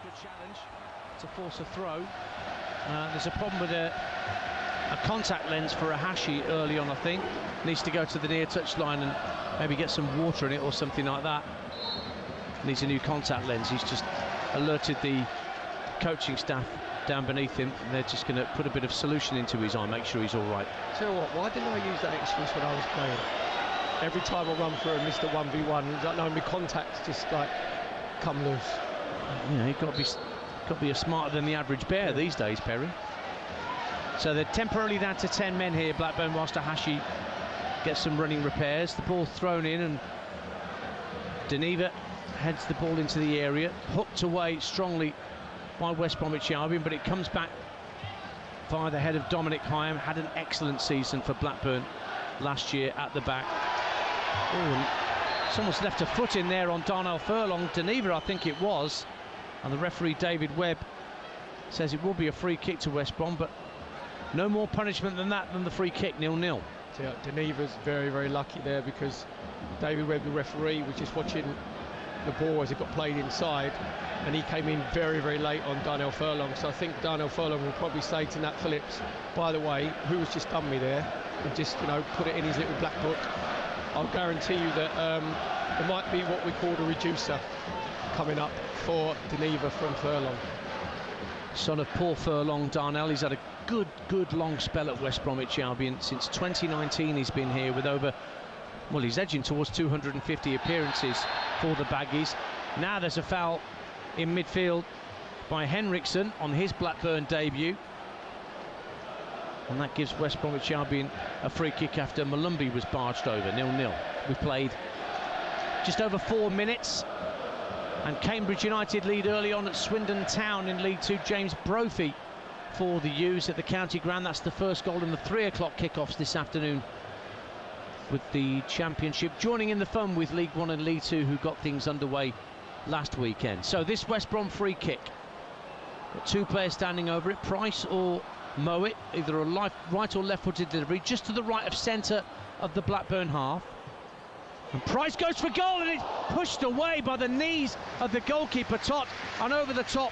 good challenge to force a throw. There's a problem with a contact lens for Ahashi early on, I think. Needs to go to the near touchline and maybe get some water in it or something like that. Needs a new contact lens. He's just alerted the coaching staff down beneath him, and they're just going to put a bit of solution into his eye, make sure he's all right. Tell you what, why didn't I use that excuse when I was playing? Every time I run through and miss the 1v1, it's like knowing my contacts just like come loose. You know, you've got to be smarter than the average bear these days, Perry. So they're temporarily down to 10 men here, Blackburn, whilst Ahashi gets some running repairs. The ball thrown in, and Deneva heads the ball into the area, hooked away strongly by West Bromwich Albion, but it comes back via the head of Dominic Hyam. Had an excellent season for Blackburn last year at the back. Oh, someone's left a foot in there on Darnell Furlong. Deneva, I think it was, and the referee David Webb says it will be a free kick to West Brom, but no more punishment than that, than the free kick, 0-0. Yeah, Deneva's very, very lucky there, because David Webb, the referee, was just watching the ball as it got played inside, and he came in very, very late on Darnell Furlong. So I think Darnell Furlong will probably say to Nat Phillips, by the way, who has just done me there, and just, you know, put it in his little black book. I'll guarantee you that there might be what we call a reducer coming up for Deneva from Furlong. Son of Paul Furlong, Darnell. He's had a good long spell at West Bromwich Albion. Since 2019 he's been here with over, well, he's edging towards 250 appearances for the Baggies. Now there's a foul in midfield by Henriksen on his Blackburn debut, and that gives West Bromwich Albion a free kick after Malumbi was barged over. 0-0. We've played just over 4 minutes, and Cambridge United lead early on at Swindon Town in League Two. James Brophy for the U's at the county ground. That's the first goal in the 3 o'clock kickoffs this afternoon with the Championship, joining in the fun with League One and League Two, who got things underway last weekend. So this West Brom free kick, got 2 players standing over it, Price or Mowat, either a right or left-footed delivery, just to the right of centre of the Blackburn half. And Price goes for goal, and it's pushed away by the knees of the goalkeeper, Todd, and over the top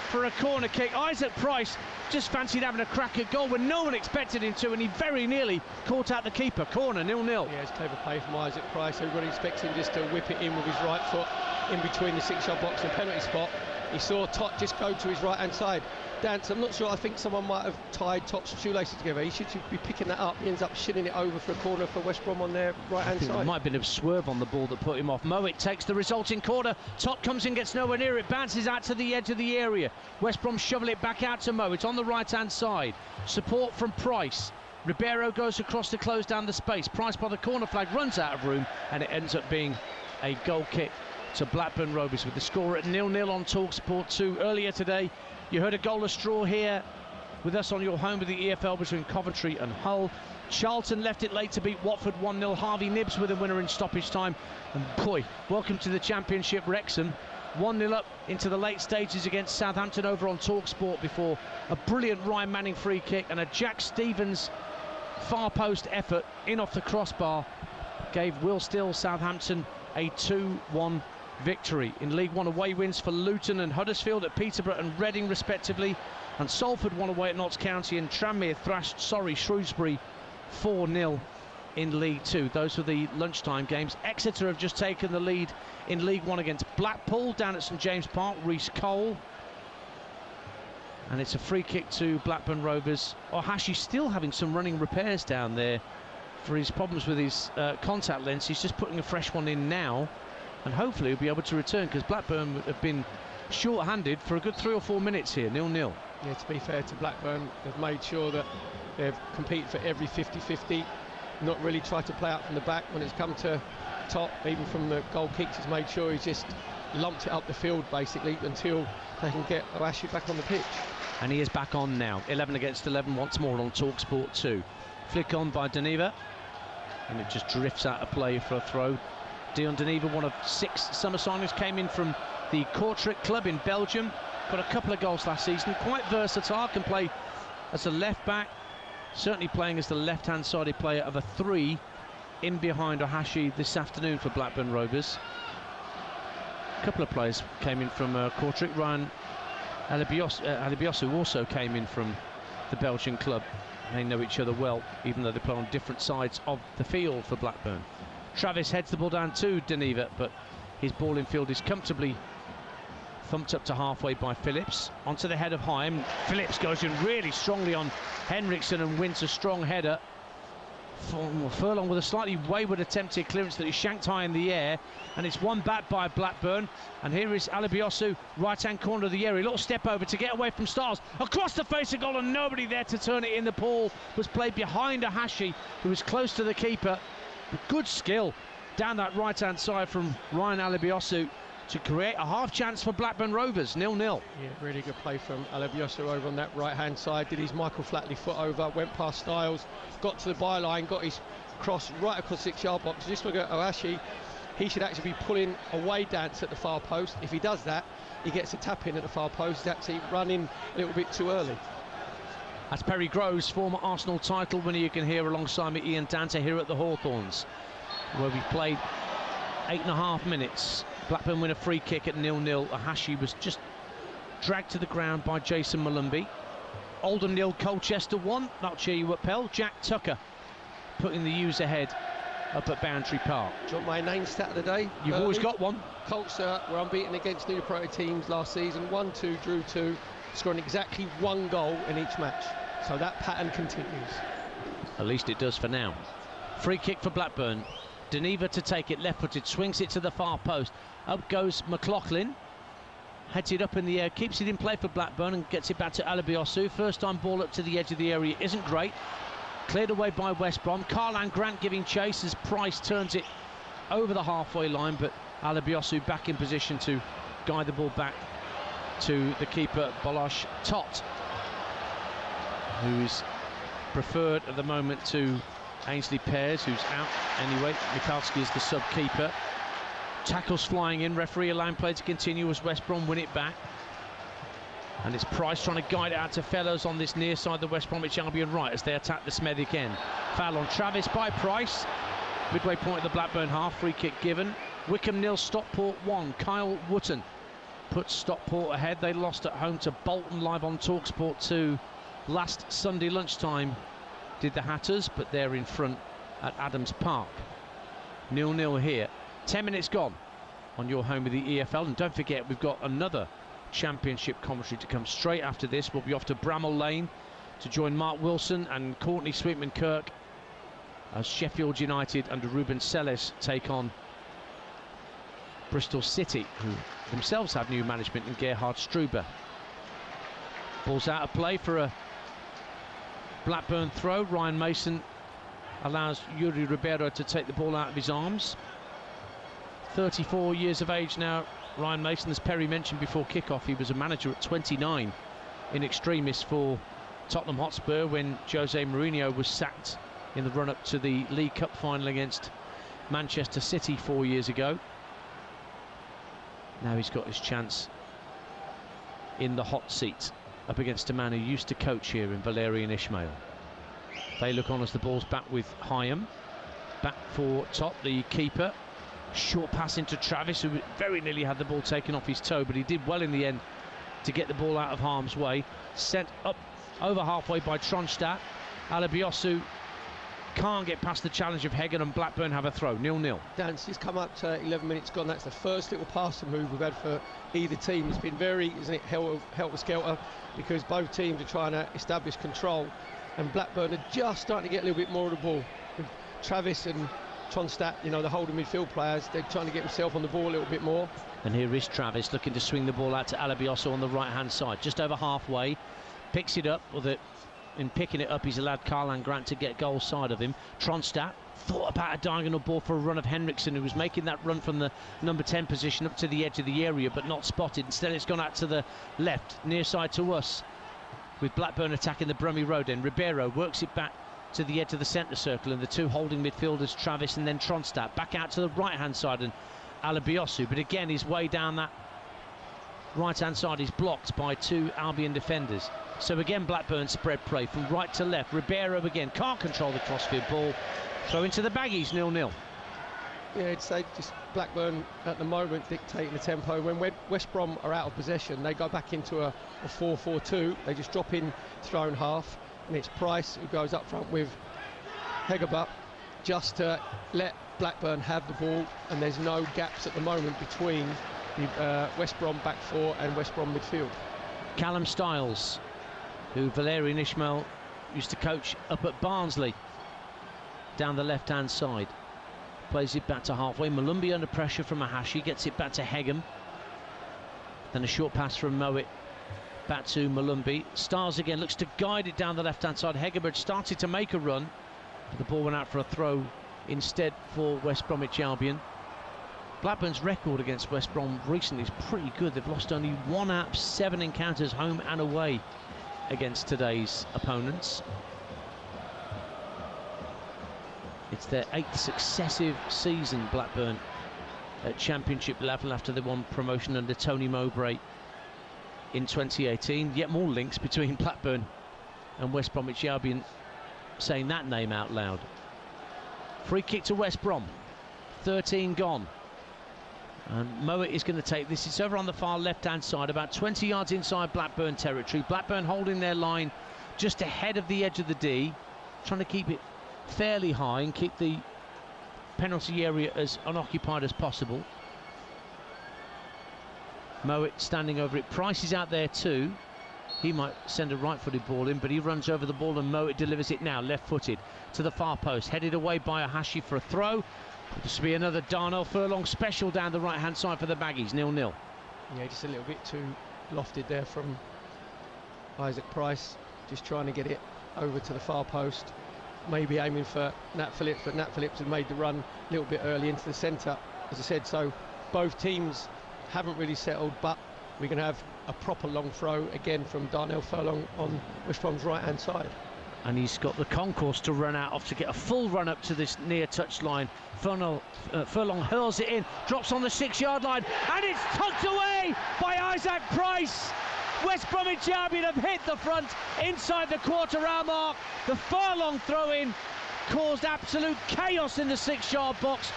for a corner kick. Isaac Price just fancied having a crack at goal when no one expected him to, and he very nearly caught out the keeper. Corner, 0-0. Yeah, it's clever play from Isaac Price. Everybody expects him just to whip it in with his right foot in between the 6-yard box and penalty spot. He saw Tot just go to his right-hand side. Dance, I'm not sure, I think someone might have tied Tot's shoelaces together. He should be picking that up. He ends up shitting it over for a corner for West Brom on their right-hand side. There might have been a swerve on the ball that put him off. Mowat takes the resulting corner. Tot comes in, gets nowhere near it, bounces out to the edge of the area. West Brom shovel it back out to Mowat on the right-hand side. Support from Price. Ribeiro goes across to close down the space. Price by the corner flag runs out of room, and it ends up being a goal kick to Blackburn Rovers, with the score at 0-0 on TalkSport 2. Earlier today, you heard a goalless draw here with us on your home with the EFL between Coventry and Hull. Charlton left it late to beat Watford 1-0. Harvey Nibbs with a winner in stoppage time. And boy, welcome to the Championship, Wrexham. 1-0 up into the late stages against Southampton over on TalkSport, before a brilliant Ryan Manning free kick and a Jack Stevens far post effort in off the crossbar gave Will Still Southampton a 2-1 victory. In League One, away wins for Luton and Huddersfield at Peterborough and Reading respectively, and Salford won away at Notts County, and Tranmere thrashed Shrewsbury 4-0 in League Two. Those were the lunchtime games. Exeter have just taken the lead in League One against Blackpool down at St James Park. Reece Cole, and it's a free kick to Blackburn Rovers. Ahashi still having some running repairs down there for his problems with his contact lens. He's just putting a fresh one in now, and hopefully he'll be able to return, because Blackburn have been short-handed for a good 3 or 4 minutes here. 0-0. Yeah, to be fair to Blackburn, they've made sure that they've competed for every 50-50, not really tried to play out from the back. When it's come to Top, even from the goal kicks, he's made sure he's just lumped it up the field basically until they can get Ahashi back on the pitch. And he is back on now. 11 against 11 once more on TalkSport 2. Flick on by Deneva, and it just drifts out of play for a throw. Dion Deneva, one of 6 summer signings, came in from the Kortrijk club in Belgium. Got a couple of goals last season. Quite versatile, can play as a left back, certainly playing as the left-hand sided player of a 3 in behind Ahashi this afternoon for Blackburn Rovers. A couple of players came in from Kortrijk. Ryan Albion also came in from the Belgian club. They know each other well, even though they play on different sides of the field for Blackburn. Travis heads the ball down to Deneva, but his ball in field is comfortably thumped up to halfway by Phillips. Onto the head of Haim. Phillips goes in really strongly on Henriksen and wins a strong header. Furlong with a slightly wayward attempted clearance that is shanked high in the air, and it's won back by Blackburn. And here is Alabiosu, right-hand corner of the area, a little step over to get away from Stiles, across the face of goal, and nobody there to turn it in. The ball was played behind Ahashi, who was close to the keeper. Good skill down that right-hand side from Ryan Alabiosu to create a half chance for Blackburn Rovers, 0-0. Yeah, really good play from Alabiosu over on that right-hand side. Did his Michael Flatley foot over, went past Stiles, got to the byline, got his cross right across the 6-yard box. Just look at Ohashi. He should actually be pulling away dance at the far post. If he does that, he gets a tap in at the far post. He's actually running a little bit too early. That's Perry Groves, former Arsenal title winner. You can hear alongside me Ian Dante here at the Hawthorns, where we've played 8.5 minutes. Blackburn win a free kick at 0-0. Ahashi was just dragged to the ground by Jason Malumbi. Oldham 0, Colchester 1. That'll cheer you up, Pell. Jack Tucker putting the U's ahead up at Boundary Park. Do you want my name stat of the day? You've always got one. Colts were unbeaten against newly promoted teams last season. 1-2, drew 2, scoring exactly 1 goal in each match. So that pattern continues. At least it does for now. Free kick for Blackburn. Deneva to take it, left-footed, swings it to the far post. Up goes McLaughlin, heads it up in the air, keeps it in play for Blackburn and gets it back to Alabiosu. First time ball up to the edge of the area isn't great. Cleared away by West Brom. Karlan Grant giving chase as Price turns it over the halfway line, but Alabiosu back in position to guide the ball back to the keeper, Balosh Tot, who's preferred at the moment to Ainsley Pears, who's out anyway. Mikalski is the sub-keeper. Tackles flying in, referee allowing play to continue as West Brom win it back. And it's Price trying to guide it out to Fellows on this near side, the West Bromwich Albion right, as they attack the Smethwick end. Foul on Travis by Price. Midway point of the Blackburn half, free kick given. Wickham 0, Stockport 1. Kyle Wootton puts Stockport ahead. They lost at home to Bolton, live on TalkSport 2 last Sunday lunchtime. Did the Hatters, but they're in front at Adams Park. 0-0 here. 10 minutes gone on your home of the EFL. And don't forget, we've got another Championship commentary to come straight after this. We'll be off to Bramall Lane to join Mark Wilson and Courtney Sweetman-Kirk as Sheffield United under Ruben Selles take on Bristol City, who themselves have new management in Gerhard Struber. Ball's out of play for a Blackburn throw. Ryan Mason allows Yuri Ribeiro to take the ball out of his arms. 34 years of age now, Ryan Mason. As Perry mentioned before kick-off, he was a manager at 29 in extremis for Tottenham Hotspur when Jose Mourinho was sacked in the run-up to the League Cup final against Manchester City 4 years ago. Now he's got his chance in the hot seat up against a man who used to coach here in Valerian Ismail. They look on as the ball's back with Hyam. Back for Top, the keeper. Short pass into Travis, who very nearly had the ball taken off his toe, but he did well in the end to get the ball out of harm's way. Sent up over halfway by Tronstadt. Alabiosu can't get past the challenge of Heggen, and Blackburn have a throw. 0-0. Dance, he's come up to 11 minutes gone. That's the first little passing move we've had for either team. It's been very, isn't it, helter-skelter, because both teams are trying to establish control, and Blackburn are just starting to get a little bit more of the ball. With Travis and Tronstadt, you know, the holding midfield players, they're trying to get himself on the ball a little bit more. And here is Travis looking to swing the ball out to Alabiosu on the right-hand side, just over halfway. Picks it up, in picking it up, he's allowed Karlan Grant to get goal side of him. Tronstadt thought about a diagonal ball for a run of Henriksen, who was making that run from the number 10 position up to the edge of the area, but not spotted. Instead, it's gone out to the left, near side to us, with Blackburn attacking the Brummie Road end. Ribeiro works it back to the edge of the centre circle, and the two holding midfielders, Travis and then Tronstadt, back out to the right-hand side, and Alabiosu, but again, his way down that right-hand side is blocked by two Albion defenders. So again, Blackburn spread play from right to left. Ribeiro again can't control the crossfield ball. Throw into the baggies, 0-0. Yeah, I'd say just Blackburn at the moment dictating the tempo. When West Brom are out of possession, they go back into a 4-4-2. They just drop in to their own half, and it's Price who goes up front with Hegerbutt just to let Blackburn have the ball, and there's no gaps at the moment between the West Brom back four and West Brom midfield. Callum Styles, who Valerian Ismail used to coach up at Barnsley, down the left-hand side. Plays it back to halfway. Malumbi under pressure from Ahashi, gets it back to Hegem. Then a short pass from Mowat back to Malumbi. Styles again looks to guide it down the left-hand side. Hegem had started to make a run, but the ball went out for a throw instead for West Bromwich Albion. Blackburn's record against West Brom recently is pretty good. They've lost only 1 out of 7 encounters, home and away, against today's opponents. It's their 8th successive season, Blackburn, at Championship level after they won promotion under Tony Mowbray in 2018. Yet more links between Blackburn and West Bromwich Albion, saying that name out loud. Free kick to West Brom, 13 gone. And Mowat is going to take this. It's over on the far left-hand side, about 20 yards inside Blackburn territory. Blackburn holding their line just ahead of the edge of the D, trying to keep it fairly high and keep the penalty area as unoccupied as possible. Mowat standing over it. Price is out there too. He might send a right-footed ball in, but he runs over the ball and Mowat delivers it now, left-footed to the far post, headed away by Ahashi for a throw. This will be another Darnell Furlong special down the right-hand side for the Baggies, 0-0. Yeah, just a little bit too lofted there from Isaac Price, just trying to get it over to the far post. Maybe aiming for Nat Phillips, but Nat Phillips had made the run a little bit early into the centre, as I said. So both teams haven't really settled, but we're going to have a proper long throw again from Darnell Furlong on West Brom's right-hand side. And he's got the concourse to run out of to get a full run up to this near touchline. Furlong hurls it in, drops on the 6-yard line, and it's tucked away by Isaac Price. West Bromwich Albion have hit the front inside the quarter-hour mark. The Furlong throw-in caused absolute chaos in the 6-yard box.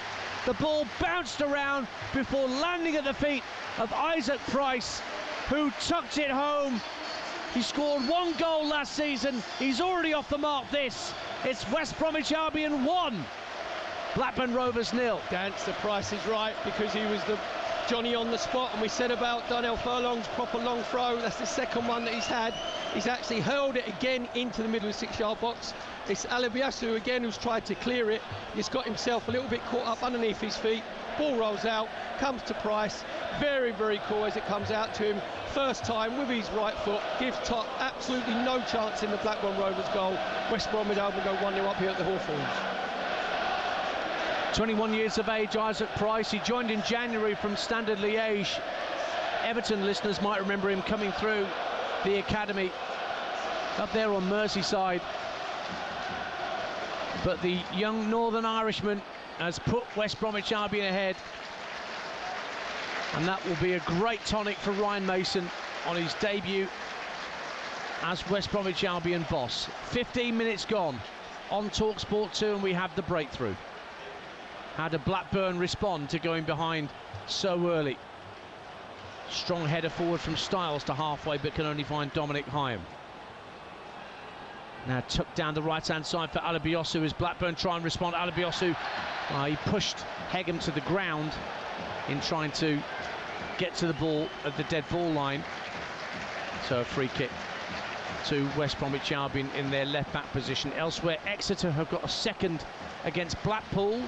The ball bounced around before landing at the feet of Isaac Price, who tucked it home. He scored 1 goal last season. He's already off the mark this. It's West Bromwich Albion 1, Blackburn Rovers 0. Dance, the Price is right, because he was the Johnny on the spot, and we said about Darnell Furlong's proper long throw. That's the second one that he's had. He's actually hurled it again into the middle of the 6-yard box. It's Alabiasu again who's tried to clear it. He's got himself a little bit caught up underneath his feet. Ball rolls out, comes to Price. Very, very cool as it comes out to him. First time with his right foot, gives Tot absolutely no chance in the Blackburn Rovers goal. West Bromwich Albion go 1-0 up here at the Hawthorns. 21 years of age, Isaac Price. He joined in January from Standard Liège. Everton listeners might remember him coming through the academy up there on Merseyside. But the young Northern Irishman has put West Bromwich Albion ahead. And that will be a great tonic for Ryan Mason on his debut as West Bromwich Albion boss. 15 minutes gone on TalkSport 2, and we have the breakthrough. How did Blackburn respond to going behind so early? Strong header forward from Styles to halfway, but can only find Dominic Hyam. Now tucked down the right-hand side for Alabiosu as Blackburn try and respond. Alabiosu, he pushed Hegem to the ground in trying to get to the ball at the dead ball line. So a free kick to West Bromwich Albion in their left-back position. Elsewhere, Exeter have got a second against Blackpool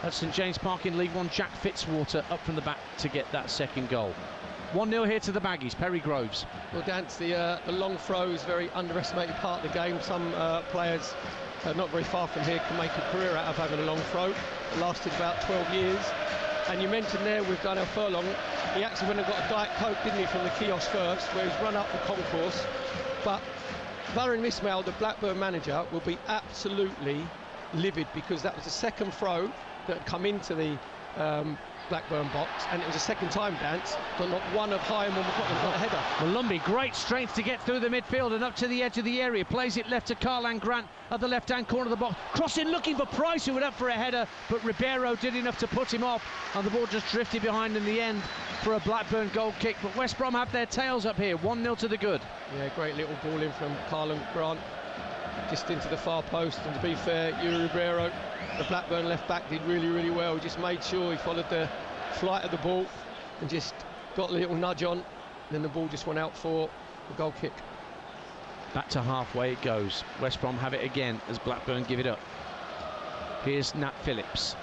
at St James Park in League One. Jack Fitzwater up from the back to get that second goal. 1-0 here to the Baggies. Perry Groves. Well, Dance, the long throw is a very underestimated part of the game. Some players not very far from here can make a career out of having a long throw. It lasted about 12 years. And you mentioned there with Darnell Furlong, he actually went and got a Diet Coke, didn't he, from the kiosk first, where he's run up the concourse. But Valerian Ismail, the Blackburn manager, will be absolutely livid, because that was the second throw that had come into the Blackburn box, and it was a second time, Dance, but not one of Hyam or McLaughlin got a header. Malumbi, great strength to get through the midfield and up to the edge of the area, plays it left to Karlan Grant at the left-hand corner of the box, crossing, looking for Price, who went up for a header, but Ribeiro did enough to put him off, and the ball just drifted behind in the end for a Blackburn goal kick. But West Brom have their tails up here, 1-0 to the good. Yeah, great little ball in from Karlan Grant, just into the far post, and to be fair, Yuri Ribeiro, the Blackburn left back, did really, really well. He just made sure he followed the flight of the ball and just got a little nudge on, and then the ball just went out for the goal kick. Back to halfway it goes. West Brom have it again as Blackburn give it up. Here's Nat Phillips.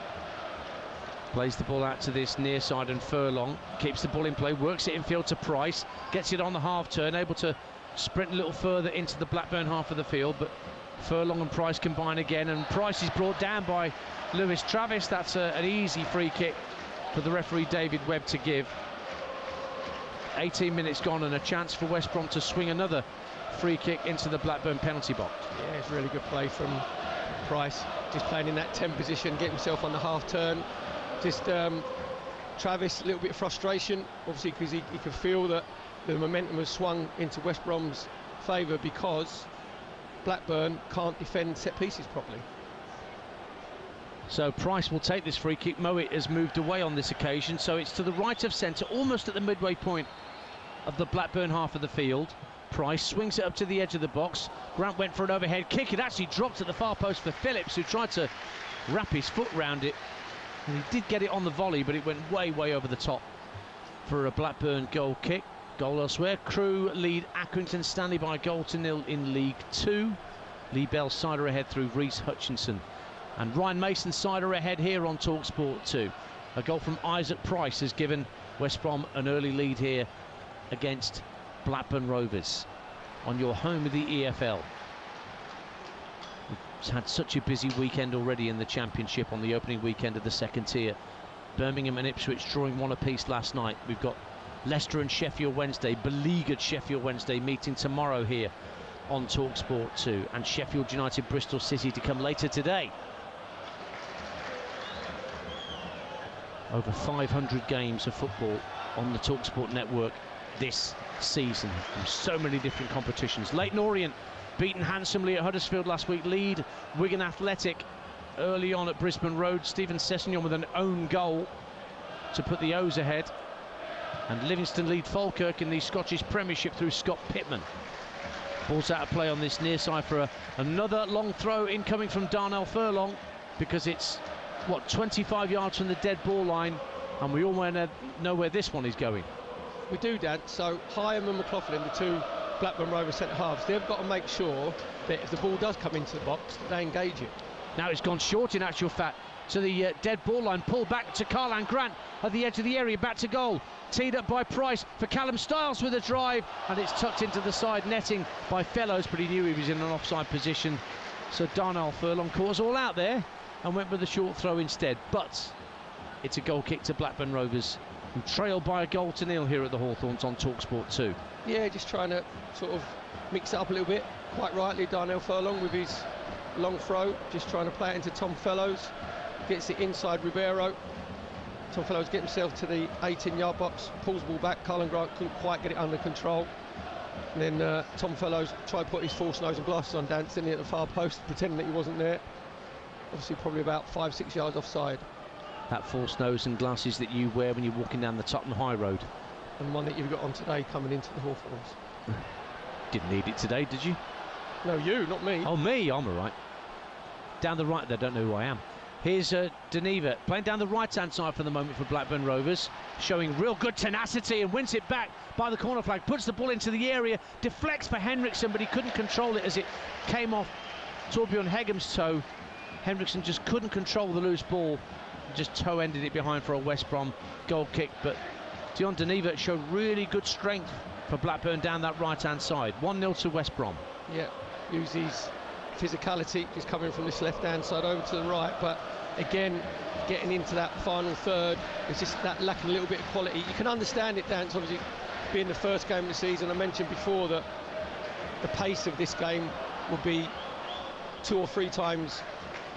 Plays the ball out to this near side, and Furlong keeps the ball in play, works it infield to Price, gets it on the half turn, able to sprint a little further into the Blackburn half of the field, but Furlong and Price combine again, and Price is brought down by Lewis Travis. That's an easy free kick for the referee David Webb to give. 18 minutes gone, and a chance for West Brom to swing another free kick into the Blackburn penalty box. Yeah, it's really good play from Price, just playing in that 10 position, getting himself on the half turn. Just Travis, a little bit of frustration, obviously, because he could feel that the momentum has swung into West Brom's favour because Blackburn can't defend set pieces properly. So Price will take this free kick. Mowat has moved away on this occasion, so it's to the right of centre, almost at the midway point of the Blackburn half of the field. Price swings it up to the edge of the box. Grant went for an overhead kick. It actually dropped at the far post for Phillips, who tried to wrap his foot round it. And he did get it on the volley, but it went way, way over the top for a Blackburn goal kick. Goal elsewhere. Crewe lead Accrington Stanley by 1-0 in League 2. Lee Bell cider ahead through Reece Hutchinson. And Ryan Mason cider ahead here on TalkSport 2. A goal from Isaac Price has given West Brom an early lead here against Blackburn Rovers on your home of the EFL. It's had such a busy weekend already in the Championship on the opening weekend of the second tier. Birmingham and Ipswich drawing 1 apiece last night. We've got Leicester and Sheffield Wednesday, beleaguered Sheffield Wednesday, meeting tomorrow here on TalkSport 2, and Sheffield United Bristol City to come later today. Over 500 games of football on the TalkSport network this season from so many different competitions. Leyton Orient beaten handsomely at Huddersfield last week, lead Wigan Athletic early on at Brisbane Road. Stephen Sessegnon with an own goal to put the O's ahead, and Livingston lead Falkirk in the Scottish Premiership through Scott Pittman. Ball's out of play on this near side for another long throw incoming from Darnell Furlong, because it's, what, 25 yards from the dead ball line, and we all know where this one is going. We do, Dan. So Hyam and McLaughlin, the two Blackburn Rovers centre halves, they've got to make sure that if the ball does come into the box, that they engage it. Now it's gone short in actual fact to the dead ball line, pulled back to Karlan Grant at the edge of the area, back to goal, teed up by Price for Callum Stiles with a drive, and it's tucked into the side netting by Fellows, but he knew he was in an offside position, so Darnell Furlong caught us all out there and went with the short throw instead. But it's a goal kick to Blackburn Rovers, who trail by 1-0 here at the Hawthorns on TalkSport 2. Yeah, just trying to sort of mix it up a little bit. Quite rightly, Darnell Furlong with his long throw, just trying to play it into Tom Fellows. Gets it inside Ribeiro. Tom Fellows gets himself to the 18-yard box, pulls the ball back. Karlan Grant couldn't quite get it under control. And then Tom Fellows tried to put his false nose and glasses on, dancing at the far post, pretending that he wasn't there. Obviously probably about 5-6 yards offside. That false nose and glasses that you wear when you're walking down the Tottenham High Road. And one that you've got on today coming into the Hawthorns. Didn't need it today, did you? No, you, not me. Oh, me? I'm all right. Down the right, they don't know who I am. Here's Deneva playing down the right-hand side for the moment for Blackburn Rovers, showing real good tenacity and wins it back by the corner flag, puts the ball into the area, deflects for Henriksen, but he couldn't control it as it came off Torbjorn Hegem's toe. Henriksen just couldn't control the loose ball, just toe-ended it behind for a West Brom goal kick. But Dion Deneva showed really good strength for Blackburn down that right-hand side. 1-0 to West Brom. Yeah, use his physicality, just coming from this left-hand side over to the right, but again, getting into that final third, it's just that lacking a little bit of quality. You can understand it, Dan, obviously being the first game of the season. I mentioned before that the pace of this game will be 2 or 3 times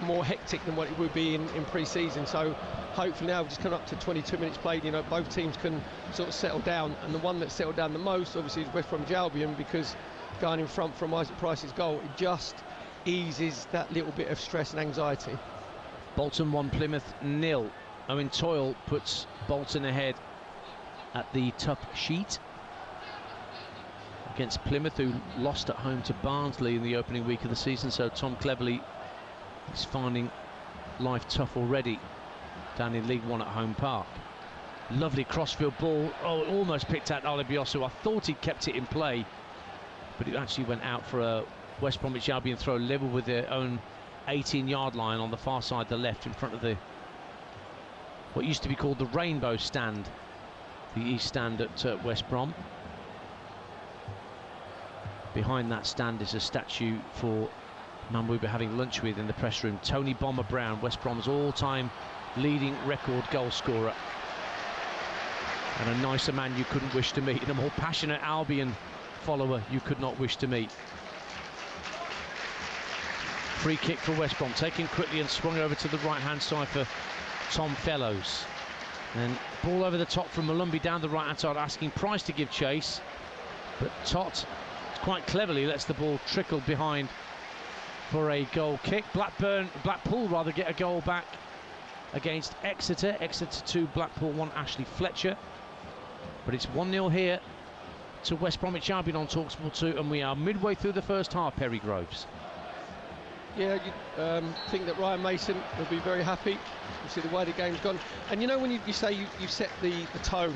more hectic than what it would be in pre-season, so hopefully now we've just come up to 22 minutes played, you know, both teams can sort of settle down, and the one that settled down the most obviously is West Bromwich Albion, because going in front from Isaac Price's goal, it just eases that little bit of stress and anxiety. Bolton 1, Plymouth 0. Owen Toyle puts Bolton ahead at the top sheet against Plymouth, who lost at home to Barnsley in the opening week of the season, so Tom Cleverley is finding life tough already down in League One at Home Park. Lovely crossfield ball. Oh, it almost picked out Alibiosu. I thought he'd kept it in play, but it actually went out for a West Bromwich Albion throw, level with their own 18-yard line on the far side, the left, in front of the what used to be called the Rainbow Stand, the East Stand at West Brom. Behind that stand is a statue for a man we were having lunch with in the press room, Tony Bomber Brown, West Brom's all-time leading record goal scorer, and a nicer man you couldn't wish to meet, and a more passionate Albion follower you could not wish to meet. Free kick for West Brom, taken quickly and swung over to the right-hand side for Tom Fellows. And ball over the top from Malumbi down the right-hand side, asking Price to give chase, but Tot quite cleverly lets the ball trickle behind for a goal kick. Blackpool rather get a goal back against Exeter. Exeter 2, Blackpool 1, Ashley Fletcher. But it's 1-0 here to West Bromwich Albion on TalkSport 2, and we are midway through the first half, Perry Groves. Yeah, you think that Ryan Mason will be very happy. You see the way the game's gone. And you know, when you say you set the tone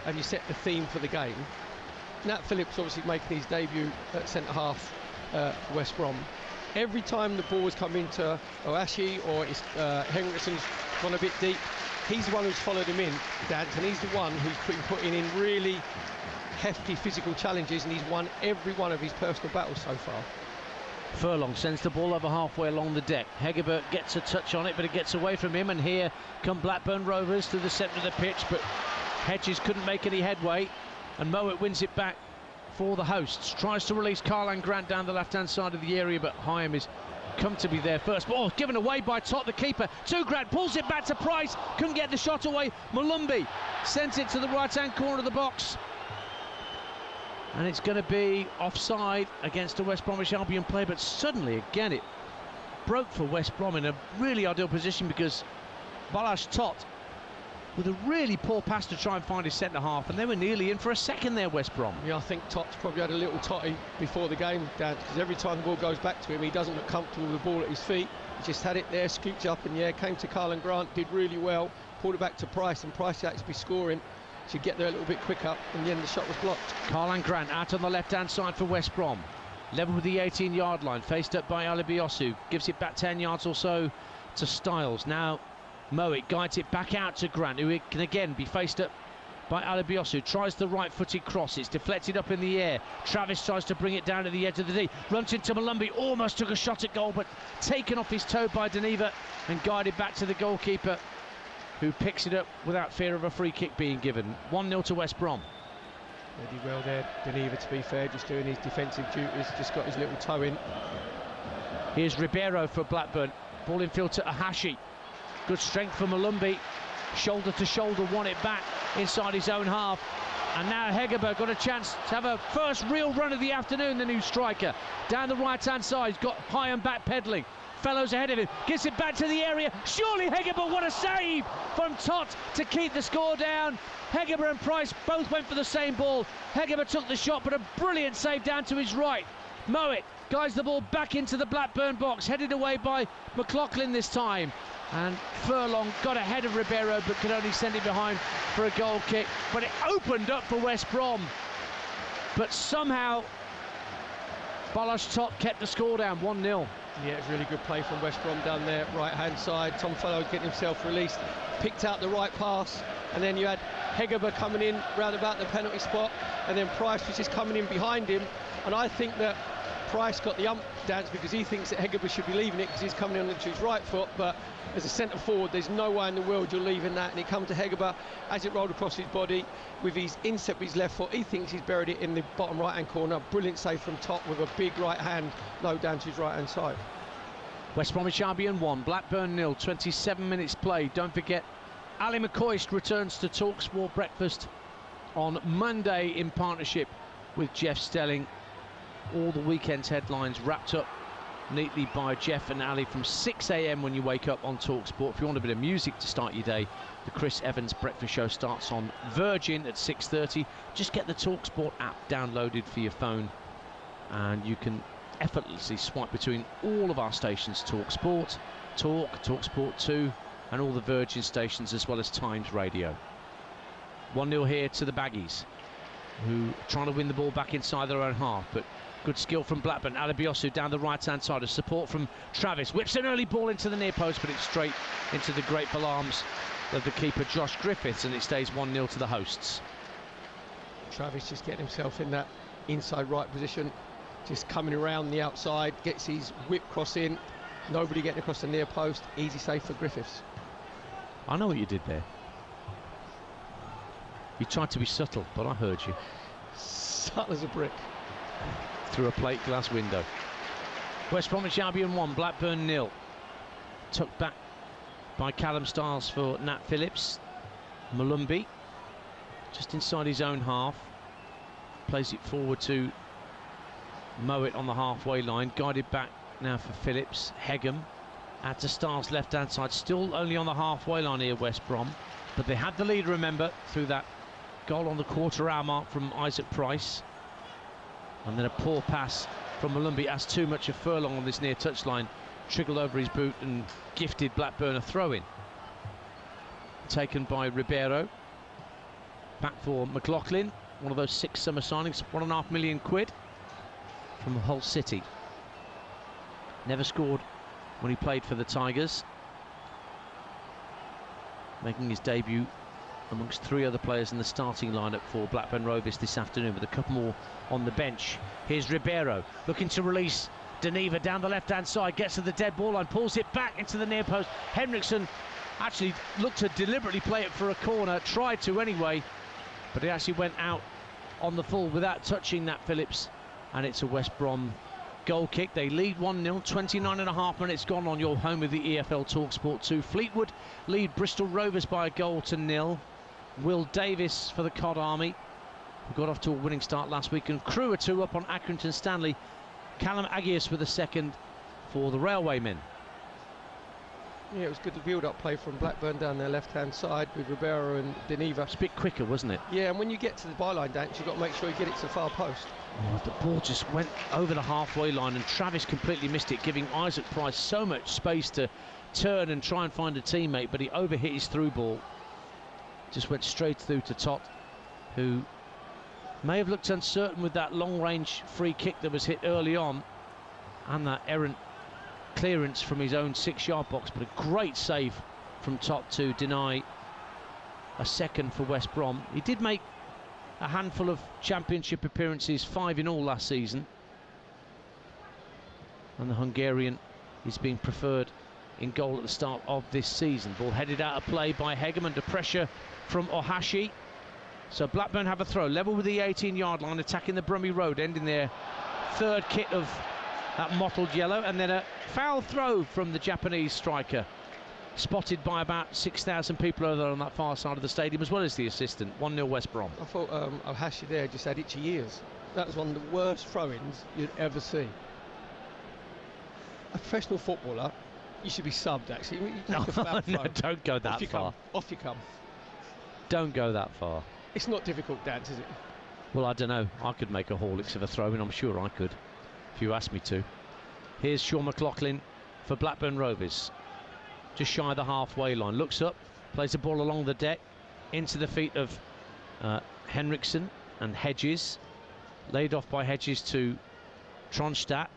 and you set the theme for the game, Nat Phillips obviously making his debut at centre-half for West Brom. Every time the ball has come into Oashi or Henrikson's gone a bit deep, he's the one who's followed him in, Dance, and he's the one who's been putting in really hefty physical challenges, and he's won every one of his personal battles so far. Furlong sends the ball over halfway along the deck. Hegerberg gets a touch on it, but it gets away from him, and here come Blackburn Rovers to the centre of the pitch, but Hedges couldn't make any headway, and Mowat wins it back for the hosts. Tries to release Karlan Grant down the left-hand side of the area, but Hyam is comfortably there first. Ball given away by Tot, the keeper, to Grant, pulls it back to Price, couldn't get the shot away. Malumbi sends it to the right-hand corner of the box, and it's going to be offside against a West Bromwich Albion player. But suddenly again it broke for West Brom in a really ideal position, because Balázs Tot with a really poor pass to try and find his centre-half, and they were nearly in for a second there, West Brom. Yeah, I think Tot's probably had a little totty before the game, Dan, because every time the ball goes back to him, he doesn't look comfortable with the ball at his feet. He just had it there, scooped up, and yeah, came to Karlan Grant, did really well, pulled it back to Price, and Price actually be scoring. Should get there a little bit quicker. In the end, the shot was blocked. Karlan Grant out on the left-hand side for West Brom, level with the 18-yard line, faced up by Alibiosu, gives it back 10 yards or so to Styles. Now Mowat guides it back out to Grant, who can again be faced up by Alibiosu. Tries the right-footed cross, it's deflected up in the air. Travis tries to bring it down to the edge of the D, runs into Malumbi, almost took a shot at goal, but taken off his toe by Deneva and guided back to the goalkeeper, who picks it up without fear of a free kick being given. 1-0 to West Brom. Did well there, Deneva, to be fair, just doing his defensive duties, just got his little toe in. Here's Ribeiro for Blackburn, ball in field to Ahashi. Good strength for Malumbi, shoulder to shoulder, won it back inside his own half. And now Hegerberg got a chance to have a first real run of the afternoon, the new striker. Down the right-hand side, he's got Hyam back pedalling. Fellows ahead of him, gets it back to the area. Surely Hegerberg, what a save from Tot to keep the score down. Hegerberg and Price both went for the same ball. Hegerberg took the shot, but a brilliant save down to his right. Mowat guides the ball back into the Blackburn box, headed away by McLaughlin this time. And Furlong got ahead of Ribeiro, but could only send it behind for a goal kick. But it opened up for West Brom. But somehow Balázs Tot kept the score down, 1-0. Yeah, it's really good play from West Brom down there, right-hand side. Tom Fellows getting himself released, picked out the right pass, and then you had Hegerberg coming in round about the penalty spot, and then Price was just coming in behind him. And I think that Price got the Dance because he thinks that Hegerberg should be leaving it because he's coming in onto his right foot, but as a centre forward, there's no way in the world you're leaving that, and it comes to Hegerberg as it rolled across his body with his instep with his left foot. He thinks he's buried it in the bottom right-hand corner. Brilliant save from Tot with a big right hand low down to his right-hand side. West Bromwich Albion 1, Blackburn 0, 27 minutes played. Don't forget Ali McCoist returns to TalkSport Breakfast on Monday in partnership with Jeff Stelling. All the weekend's headlines wrapped up neatly by Jeff and Ali from 6 a.m. when you wake up on TalkSport. If you want a bit of music to start your day, the Chris Evans Breakfast Show starts on Virgin at 6:30. Just get the TalkSport app downloaded for your phone and you can effortlessly swipe between all of our stations: TalkSport, TalkSport 2 and all the Virgin stations, as well as Times Radio. 1-0 here to the Baggies, who are trying to win the ball back inside their own half, but good skill from Blackburn. Alabiosu down the right-hand side, a support from Travis, whips an early ball into the near post, but it's straight into the grateful arms of the keeper Josh Griffiths, and it stays 1-0 to the hosts. Travis just getting himself in that inside right position, just coming around the outside, gets his whip cross in, nobody getting across the near post, easy save for Griffiths. I know what you did there. You tried to be subtle, but I heard you. Subtle as a brick. Through a plate glass window. West Bromwich Albion 1, Blackburn 0. Tucked back by Callum Stiles for Nat Phillips. Malumbi just inside his own half. Plays it forward to Mowat on the halfway line. Guided back now for Phillips. Hegem out to Stiles left hand side. Still only on the halfway line here, West Brom. But they had the lead, remember, through that goal on the quarter-hour mark from Isaac Price. And then a poor pass from Malumbi asked too much of Furlong on this near touchline. Trickled over his boot and gifted Blackburn a throw-in. Taken by Ribeiro. Back for McLaughlin. One of those 6 summer signings. £1.5 million from Hull City. Never scored when he played for the Tigers. Making his debut amongst 3 other players in the starting lineup for Blackburn Rovers this afternoon, with a couple more on the bench. Here's Ribeiro looking to release Deneva down the left-hand side, gets to the dead ball line, pulls it back into the near post. Henriksen actually looked to deliberately play it for a corner, tried to anyway, but he actually went out on the full without touching Nat Phillips, and it's a West Brom goal kick. They lead 1-0, 29.5 minutes gone on your home of the EFL TalkSport 2. Fleetwood lead Bristol Rovers by a 1-0. Will Davis for the Cod Army, who got off to a winning start last week, and Crewe 2 up on Accrington Stanley. Callum Agius with a second for the Railwaymen. Yeah, it was good build-up play from Blackburn down their left-hand side with Ribeiro and Deneva. It's a bit quicker, wasn't it? Yeah, and when you get to the byline dance, you've got to make sure you get it to the far post. Oh, the ball just went over the halfway line, and Travis completely missed it, giving Isaac Price so much space to turn and try and find a teammate, but he overhit his through ball. Just went straight through to Tot, who may have looked uncertain with that long-range free kick that was hit early on, and that errant clearance from his own 6-yard box, but a great save from Tot to deny a second for West Brom. He did make a handful of championship appearances, 5 in all last season, and the Hungarian is being preferred in goal at the start of this season. Ball headed out of play by Hegem under pressure from Ohashi. So Blackburn have a throw level with the 18-yard line, attacking the Brummie Road, ending their 3rd kit of that mottled yellow, and then a foul throw from the Japanese striker, spotted by about 6,000 people over on that far side of the stadium, as well as the assistant. 1-0 West Brom. I thought Ohashi there just had itchy ears. That was one of the worst throw-ins you'd ever see. A professional footballer, you should be subbed, actually. You No, no, don't go that far. Off you come. Don't go that far. It's not difficult, Dan, is it? Well, I don't know. I could make a Horlicks of a throw-in, I'm sure I could, if you asked me to. Here's Sean McLaughlin for Blackburn Rovers. Just shy of the halfway line. Looks up, plays the ball along the deck, into the feet of Henriksen and Hedges. Laid off by Hedges to Tronstadt.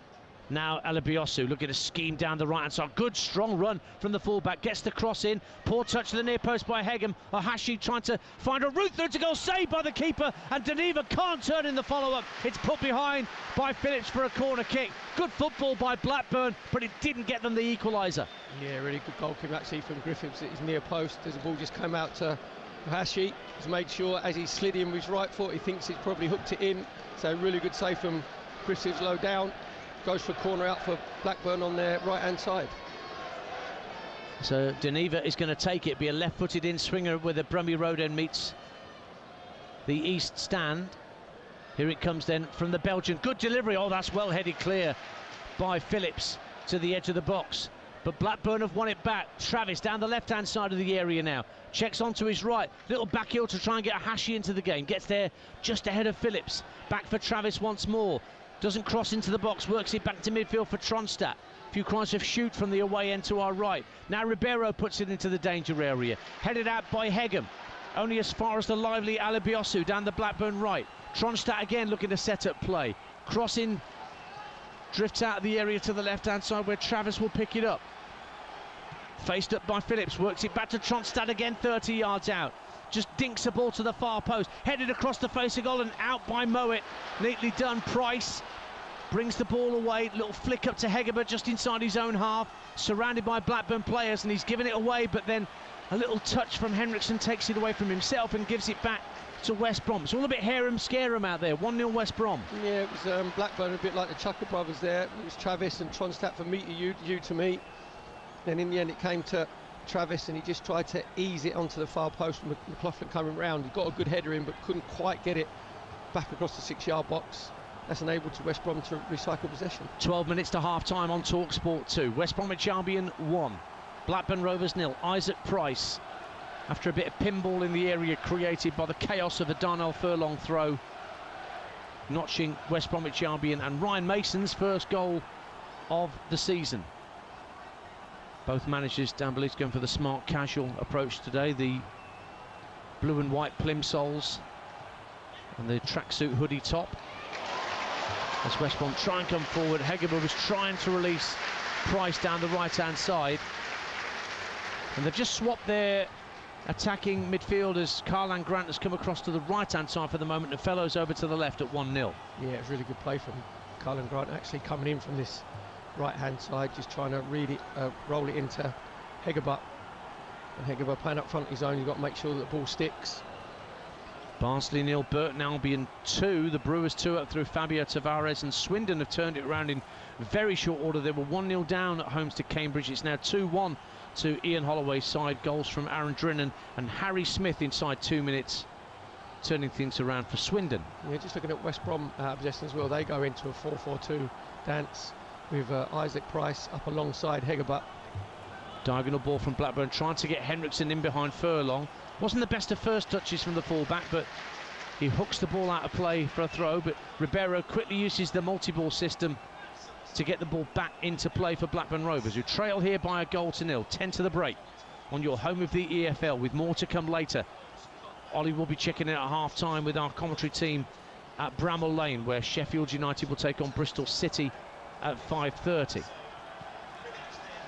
Now Alabiosu looking to scheme down the right-hand side. Good strong run from the fullback. Gets the cross in. Poor touch to the near post by Hegem. Ohashi trying to find a route through to goal. Saved by the keeper. And Deneva can't turn in the follow-up. It's put behind by Phillips for a corner kick. Good football by Blackburn, but it didn't get them the equaliser. Yeah, really good goalkeeping actually from Griffiths at his near post. As the ball just came out to Ohashi. He's made sure as he slid in with his right foot, he thinks he's probably hooked it in. So really good save from Griffiths low down. Goes for corner out for Blackburn on their right-hand side. So Deneva is going to take it, be a left-footed in-swinger where the Bromwich Road end meets the east stand. Here it comes then from the Belgian. Good delivery. Oh, that's well headed clear by Phillips to the edge of the box. But Blackburn have won it back. Travis down the left-hand side of the area now. Checks onto his right. Little back heel to try and get a Hashi into the game. Gets there just ahead of Phillips. Back for Travis once more. Doesn't cross into the box. Works it back to midfield for Tronstadt. Few cries of shoot from the away end to our right. Now Ribeiro puts it into the danger area. Headed out by Hegem. Only as far as the lively Alabiosu down the Blackburn right. Tronstadt again looking to set up play. Crossing, drifts out of the area to the left-hand side where Travis will pick it up. Faced up by Phillips, works it back to Tronstadt again, 30 yards out. Just dinks the ball to the far post. Headed across the face of goal and out by Mowat. Neatly done. Price brings the ball away. Little flick up to Hegerberg just inside his own half. Surrounded by Blackburn players and he's given it away, but then a little touch from Henriksen takes it away from himself and gives it back to West Brom. It's all a bit harem-scarum out there. 1-0 West Brom. Yeah, it was Blackburn a bit like the Chucker brothers there. It was Travis and Tronstadt for me to you to me. Then in the end it came to Travis and he just tried to ease it onto the far post. McLaughlin coming round. He got a good header in but couldn't quite get it back across the 6-yard box. That's enabled to West Brom to recycle possession. 12 minutes to half-time on TalkSport 2. West Bromwich Albion 1. Blackburn Rovers 0. Isaac Price, after a bit of pinball in the area created by the chaos of a Darnell Furlong throw, notching West Bromwich Albion and Ryan Mason's first goal of the season. Both managers down below going for the smart casual approach today. The blue and white plimsolls and the tracksuit hoodie top. As West Brom try and come forward, Hegerberg was trying to release Price down the right-hand side. And they've just swapped their attacking midfielders. Carlan Grant has come across to the right-hand side for the moment, and Fellows over to the left at 1-0. Yeah, it was really good play from Carlan Grant, actually coming in from this right-hand side, just trying to read it, roll it into Hegerberg. And Hegerberg playing up front his own, you've got to make sure that the ball sticks. Barnsley 0, Burton Albion 2. The Brewers 2 up through Fabio Tavares, and Swindon have turned it around in very short order. They were 1-0 down at homes to Cambridge. It's now 2-1 to Ian Holloway's side. Goals from Aaron Drinnan and Harry Smith inside 2 minutes, turning things around for Swindon. Yeah, just looking at West Brom possession as well. They go into a 4-4-2 dance with Isaac Price up alongside Hegerberg. Diagonal ball from Blackburn, trying to get Henriksen in behind Furlong. Wasn't the best of first touches from the fullback, but he hooks the ball out of play for a throw. But Ribeiro quickly uses the multi-ball system to get the ball back into play for Blackburn Rovers, who trail here by 1-0, 10 to the break, on your home of the EFL, with more to come later. Ollie will be checking in at half-time with our commentary team at Bramall Lane, where Sheffield United will take on Bristol City at 5:30.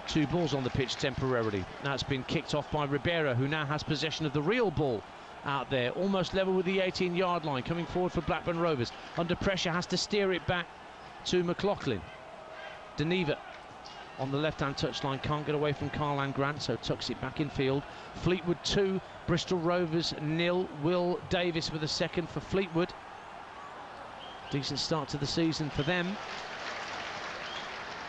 2 balls on the pitch temporarily. Now it's been kicked off by Ribeiro, who now has possession of the real ball out there, almost level with the 18-yard line, coming forward for Blackburn Rovers. Under pressure, has to steer it back to McLaughlin. Deneva on the left-hand touchline, can't get away from Carlan Grant, so tucks it back in field. Fleetwood 2, Bristol Rovers 0. Will Davis with a second for Fleetwood. Decent start to the season for them.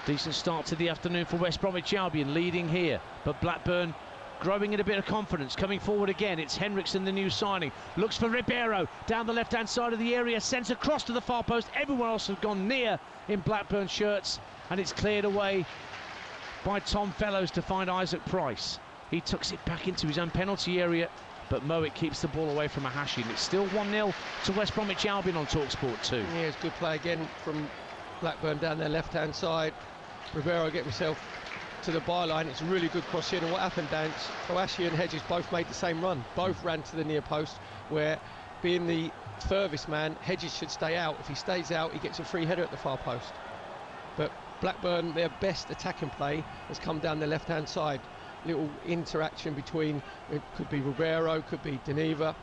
Decent start to the afternoon for West Bromwich Albion, leading here, but Blackburn growing in a bit of confidence, coming forward again. It's Henriksen, the new signing, looks for Ribeiro down the left-hand side of the area, sends across to the far post. Everyone else has gone near in Blackburn shirts, and it's cleared away by Tom Fellows to find Isaac Price. He tucks it back into his own penalty area, but Mowat keeps the ball away from Ahashi, and it's still 1-0 to West Bromwich Albion on TalkSport 2. Yeah, it's good play again from Blackburn down their left-hand side. Ribeiro get himself to the byline. It's a really good cross in, and what happened, Dan? Kouachi and Hedges both made the same run. Both ran to the near post, where, being the furthest man, Hedges should stay out. If he stays out, he gets a free header at the far post. But Blackburn, their best attacking play has come down the left-hand side. Little interaction between, it could be Ribeiro, could be Deneva.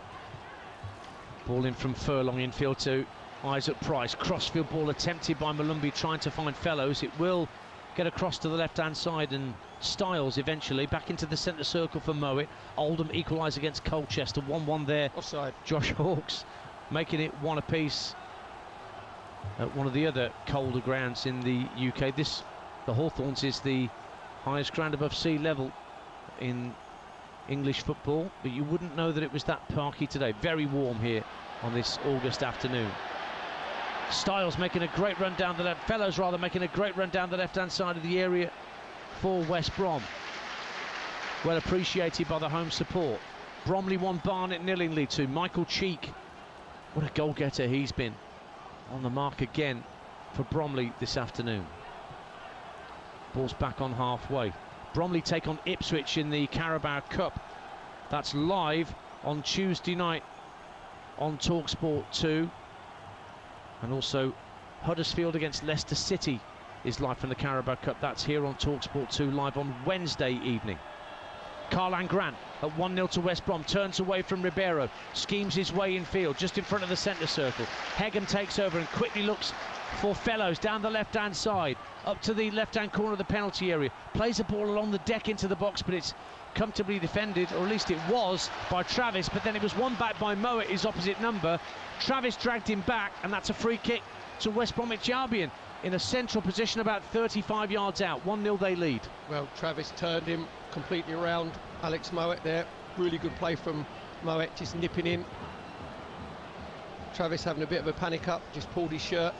Ball in from Furlong infield to Isaac Price. Crossfield ball attempted by Malumbi, trying to find Fellows. It will get across to the left-hand side, and Styles eventually back into the centre circle for Mowat. Oldham equalise against Colchester, 1-1 there. Offside. Josh Hawkes making it 1 apiece at one of the other colder grounds in the UK. The Hawthorns is the highest ground above sea level in English football, but you wouldn't know that it was that parky today. Very warm here on this August afternoon. Styles making a great run down the left, Fellows rather making a great run down the left-hand side of the area for West Brom. Well appreciated by the home support. Bromley 1, Barnet 0 to Michael Cheek. What a goal-getter he's been. On the mark again for Bromley this afternoon. Ball's back on halfway. Bromley take on Ipswich in the Carabao Cup. That's live on Tuesday night on TalkSport 2. And also Huddersfield against Leicester City is live from the Carabao Cup. That's here on TalkSport 2 live on Wednesday evening. Karlan Grant at 1-0 to West Brom, turns away from Ribeiro, schemes his way in field, just in front of the centre circle. Hegem takes over and quickly looks for Fellows down the left-hand side, up to the left-hand corner of the penalty area. Plays the ball along the deck into the box, but it's comfortably defended, or at least it was, by Travis, but then it was won back by Mowat, his opposite number. Travis dragged him back, and that's a free kick to West Bromwich Albion in a central position about 35 yards out. 1-0 they lead. Well, Travis turned him completely around. Alex Mowat there. Really good play from Mowat, just nipping in. Travis having a bit of a panic up, just pulled his shirt.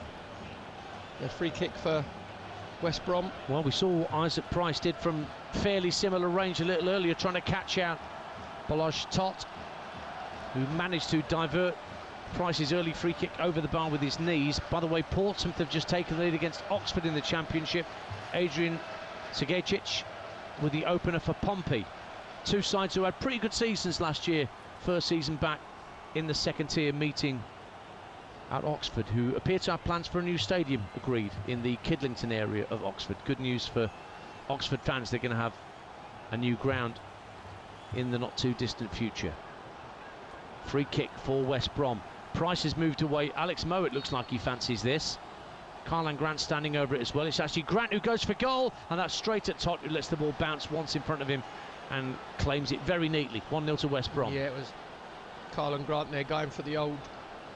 A free kick for West Brom. Well, we saw what Isaac Price did from fairly similar range a little earlier, trying to catch out Balazs Tot, who managed to divert Price's early free kick over the bar with his knees. By the way, Portsmouth have just taken the lead against Oxford in the Championship. Adrian Segecic with the opener for Pompey. Two sides who had pretty good seasons last year, first season back in the second tier, meeting at Oxford, who appear to have plans for a new stadium agreed in the Kidlington area of Oxford. Good news for Oxford fans, they're going to have a new ground in the not too distant future. Free kick for West Brom. Price has moved away. Alex Mowat looks like he fancies this. Karlan Grant standing over it as well. It's actually Grant who goes for goal, and that's straight at Tot, who lets the ball bounce once in front of him and claims it very neatly. 1-0 to West Brom. Yeah, it was Karlan Grant there going for the old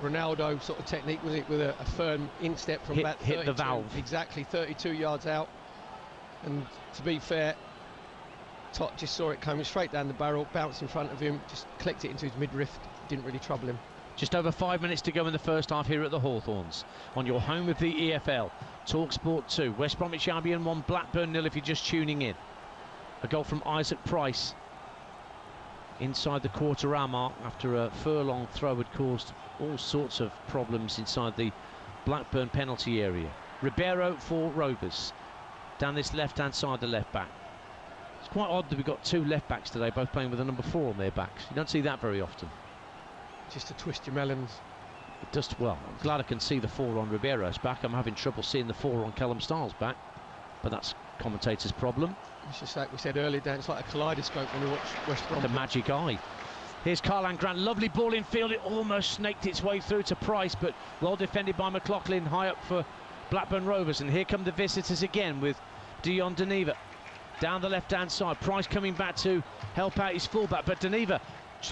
Ronaldo sort of technique, was it, with a firm instep from about 32, hit the valve. Exactly, 32 yards out. And to be fair, Tot just saw it coming straight down the barrel, bounced in front of him, just clicked it into his midriff, didn't really trouble him. Just over 5 minutes to go in the first half here at the Hawthorns, on your home of the EFL, TalkSport 2. West Bromwich Albion 1, Blackburn 0 if you're just tuning in. A goal from Isaac Price inside the quarter-hour mark after a furlong throw had caused all sorts of problems inside the Blackburn penalty area. Ribeiro for Rovers, down this left-hand side, the left-back. It's quite odd that we've got two left-backs today, both playing with a number 4 on their backs. You don't see that very often. Just to twist your melons. It does, well, I'm glad I can see the 4 on Ribeiro's back. I'm having trouble seeing the 4 on Callum Styles' back, but that's commentator's problem. It's just like we said earlier, Dan, it's like a kaleidoscope when you watch West Brom. The magic eye. Here's Karlan Grant, lovely ball in field. It almost snaked its way through to Price, but well defended by McLaughlin, high up for Blackburn Rovers. And here come the visitors again with Dion Deneva down the left-hand side. Price coming back to help out his fullback, but Deneva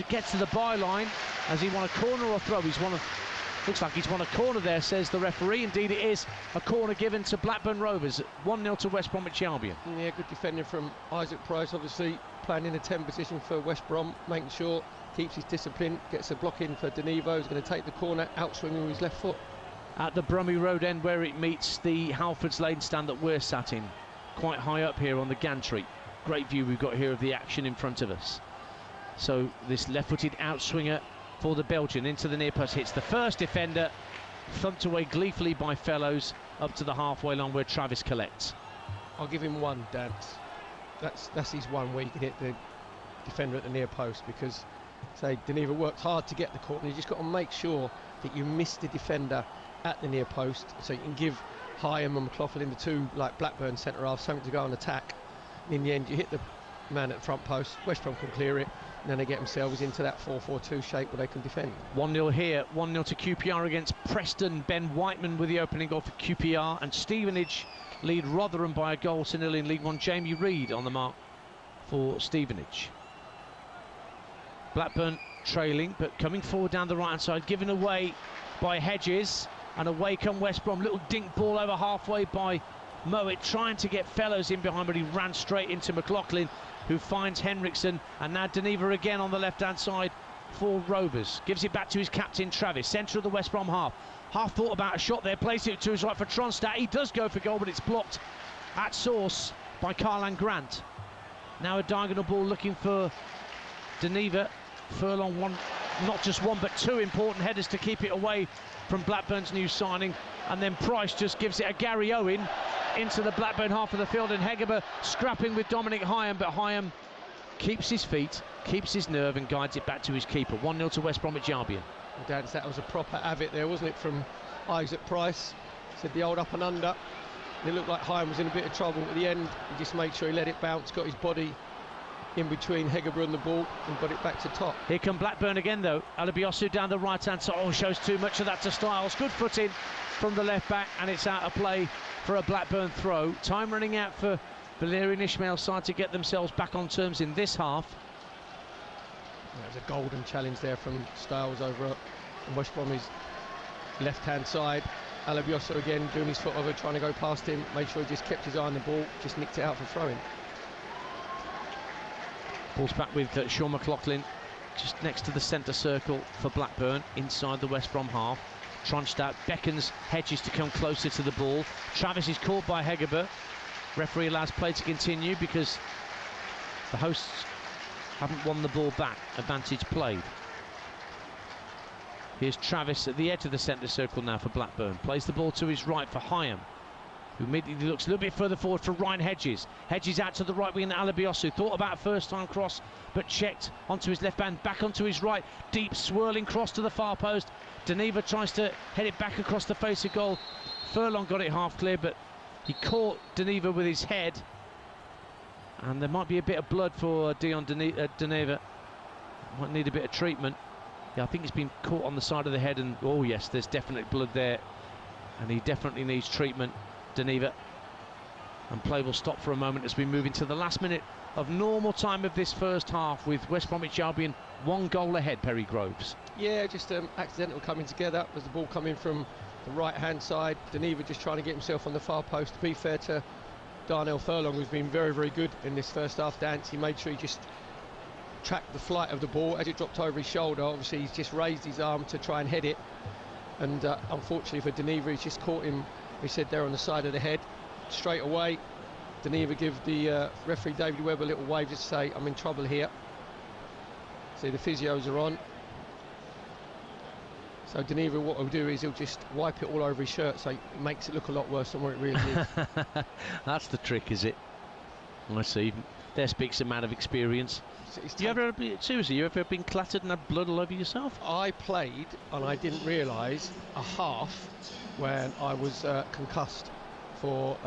gets to the byline. Has he won a corner or throw? He's won a... Looks like he's won a corner there, says the referee. Indeed it is a corner given to Blackburn Rovers. 1-0 to West Bromwich Albion. Yeah, good defending from Isaac Price, obviously playing in a 10 position for West Brom, making sure keeps his discipline, gets a block in for Denevo, who's going to take the corner, outswinging with his left foot. At the Brummie Road end where it meets the Halfords Lane stand that we're sat in, quite high up here on the gantry. Great view we've got here of the action in front of us. So this left-footed outswinger for the Belgian into the near post, hits the first defender, thumped away gleefully by Fellows up to the halfway line where Travis collects. I'll give him one, Dan. That's his one where you can hit the defender at the near post, because say Deneva works hard to get the corner. You just got to make sure that you miss the defender at the near post, so you can give Hyam and McLaughlin, the two like Blackburn centre halves, something to go and attack. And in the end, you hit the man at the front post. West Brom can clear it, and then they get themselves into that 4-4-2 shape where they can defend. 1-0 here, 1-0 to QPR against Preston. Ben Whiteman with the opening goal for QPR, and Stevenage lead Rotherham by a goal to 0 in League One. Jamie Reid on the mark for Stevenage. Blackburn trailing, but coming forward down the right-hand side, given away by Hedges, and away come West Brom. Little dink ball over halfway by Mowat, trying to get Fellows in behind, but he ran straight into McLaughlin. who finds Henriksen, and now Deneva again on the left-hand side for Rovers. Gives it back to his captain, Travis, centre of the West Brom half. Half thought about a shot there, placed it to his right for Tronstad. He does go for goal, but it's blocked at source by Karlan Grant. Now a diagonal ball looking for Deneva. Furlong, not just one, but two important headers to keep it away from Blackburn's new signing. And then Price just gives it a Gary Owen into the Blackburn half of the field, and Hegerber scrapping with Dominic Hyam, but Hyam keeps his feet, keeps his nerve, and guides it back to his keeper. 1-0 to West Bromwich Albion. Dance, that was a proper avid there, wasn't it, from Isaac Price? Said the old up and under. It looked like Hyam was in a bit of trouble at the end. He just made sure he let it bounce, got his body in between Hegerber and the ball, and got it back to top. Here come Blackburn again, though. Alabiosu down the right-hand side. Oh, shows too much of that to Styles. Good footing from the left back, and it's out of play for a Blackburn throw. Time running out for Valerian Ismail's side to get themselves back on terms in this half. There's a golden challenge there from Styles over on West Brom's left-hand side. Alabiosu again doing his foot over, trying to go past him. Made sure he just kept his eye on the ball, just nicked it out for throwing. Ball's back with Sean McLaughlin just next to the centre circle for Blackburn, inside the West Brom half. Tronstad beckons Hedges to come closer to the ball. Travis is caught by Hegerber. Referee allows play to continue because the hosts haven't won the ball back. Advantage played. Here's Travis at the edge of the centre circle now for Blackburn. Plays the ball to his right for Hyam, who immediately looks a little bit further forward for Ryan Hedges. Hedges out to the right wing, Alabiosu thought about a first-time cross, but checked onto his left hand, back onto his right. Deep swirling cross to the far post. Deneva tries to head it back across the face of goal. Furlong got it half clear, but he caught Deneva with his head. And there might be a bit of blood for Dion Deneva. Might need a bit of treatment. Yeah, I think he's been caught on the side of the head, and oh yes, there's definite blood there. And he definitely needs treatment, Deneva. And play will stop for a moment as we move into the last minute of normal time of this first half, with West Bromwich Albion 1 goal ahead, Perry Groves. Yeah, just accidental coming together as the ball coming from the right-hand side. Deneva just trying to get himself on the far post. To be fair to Darnell Furlong, who's been very, very good in this first half dance, he made sure he just tracked the flight of the ball as it dropped over his shoulder. Obviously, he's just raised his arm to try and head it. And unfortunately for Deneva, he's just caught him, he said, there on the side of the head. Straight away, Deneva give the referee David Webb a little wave just to say, I'm in trouble here. See, the physios are on. So Deneva, what he'll do is he'll just wipe it all over his shirt, so it makes it look a lot worse than what it really is. That's the trick, is it? I see. There speaks a man of experience. You ever been clattered and had blood all over yourself? I played, and I didn't realise, a half when I was concussed for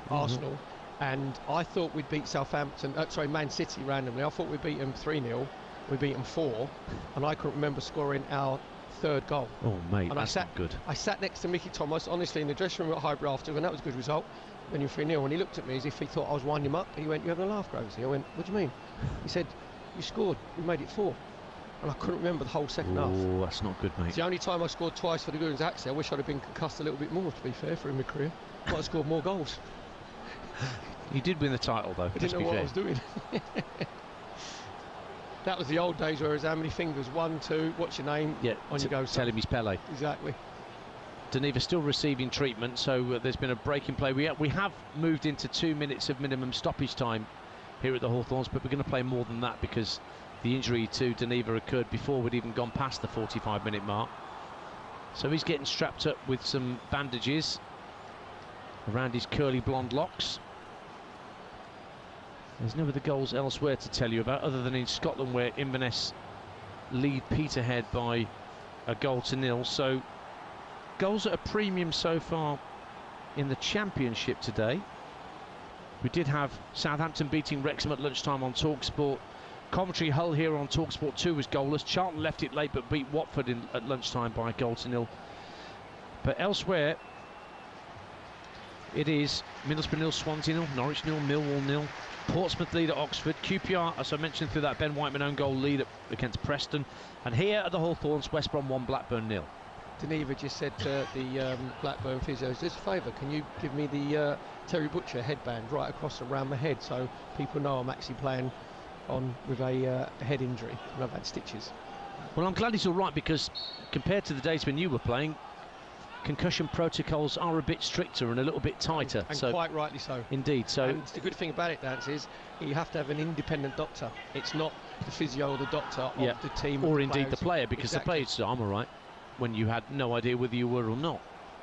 Arsenal, and I thought we'd beat Man City randomly. I thought we'd beat them 3-0. We beat them 4, and I couldn't remember scoring our third goal. Oh mate, and that's not good. I sat next to Mickey Thomas, honestly, in the dressing room at Highbury after, and that was a good result. When you're 3-0, and he looked at me as if he thought I was winding him up. He went, "You having a laugh, Grovesy?" I went, "What do you mean?" He said, "You scored. You made it 4." And I couldn't remember the whole second half. Oh, that's not good, mate. It's the only time I scored twice for the Goons. Actually, I wish I'd have been concussed a little bit more, to be fair, for in my career. Might have scored more goals. You did win the title, though. I didn't know what I was doing. That was the old days, whereas how many fingers? 1, 2, what's your name? Yeah, on you go. Tell him he's Pele. Exactly. Deneva still receiving treatment, so there's been a break in play. We have moved into 2 minutes of minimum stoppage time here at the Hawthorns, but we're going to play more than that because the injury to Deneva occurred before we'd even gone past the 45-minute mark. So he's getting strapped up with some bandages around his curly blonde locks. There's no other goals elsewhere to tell you about, other than in Scotland, where Inverness lead Peterhead by a 1-0. So goals at a premium so far in the Championship today. We did have Southampton beating Wrexham at lunchtime on TalkSport. Coventry Hull here on TalkSport 2 was goalless. Charlton left it late but beat Watford at lunchtime by a 1-0. But elsewhere, it is Middlesbrough 0, Swansea 0, Norwich 0, Millwall 0. Portsmouth lead at Oxford. QPR, as I mentioned, through that Ben Whiteman own goal lead against Preston. And here at the Hawthorns, West Brom 1, Blackburn 0. Deneva just said to the Blackburn physios, "Just a favour, can you give me the Terry Butcher headband right across around my head so people know I'm actually playing on with a head injury, and I've had stitches. Well, I'm glad he's all right, because compared to the days when you were playing, concussion protocols are a bit stricter and a little bit tighter. And so quite rightly so. Indeed. So and the good thing about it, Dan, is you have to have an independent doctor. It's not the physio or the doctor of the team. Or indeed the player, because exactly. the player said, I'm all right, when you had no idea whether you were or not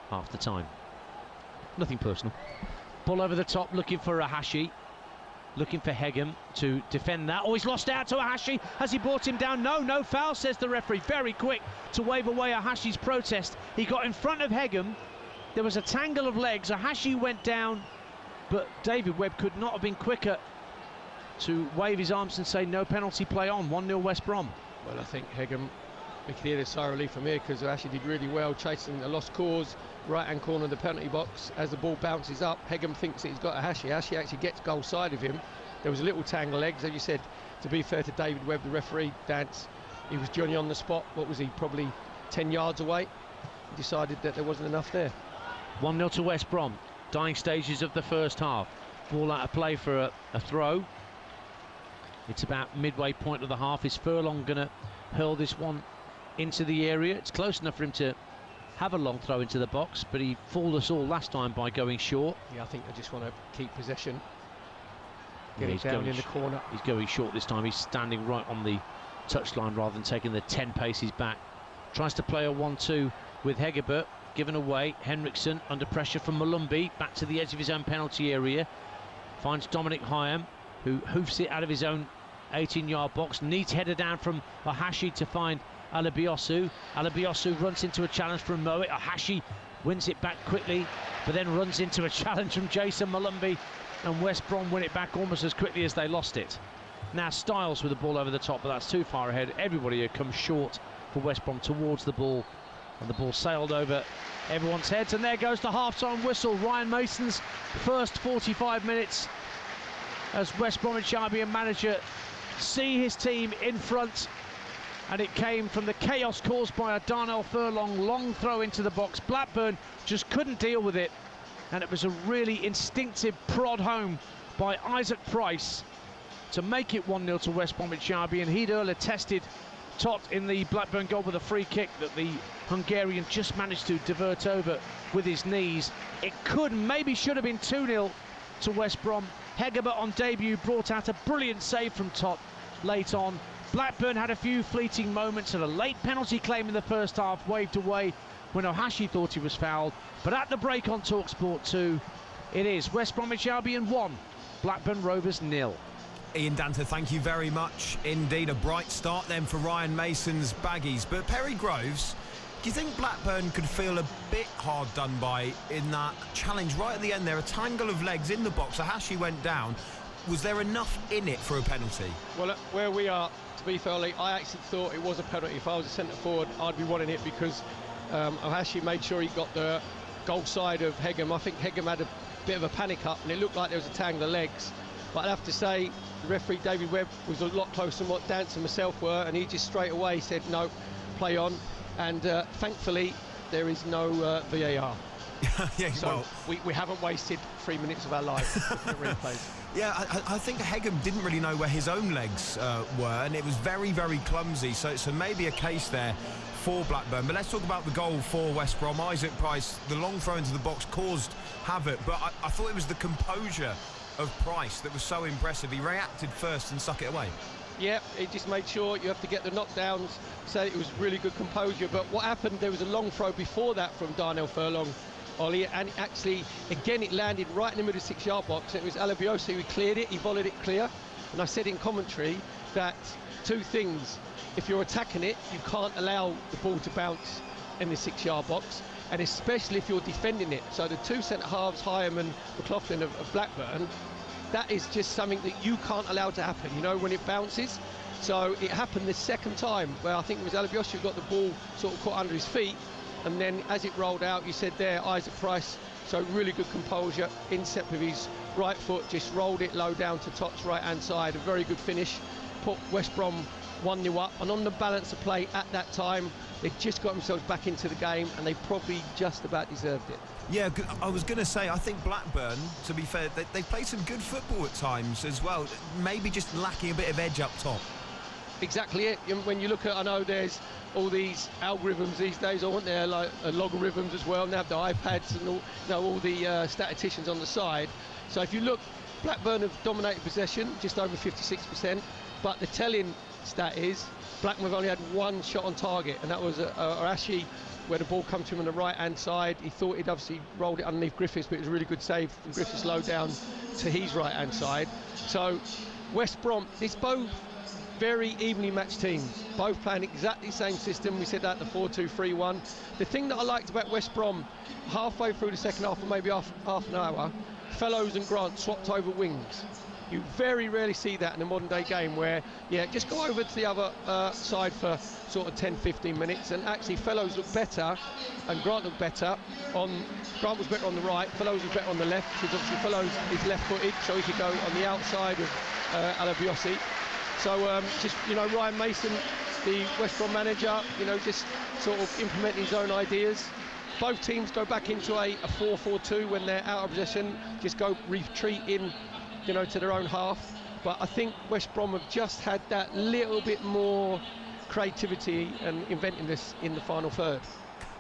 half the time. Nothing personal. Ball over the top, looking for Ahashi. Looking for Hegem to defend that. Oh, he's lost out to Ahashi. Has he brought him down? No, no foul, says the referee. Very quick to wave away Ahashi's protest. He got in front of Hegem. There was a tangle of legs. Ahashi went down, but David Webb could not have been quicker to wave his arms and say no penalty, play on. 1-0 West Brom. Well, I think Hegem, we can hear the sigh of relief from here, because Ahashi did really well chasing a lost cause. Right-hand corner of the penalty box. As the ball bounces up, Hegem thinks that he's got Ahashi. Ahashi actually gets goal side of him. There was a little tangle of legs, as you said. To be fair to David Webb, the referee, he was Johnny on the spot. What was he, probably 10 yards away? He decided that there wasn't enough there. 1-0 to West Brom. Dying stages of the first half. Ball out of play for a throw. It's about midway point of the half. Is Furlong going to hurl this one into the area? It's close enough for him to have a long throw into the box, but he fooled us all last time by going short. Yeah, I think they just want to keep possession. Get it down in the corner. He's going short this time. He's standing right on the touchline rather than taking the 10 paces back. Tries to play a 1-2 with Hegebert, given away. Henriksen under pressure from Malumbi, back to the edge of his own penalty area. Finds Dominic Hyam, who hoofs it out of his own 18-yard box. Neat header down from Ahashi to find Alabiosu. Alabiosu runs into a challenge from Moet. Ahashi wins it back quickly, but then runs into a challenge from Jason Malumbi, and West Brom win it back almost as quickly as they lost it. Now Styles with the ball over the top, but that's too far ahead. Everybody here comes short for West Brom towards the ball, and the ball sailed over everyone's heads, and there goes the half-time whistle. Ryan Mason's first 45 minutes as West Bromwich Albion manager see his team in front, and it came from the chaos caused by a Darnell Furlong long throw into the box. Blackburn just couldn't deal with it, and it was a really instinctive prod home by Isaac Price to make it 1-0 to West Bromwich Albion. He'd earlier tested Tot in the Blackburn goal with a free kick that the Hungarian just managed to divert over with his knees. It could, maybe should have been 2-0 to West Brom. Hegebert on debut brought out a brilliant save from Tot late on. Blackburn had a few fleeting moments, and a late penalty claim in the first half waved away when Ohashi thought he was fouled. But at the break on TalkSport 2, it is West Bromwich Albion 1, Blackburn Rovers 0. Ian Danter, thank you very much indeed. A bright start then for Ryan Mason's Baggies. But Perry Groves, do you think Blackburn could feel a bit hard done by in that challenge right at the end there? A tangle of legs in the box. Ahashi went down. Was there enough in it for a penalty? Well, where we are, to be fair, I actually thought it was a penalty. If I was a centre forward, I'd be wanting it, because Ahashi made sure he got the goal side of Hegem. I think Hegem had a bit of a panic up, and it looked like there was a tangle of legs. But I'd have to say, the referee David Webb was a lot closer than what Dance and myself were, and he just straight away said no, play on. And thankfully there is no VAR. Yeah, so well, we haven't wasted 3 minutes of our life looking at replays. Yeah, I think Hegem didn't really know where his own legs were, and it was very, very clumsy. So maybe a case there for Blackburn. But let's talk about the goal for West Brom. Isaac Price, the long throw into the box caused havoc, but I thought it was the composure of Price that was so impressive. He reacted first and suck it away. Yeah, he just made sure you have to get the knockdowns, so it was really good composure. But what happened, there was a long throw before that from Darnell Furlong, Ollie, and actually, again, it landed right in the middle of the 6-yard box. It was Alabiosu who cleared it, he volleyed it clear. And I said in commentary that two things: if you're attacking it, you can't allow the ball to bounce in the 6-yard box, and especially if you're defending it. So the two centre-halves, Hyam and McLaughlin of Blackburn, that is just something that you can't allow to happen, you know, when it bounces. So it happened the second time, where I think it was Alabiosu who got the ball sort of caught under his feet, and then as it rolled out, you said there, Isaac Price, so really good composure, inset with his right foot, just rolled it low down to Tot's right-hand side, a very good finish, put West Brom 1-0 up, and on the balance of play at that time, they just got themselves back into the game, and they probably just about deserved it. Yeah, I was going to say, I think Blackburn, to be fair, they played some good football at times as well, maybe just lacking a bit of edge up top. Exactly it. When you look at, I know there's all these algorithms these days, aren't there, like logarithms as well, and they have the iPads and all the statisticians on the side. So if you look, Blackburn have dominated possession, just over 56%, but the telling stat is Blackburn have only had one shot on target, and that was Arashi, where the ball come to him on the right-hand side. He thought he'd obviously rolled it underneath Griffiths, but it was a really good save from Griffiths low down to his right-hand side. So West Brom, it's both very evenly matched teams, both playing exactly the same system. We said that, the 4-2-3-1. The thing that I liked about West Brom, halfway through the second half, or maybe half an hour, Fellows and Grant swapped over wings. You very rarely see that in a modern day game where, yeah, just go over to the other side for sort of 10-15 minutes, and actually Fellows looked better and Grant looked better Grant was better on the right, Fellows was better on the left, because obviously Fellows is left-footed, so he could go on the outside of Alabiosi. So just, you know, Ryan Mason, the West Brom manager, you know, just sort of implementing his own ideas. Both teams go back into a 4-4-2 when they're out of possession, just go retreat in, you know, to their own half. But I think West Brom have just had that little bit more creativity and inventiveness in the final third.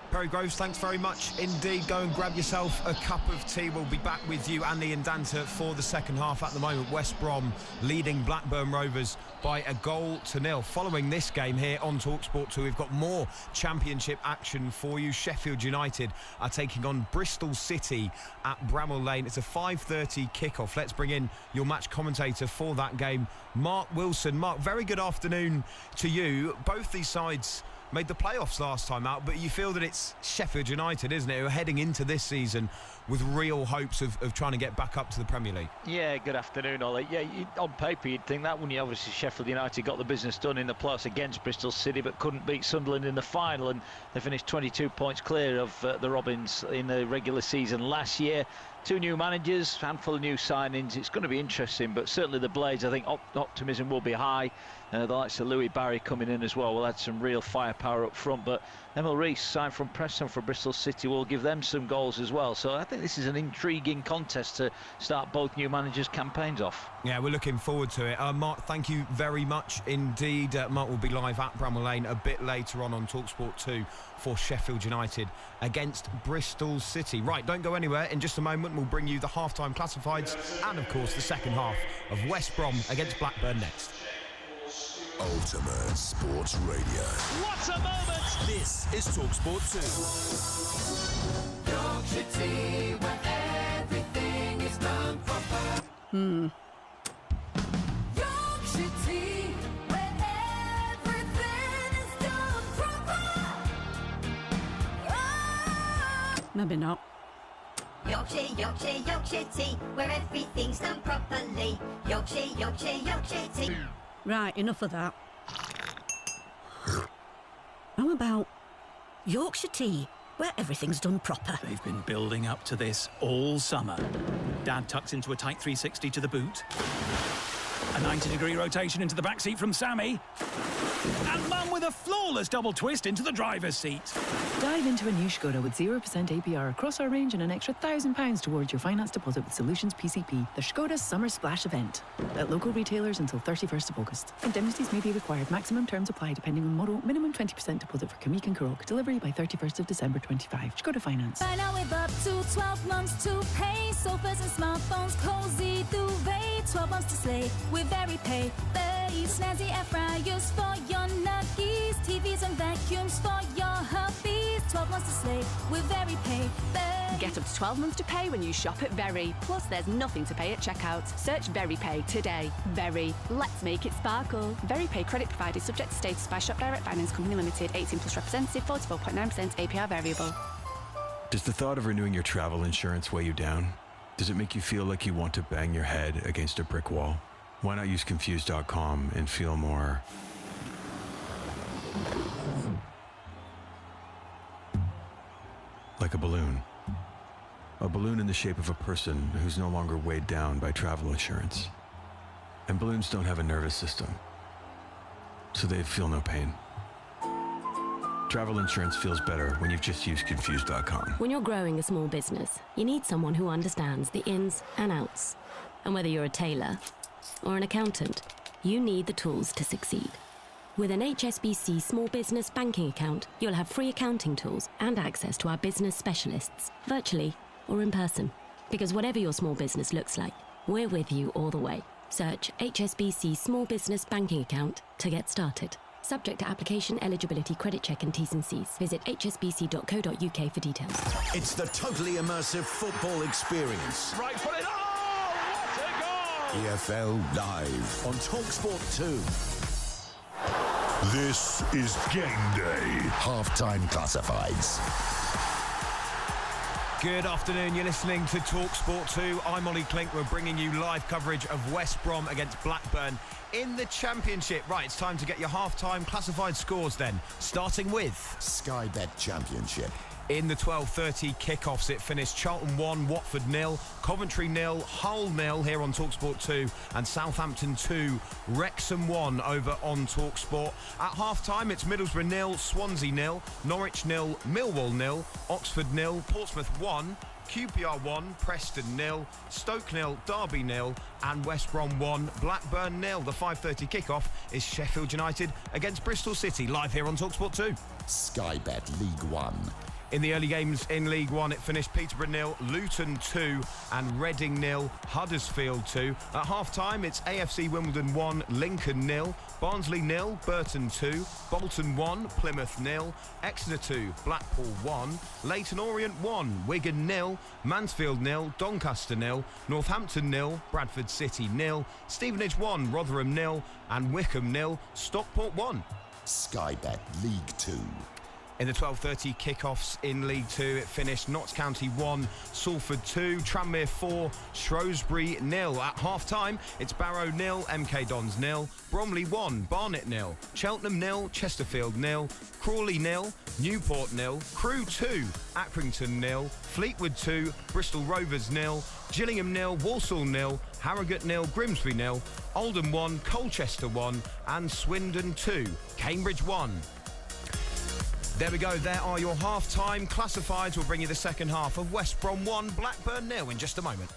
Perry Groves, thanks very much indeed. Go and grab yourself a cup of tea. We'll be back with you, Andy and Danta, for the second half. At the moment, West Brom leading Blackburn Rovers by 1-0. Following this game here on TalkSport 2, we've got more Championship action for you. Sheffield United are taking on Bristol City at Bramall Lane. It's a 5:30 kickoff. Let's bring in your match commentator for that game, Mark Wilson. Mark, very good afternoon to you. Both these sides made the playoffs last time out, but you feel that it's Sheffield United, isn't it, who are heading into this season with real hopes of trying to get back up to the Premier League. Yeah, good afternoon, Ollie. Yeah, on paper you'd think that, wouldn't you? Obviously Sheffield United got the business done in the playoffs against Bristol City, but couldn't beat Sunderland in the final, and they finished 22 points clear of the Robins in the regular season last year. Two new managers, handful of new signings. It's going to be interesting, but certainly the Blades, I think optimism will be high. The likes of Louis Barry coming in as well will add some real firepower up front, but Emil Rees, signed from Preston for Bristol City, will give them some goals as well. So I think this is an intriguing contest to start both new managers' campaigns off. Yeah, we're looking forward to it. Mark, thank you very much indeed. Mark will be live at Bramall Lane a bit later on TalkSport 2 for Sheffield United against Bristol City. Right, don't go anywhere. In just a moment, we'll bring you the half-time classifieds and, of course, the second half of West Brom against Blackburn next. Ultimate Sports Radio. What a moment! This is TalkSport 2. Yorkshire tea, where everything is done proper. Yorkshire tea, where everything is done proper. Oh. Maybe not. Yorkshire, Yorkshire, Yorkshire tea, where everything's done properly. Yorkshire, Yorkshire, Yorkshire tea. Right, enough of that. How about Yorkshire tea, where everything's done proper? They've been building up to this all summer. Dad tucks into a tight 360 to the boot. A 90-degree rotation into the backseat from Sammy. And Mum with a flawless double twist into the driver's seat. Dive into a new Skoda with 0% APR across our range and an extra £1,000 towards your finance deposit with Solutions PCP. The Skoda Summer Splash event. At local retailers until 31st of August. Indemnities may be required. Maximum terms apply depending on model. Minimum 20% deposit for Kamik and Karoq. Delivery by 31st of December 25. Skoda Finance. Buy now with up to 12 months to pay. Sofas and smartphones, cozy duvet. 12 months to slay with very pay. Snazzy air fryers for your nuggies. TVs and vacuums for your hubbies. 12 months to slay with very pay. Get up to 12 months to pay when you shop at Very. Plus, there's nothing to pay at checkout. Search VeryPay today. Very. Let's make it sparkle. VeryPay credit provided subject to status by Shop Direct Finance Company Limited. 18 plus representative. 44.9% APR variable. Does the thought of renewing your travel insurance weigh you down? Does it make you feel like you want to bang your head against a brick wall? Why not use Confused.com and feel more like a balloon? A balloon in the shape of a person who's no longer weighed down by travel insurance. And balloons don't have a nervous system. so they feel no pain. Travel insurance feels better when you've just used confused.com. When you're growing a small business, you need someone who understands the ins and outs. And whether you're a tailor or an accountant, you need the tools to succeed. With an HSBC small business banking account, you'll have free accounting tools and access to our business specialists, virtually or in person. Because whatever your small business looks like, we're with you all the way. Search HSBC Small Business Banking Account to get started. Subject to application, eligibility, credit check and T's and C's. Visit hsbc.co.uk for details. It's the totally immersive football experience. Right foot in. Oh, what a goal! EFL Live on TalkSport 2. This is game day. Half-time classifieds. Good afternoon, you're listening to TalkSport 2. I'm Ollie Klink. We're bringing you live coverage of West Brom against Blackburn in the Championship. Right, it's time to get your half-time classified scores then, starting with Sky Bet Championship. In the 12:30 kickoffs, it finished Charlton 1, Watford 0, Coventry 0, Hull 0 here on TalkSport 2, and Southampton 2, Wrexham 1 over on TalkSport. At half-time, it's Middlesbrough 0, Swansea 0, Norwich 0, Millwall 0, Oxford 0, Portsmouth 1, QPR 1, Preston 0, Stoke 0, Derby 0, and West Brom 1, Blackburn 0. The 5:30 kickoff is Sheffield United against Bristol City, live here on TalkSport 2. Sky Bet League 1. In the early games in League One, it finished Peterborough 0, Luton 2 and Reading 0, Huddersfield 2. At half-time, it's AFC Wimbledon 1, Lincoln 0, Barnsley 0, Burton 2, Bolton 1, Plymouth 0, Exeter 2, Blackpool 1, Leyton Orient 1, Wigan 0, Mansfield 0, Doncaster 0, Northampton 0, Bradford City 0, Stevenage 1, Rotherham 0 and Wickham 0, Stockport 1. Sky Bet League 2. In the 12:30 kickoffs in League 2, it finished Notts County 1, Salford 2, Tranmere 4, Shrewsbury 0. At half-time, it's Barrow 0, MK Dons 0, Bromley 1, Barnet 0, Cheltenham 0, Chesterfield 0, Crawley 0, Newport 0, Crewe 2, Accrington 0, Fleetwood 2, Bristol Rovers 0, Gillingham 0, Walsall 0, Harrogate 0, Grimsby 0, Oldham 1, Colchester 1, and Swindon 2, Cambridge 1. There we go, there are your half-time classifieds. We'll bring you the second half of West Brom 1, Blackburn 0 in just a moment.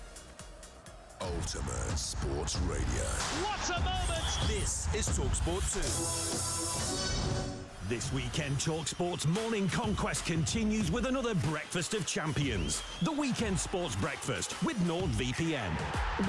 Ultimate Sports Radio. What a moment! This is TalkSport 2. This weekend, TalkSport's morning conquest continues with another Breakfast of Champions. The Weekend Sports Breakfast with NordVPN.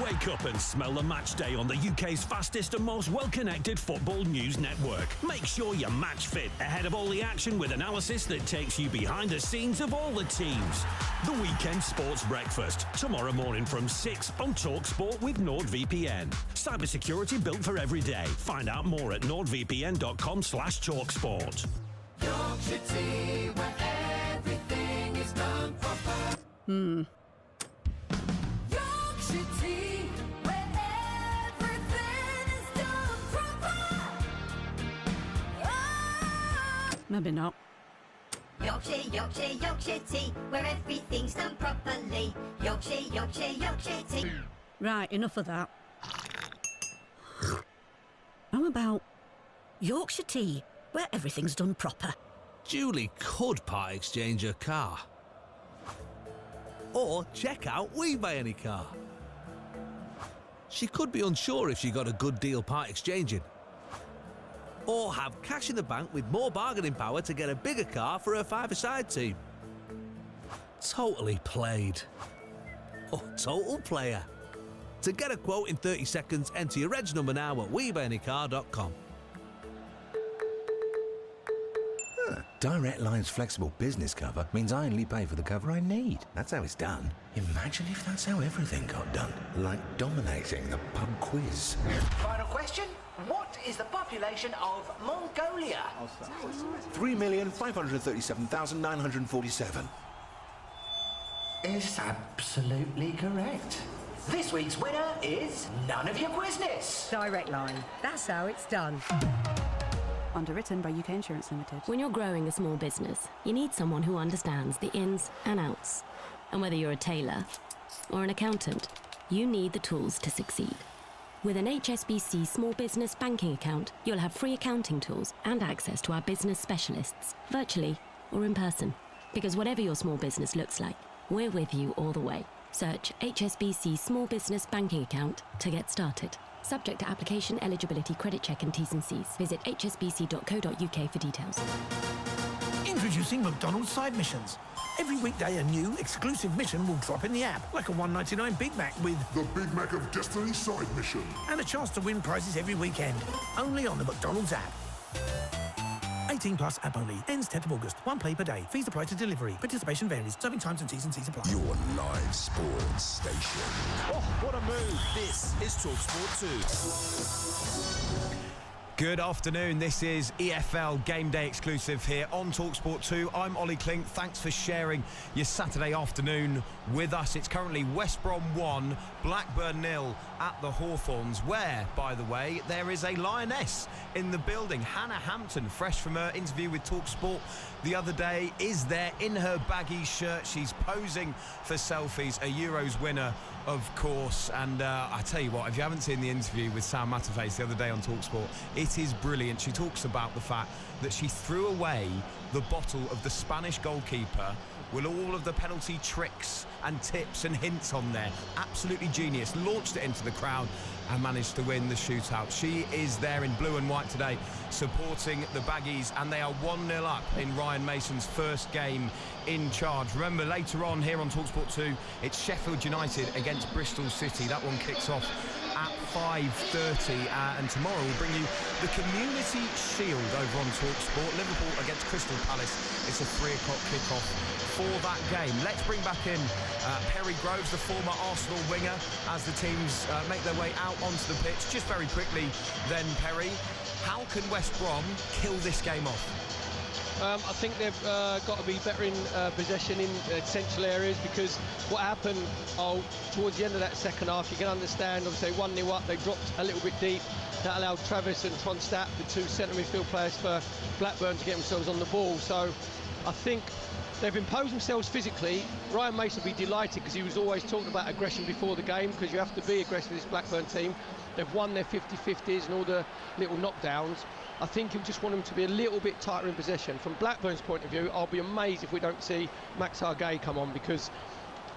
Wake up and smell the match day on the UK's fastest and most well-connected football news network. Make sure you're match fit ahead of all the action with analysis that takes you behind the scenes of all the teams. The Weekend Sports Breakfast, tomorrow morning from 6 on TalkSport with NordVPN. Cybersecurity built for every day. Find out more at nordvpn.com/TalkSport. Yorkshire tea, where everything is done proper. Yorkshire tea, where everything is done proper. Maybe not. Yorkshire, Yorkshire, Yorkshire tea, where everything's done properly. Yorkshire, Yorkshire, Yorkshire tea. Right, enough of that. How about Yorkshire tea, where everything's done proper? Julie could part exchange her car. Or check out We Buy Any Car. She could be unsure if she got a good deal part exchanging. Or have cash in the bank with more bargaining power to get a bigger car for her five-a-side team. Totally played. Or total player. To get a quote in 30 seconds, enter your reg number now at WeBuyAnyCar.com. Direct Line's flexible business cover means I only pay for the cover I need. That's how it's done. Imagine if that's how everything got done. Like dominating the pub quiz. Final question. What is the population of Mongolia? 3,537,947. Is absolutely correct. This week's winner is none of your business. Direct Line. That's how it's done. Underwritten by UK Insurance Limited. When you're growing a small business, you need someone who understands the ins and outs. And whether you're a tailor or an accountant, you need the tools to succeed. With an HSBC small business banking account, you'll have free accounting tools and access to our business specialists, virtually or in person. Because whatever your small business looks like, we're with you all the way. Search HSBC Small Business Banking Account to get started. Subject to application, eligibility, credit check and T's and C's. Visit hsbc.co.uk for details. Introducing McDonald's Side Missions. Every weekday a new, exclusive mission will drop in the app, like a $1.99 Big Mac with The Big Mac of Destiny Side Mission. and a chance to win prizes every weekend. Only on the McDonald's app. 18 plus app only. Ends 10th of August. One play per day. Fees apply to delivery. Participation varies. Serving times and T's and C's apply. Your live sports station. Oh, what a move. This is TalkSport 2. Good afternoon, this is EFL Game Day exclusive here on TalkSport 2. I'm Ollie Klink, thanks for sharing your Saturday afternoon with us. It's currently West Brom 1, Blackburn 0 at the Hawthorns, where, by the way, there is a lioness in the building. Hannah Hampton, fresh from her interview with TalkSport the other day, is there in her baggy shirt. She's posing for selfies, a Euros winner, of course. And I tell you what, if you haven't seen the interview with Sam Matterface the other day on TalkSport, it is brilliant. She talks about the fact that she threw away the bottle of the Spanish goalkeeper with all of the penalty tricks and tips and hints on there. Absolutely genius. Launched it into the crowd and managed to win the shootout. She is there in blue and white today, supporting the Baggies, and they are 1-0 up in Ryan Mason's first game in charge. Remember, later on here on TalkSport 2, it's Sheffield United against Bristol City. That one kicks off at 5:30, and tomorrow we'll bring you the Community Shield over on TalkSport. Liverpool against Crystal Palace. It's a 3 o'clock kickoff for that game. Let's bring back in Perry Groves, the former Arsenal winger, as the teams make their way out onto the pitch. Just very quickly then, Perry, how can West Brom kill this game off? I think they've got to be better in possession in essential areas, because what happened towards the end of that second half, you can understand, obviously 1-0 up, they dropped a little bit deep. That allowed Travis and Tronstadt, the two centre midfield players for Blackburn, to get themselves on the ball. So I think they've imposed themselves physically. Ryan Mason will be delighted, because he was always talking about aggression before the game, because you have to be aggressive with this Blackburn team. They've won their 50-50s and all the little knockdowns. I think he'll just want them to be a little bit tighter in possession. From Blackburn's point of view, I'll be amazed if we don't see Max Hargay come on, because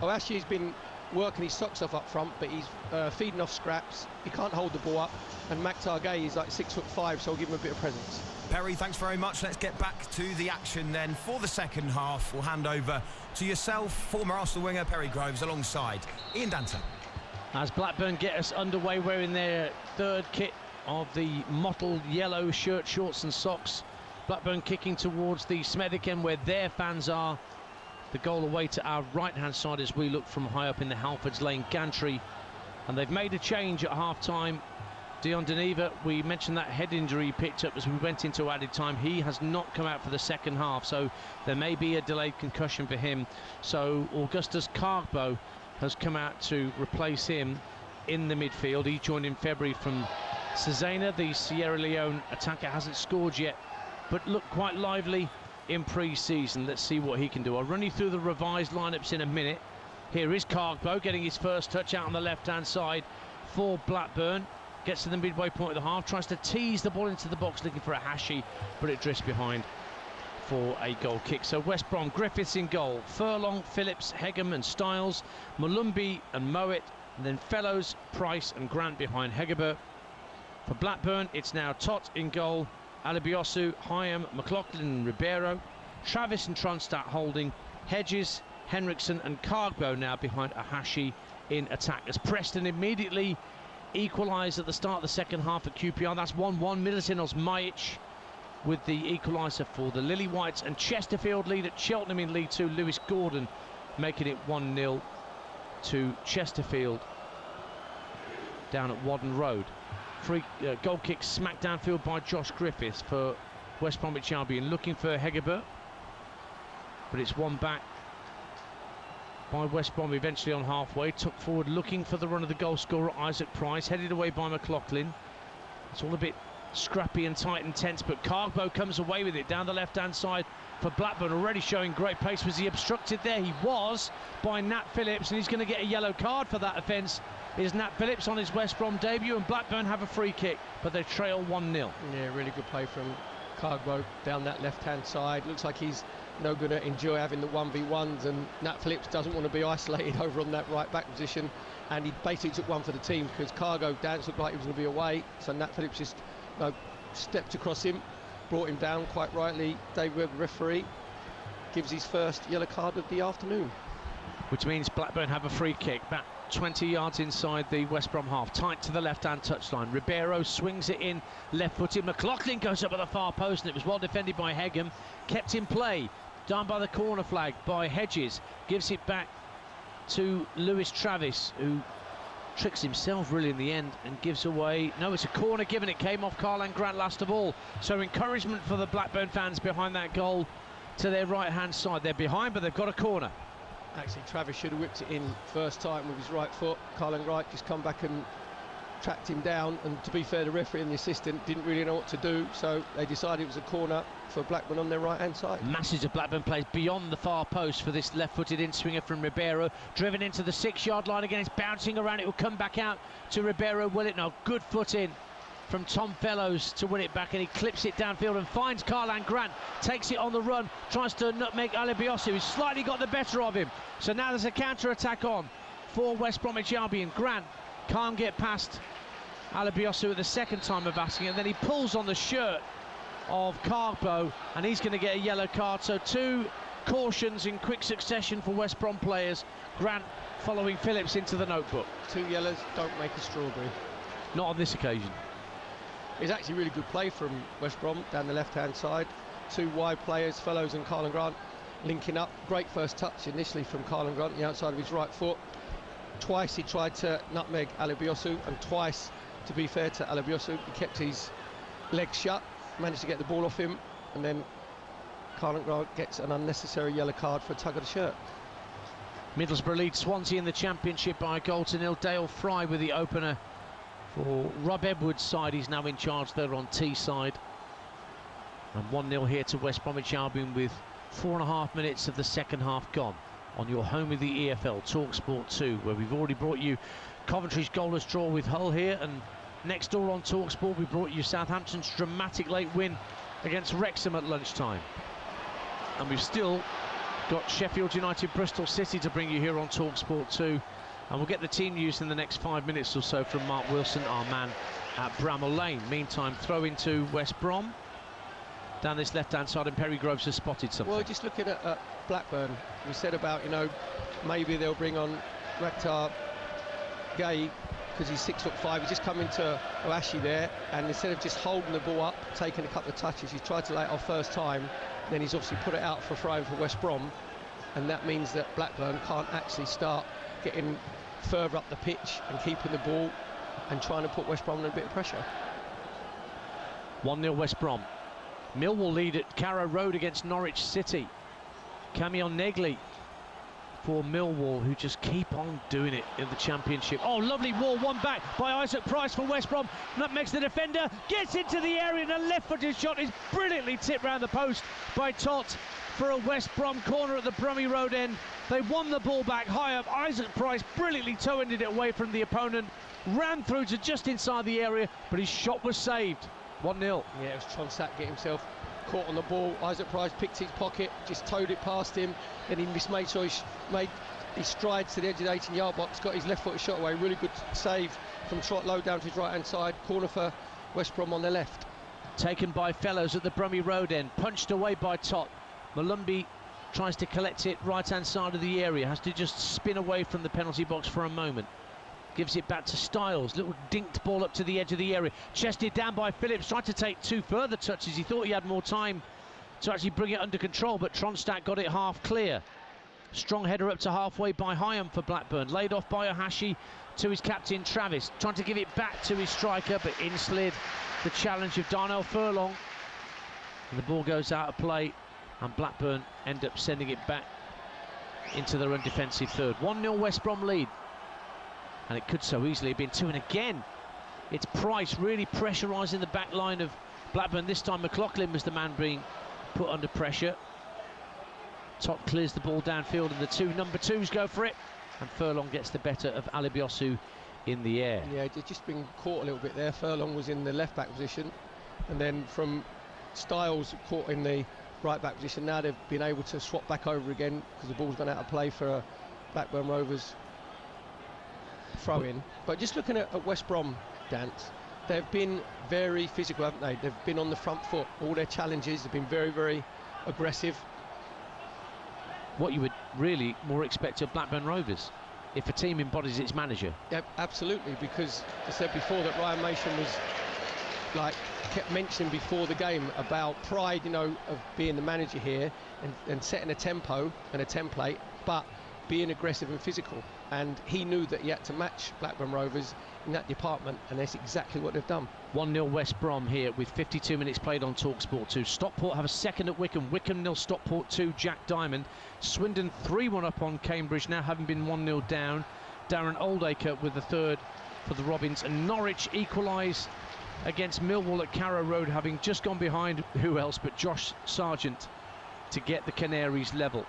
Oashi's been working his socks off up front, but he's feeding off scraps. He can't hold the ball up, and Max Hargay is like 6'5", so I'll give him a bit of presence. Perry, thanks very much. Let's get back to the action then. For the second half, we'll hand over to yourself, former Arsenal winger Perry Groves, alongside Ian Danter. As Blackburn get us underway, wearing their third kit of the mottled yellow shirt, shorts and socks. Blackburn kicking towards the Smethwick end, where their fans are. The goal away to our right-hand side as we look from high up in the Halfords Lane gantry. And they've made a change at half-time. Dion Deneva, we mentioned that head injury he picked up as we went into added time. He has not come out for the second half, so there may be a delayed concussion for him. So Augustus Carbo has come out to replace him in the midfield. He joined in February from Cesena. The Sierra Leone attacker hasn't scored yet, but looked quite lively in pre-season. Let's see what he can do. I'll run you through the revised lineups in a minute. Here is Carbo getting his first touch out on the left-hand side for Blackburn. Gets to the midway point of the half, tries to tease the ball into the box looking for a Hashi, but it drifts behind for a goal kick. So West Brom, Griffiths in goal, Furlong, Phillips, Hegem and Styles, Malumbi and Mowat, and then Fellows, Price and Grant behind Hegerberg. For Blackburn, it's now Tot in goal, Alibiosu, Hyam, McLaughlin and Ribeiro, Travis and Tronstadt holding, Hedges, Henriksen and Cargbo now behind Ahashi in attack. As Preston immediately equalised at the start of the second half at QPR. That's 1-1. Milicinos Majic with the equaliser for the Lily Whites, and Chesterfield lead at Cheltenham in League Two. Lewis Gordon making it 1-0 to Chesterfield down at Wadden Road. Free goal kick smacked downfield by Josh Griffiths for West Bromwich Albion, looking for Hegerberg, but it's one back by West Brom eventually on halfway. Took forward looking for the run of the goal scorer Isaac Price, headed away by McLaughlin. It's all a bit scrappy and tight and tense, but Cargbo comes away with it down the left-hand side for Blackburn, already showing great pace. Was he obstructed there? He was, by Nat Phillips, and he's going to get a yellow card for that offence. is Nat Phillips on his West Brom debut, and Blackburn have a free kick, but they trail 1-0. Yeah, really good play from Cargo down that left-hand side. Looks like he's no going to enjoy having the 1v1s, and Nat Phillips doesn't want to be isolated over on that right-back position, and he basically took one for the team because Cargo Dance looked like he was going to be away, so Nat Phillips just stepped across him, brought him down quite rightly. David Webb, referee, gives his first yellow card of the afternoon. Which means Blackburn have a free kick, about 20 yards inside the West Brom half, tight to the left-hand touchline. Ribeiro swings it in left-footed. McLaughlin goes up at the far post, and it was well defended by Hegem. Kept in play, down by the corner flag by Hedges. Gives it back to Lewis Travis, who tricks himself really in the end and gives away. No, it's a corner given. It came off Karlan Grant last of all. So encouragement for the Blackburn fans behind that goal to their right-hand side. They're behind, but they've got a corner. Actually, Travis should have whipped it in first time with his right foot. Karlan Grant just come back and tracked him down, and to be fair, the referee and the assistant didn't really know what to do, so they decided it was a corner for Blackburn on their right-hand side. Masses of Blackburn plays beyond the far post for this left-footed in-swinger from Ribeiro. Driven into the 6-yard line again, it's bouncing around, it will come back out to Ribeiro. Will it? No, good foot in from Tom Fellows to win it back, and he clips it downfield and finds Karlan Grant, takes it on the run, tries to nutmeg Alibiosu, who's slightly got the better of him. So now there's a counter-attack on for West Bromwich Albion. Grant can't get past Alibiosu at the second time of asking, and then he pulls on the shirt of Carbo, and he's going to get a yellow card. So 2 cautions in quick succession for West Brom players. Grant following Phillips into the notebook. 2 yellows don't make a strawberry. Not on this occasion. It's actually really good play from West Brom down the left-hand side. 2 wide players, Fellows and Karlan Grant, linking up. Great first touch initially from Karlan Grant, the outside of his right foot. Twice he tried to nutmeg Alibiosu, and twice, to be fair to Alibiosu, he kept his legs shut, managed to get the ball off him, and then Karlan Grant gets an unnecessary yellow card for a tug of the shirt. Middlesbrough lead Swansea in the Championship by a 1-0. Dale Fry with the opener for Rob Edwards' side. He's now in charge there on T-side. And 1-0 here to West Bromwich Albion with 4.5 minutes of the second half gone. On your home of the EFL, TalkSport 2, where we've already brought you Coventry's goalless draw with Hull here, and next door on TalkSport we brought you Southampton's dramatic late win against Wrexham at lunchtime. And we've still got Sheffield United Bristol City to bring you here on TalkSport 2. And we'll get the team news in the next 5 minutes or so from Mark Wilson, our man at Bramall Lane. Meantime, throw into West Brom. Down this left-hand side, and Perry Groves has spotted something. Well, just looking at Blackburn, we said about, you know, maybe they'll bring on Rakhtar Gay because he's 6'5". He's just come into Oashi there, and instead of just holding the ball up, taking a couple of touches, he's tried to lay it off first time. Then he's obviously put it out for throwing for West Brom, and that means that Blackburn can't actually start getting further up the pitch and keeping the ball and trying to put West Brom under a bit of pressure. 1-0 West Brom. Millwall lead at Carrow Road against Norwich City. Camion Negli for Millwall, who just keep on doing it in the Championship. Oh, lovely wall, one back by Isaac Price for West Brom. Nutmegs the defender, gets into the area, and a left-footed shot is brilliantly tipped round the post by Tot for a West Brom corner at the Bromwich Road end. They won the ball back high up. Isaac Price brilliantly toe-ended it away from the opponent, ran through to just inside the area, but his shot was saved. 1-0. Yeah, it was Tronsack get himself caught on the ball. Isaac Price picked his pocket, just towed it past him. Then he made sure he made his strides to the edge of the 18-yard box, got his left-footed shot away. Really good save from Trot Low down to his right-hand side. Corner for West Brom on their left. Taken by Fellows at the Bromwich Road end, punched away by Tot. Malumbi tries to collect it right-hand side of the area, has to just spin away from the penalty box for a moment. Gives it back to Styles, little dinked ball up to the edge of the area, chested down by Phillips, tried to take 2 further touches. He thought he had more time to actually bring it under control, but Tronstadt got it half clear. Strong header up to halfway by Hyam for Blackburn, laid off by Ohashi to his captain Travis, trying to give it back to his striker, but in slid the challenge of Darnell Furlong, and the ball goes out of play, and Blackburn end up sending it back into their undefensive third. 1-0 West Brom lead, and it could so easily have been 2, and again it's Price really pressurising the back line of Blackburn. This time McLaughlin was the man being put under pressure. Tot clears the ball downfield, and the 2 number 2s go for it, and Furlong gets the better of Alibiosu in the air. Yeah, they'd just been caught a little bit there. Furlong was in the left-back position, and then from Styles caught in the right-back position. Now they've been able to swap back over again because the ball's gone out of play for a Blackburn Rovers throw-in. But just looking at West Brom, Dance, they've been very physical, haven't they? They've been on the front foot. All their challenges have been very, very aggressive. What you would really more expect of Blackburn Rovers if a team embodies its manager. Yeah, absolutely, because I said before that Ryan Mason was kept mentioning before the game about pride, you know, of being the manager here and setting a tempo and a template, but being aggressive and physical. And he knew that he had to match Blackburn Rovers in that department, and that's exactly what they've done. 1-0 West Brom here with 52 minutes played on TalkSport 2. Stockport have a second at Wycombe. Wycombe 0, Stockport 2, Jack Diamond. Swindon 3-1 up on Cambridge, now having been 1-0 down. Darren Oldacre with the third for the Robins, and Norwich equalise against Millwall at Carrow Road, having just gone behind who else but Josh Sargent to get the Canaries level.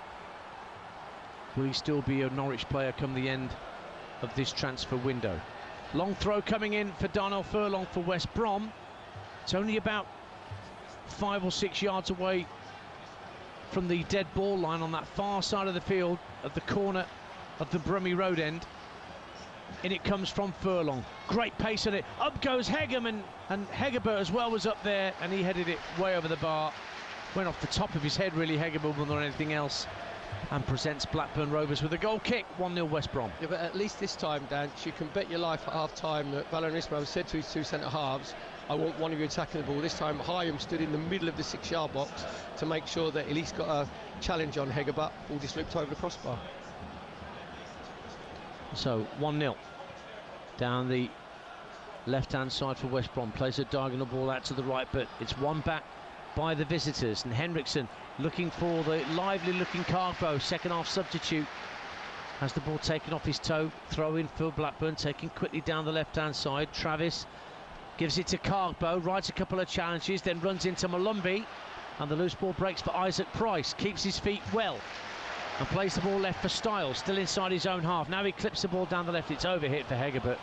Will he still be a Norwich player come the end of this transfer window? Long throw coming in for Darnell Furlong for West Brom. It's only about 5 or 6 yards away from the dead ball line on that far side of the field at the corner of the Brummy Road end. In it comes from Furlong. Great pace on it. Up goes Hegem, and Hegebert as well was up there, and he headed it way over the bar. Went off the top of his head, really, Hegebert, more than anything else. And presents Blackburn Rovers with a goal kick, 1-0 West Brom. Yeah, but at least this time, Dan, you can bet your life at half-time that Valérien Ismaël said to his two centre-halves, I want one of you attacking the ball. This time, Hyam stood in the middle of the 6-yard box to make sure that at least got a challenge on Hegebert. Ball just looped over the crossbar. So 1-0 down the left-hand side for West Brom. Plays a diagonal ball out to the right, but it's won back by the visitors. And Henriksen looking for the lively-looking Carbo, second-half substitute. Has the ball taken off his toe. Throw in for Blackburn, taking quickly down the left-hand side. Travis gives it to Carbo, rides a couple of challenges, then runs into Malumbi. And the loose ball breaks for Isaac Price. Keeps his feet well and plays the ball left for Styles, still inside his own half. Now he clips the ball down the left. It's overhit for Hegebert.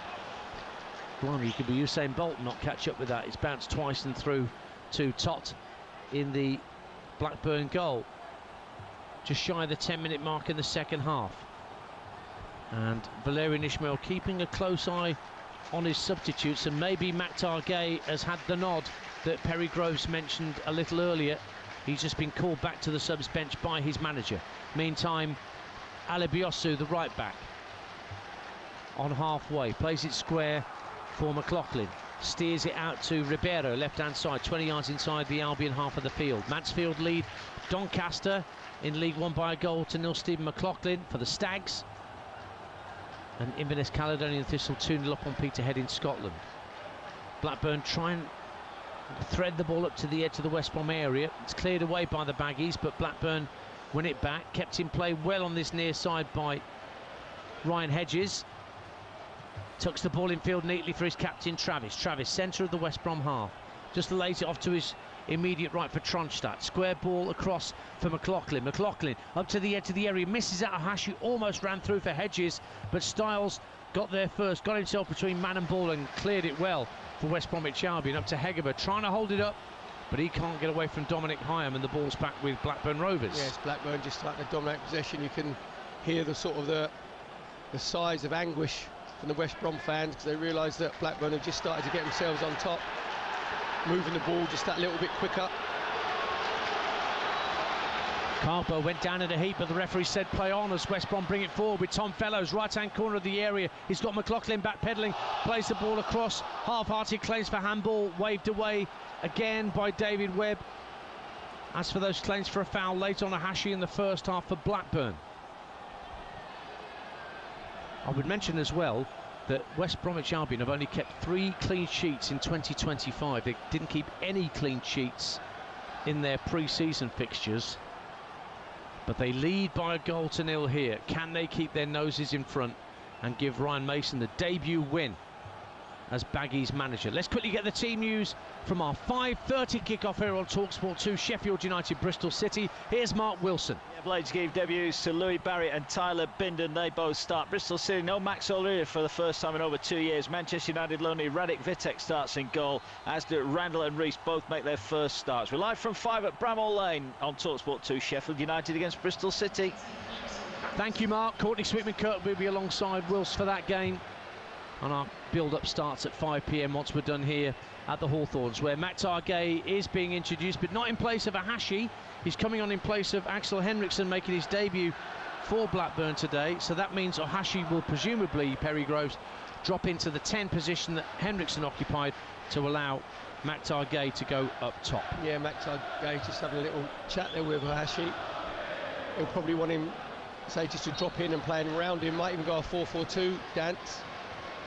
Blimey, you could be Usain Bolt and not catch up with that. It's bounced twice and through to Tot in the Blackburn goal. Just shy of the 10-minute mark in the second half. And Valérien Ismaël keeping a close eye on his substitutes, and maybe Maktar Gueye has had the nod that Perry Groves mentioned a little earlier. He's just been called back to the subs bench by his manager. Meantime, Alebiosu, the right back, on halfway, plays it square for McLaughlin. Steers it out to Ribeiro, left-hand side, 20 yards inside the Albion half of the field. Mansfield lead Doncaster in League One by a goal to nil. Stephen McLaughlin for the Stags. And Inverness Caledonian Thistle 2-0 up on Peterhead in Scotland. Blackburn try and thread the ball up to the edge of the West Brom area. It's cleared away by the Baggies, but Blackburn win it back. Kept in play well on this near side by Ryan Hedges. Tucks the ball in field neatly for his captain Travis. Travis, centre of the West Brom half. Just lays it off to his immediate right for Tronstadt. Square ball across for McLaughlin. McLaughlin up to the edge of the area. Misses out a hash. Who almost ran through for Hedges, but Styles got there first. Got himself between man and ball and cleared it well for West Bromwich Albion. Up to Hegebert, trying to hold it up, but he can't get away from Dominic Hyam, and the ball's back with Blackburn Rovers. Yes, Blackburn just starting to dominate possession. You can hear the sort of the sighs of anguish from the West Brom fans, because they realise that Blackburn have just started to get themselves on top, moving the ball just that little bit quicker. Carbo went down in a heap, but the referee said play on as West Brom bring it forward with Tom Fellows, right-hand corner of the area. He's got McLaughlin back pedalling, plays the ball across. Half-hearted claims for handball, waved away again by David Webb. As for those claims for a foul late on Ahashi in the first half for Blackburn. I would mention as well that West Bromwich Albion have only kept 3 clean sheets in 2025. They didn't keep any clean sheets in their pre-season fixtures, but they lead by a goal to nil here. Can they keep their noses in front and give Ryan Mason the debut win as Baggy's manager. Let's quickly get the team news from our 5:30 kickoff here on TalkSport 2, Sheffield United, Bristol City. Here's Mark Wilson. Blades gave debuts to Louis Barry and Tyler Bindon. They both start. Bristol City, no Max O'Leary for the first time in over 2 years. Manchester United lonely Radek Vitek starts in goal, as do Randall and Rees both make their first starts. We're live from 5 at Bramall Lane on TalkSport 2, Sheffield United against Bristol City. Thank you, Mark. Courtney Sweetman-Kirk will be alongside Wills for that game. And our build-up starts at 5 p.m. once we're done here at the Hawthorns, where Maktar Gay is being introduced, but not in place of Ahashi. He's coming on in place of Axel Henriksson, making his debut for Blackburn today. So that means Ahashi will presumably, Perry Groves, drop into the 10 position that Henriksson occupied to allow Maktar Gay to go up top. Yeah, Maktar Gay just having a little chat there with Ahashi. He'll probably want him, say, just to drop in and playing around him. Might even go a 4-4-2 dance,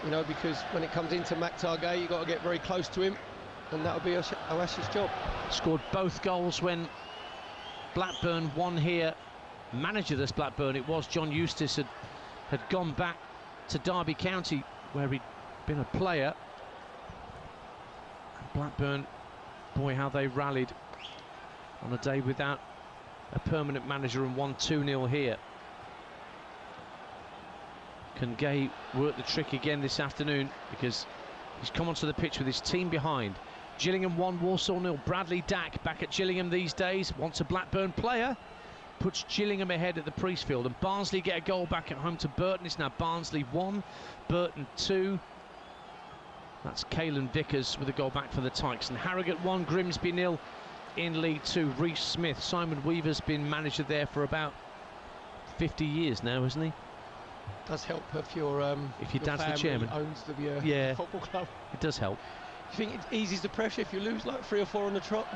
you know, because when it comes into Maktar Gay, you've got to get very close to him, and that'll be Ahashi's job. Scored both goals when Blackburn won here. Managerless Blackburn it was. John Eustace had gone back to Derby County, where he'd been a player. And Blackburn, boy, how they rallied on a day without a permanent manager and won 2-0 here. Can Gay work the trick again this afternoon, because he's come onto the pitch with his team behind. Gillingham 1, Walsall 0. Bradley Dack back at Gillingham these days, wants a Blackburn player, puts Gillingham ahead at the Priestfield, and Barnsley get a goal back at home to Burton. It's now Barnsley 1, Burton 2. That's Caelan Vickers with a goal back for the Tykes. And Harrogate 1, Grimsby 0 in League 2. Reece Smith, Simon Weaver's been manager there for about 50 years now, hasn't he? Does help if your dad's the chairman owns the football club. It does help. Do you think it eases the pressure if you lose like 3 or 4 on the trot?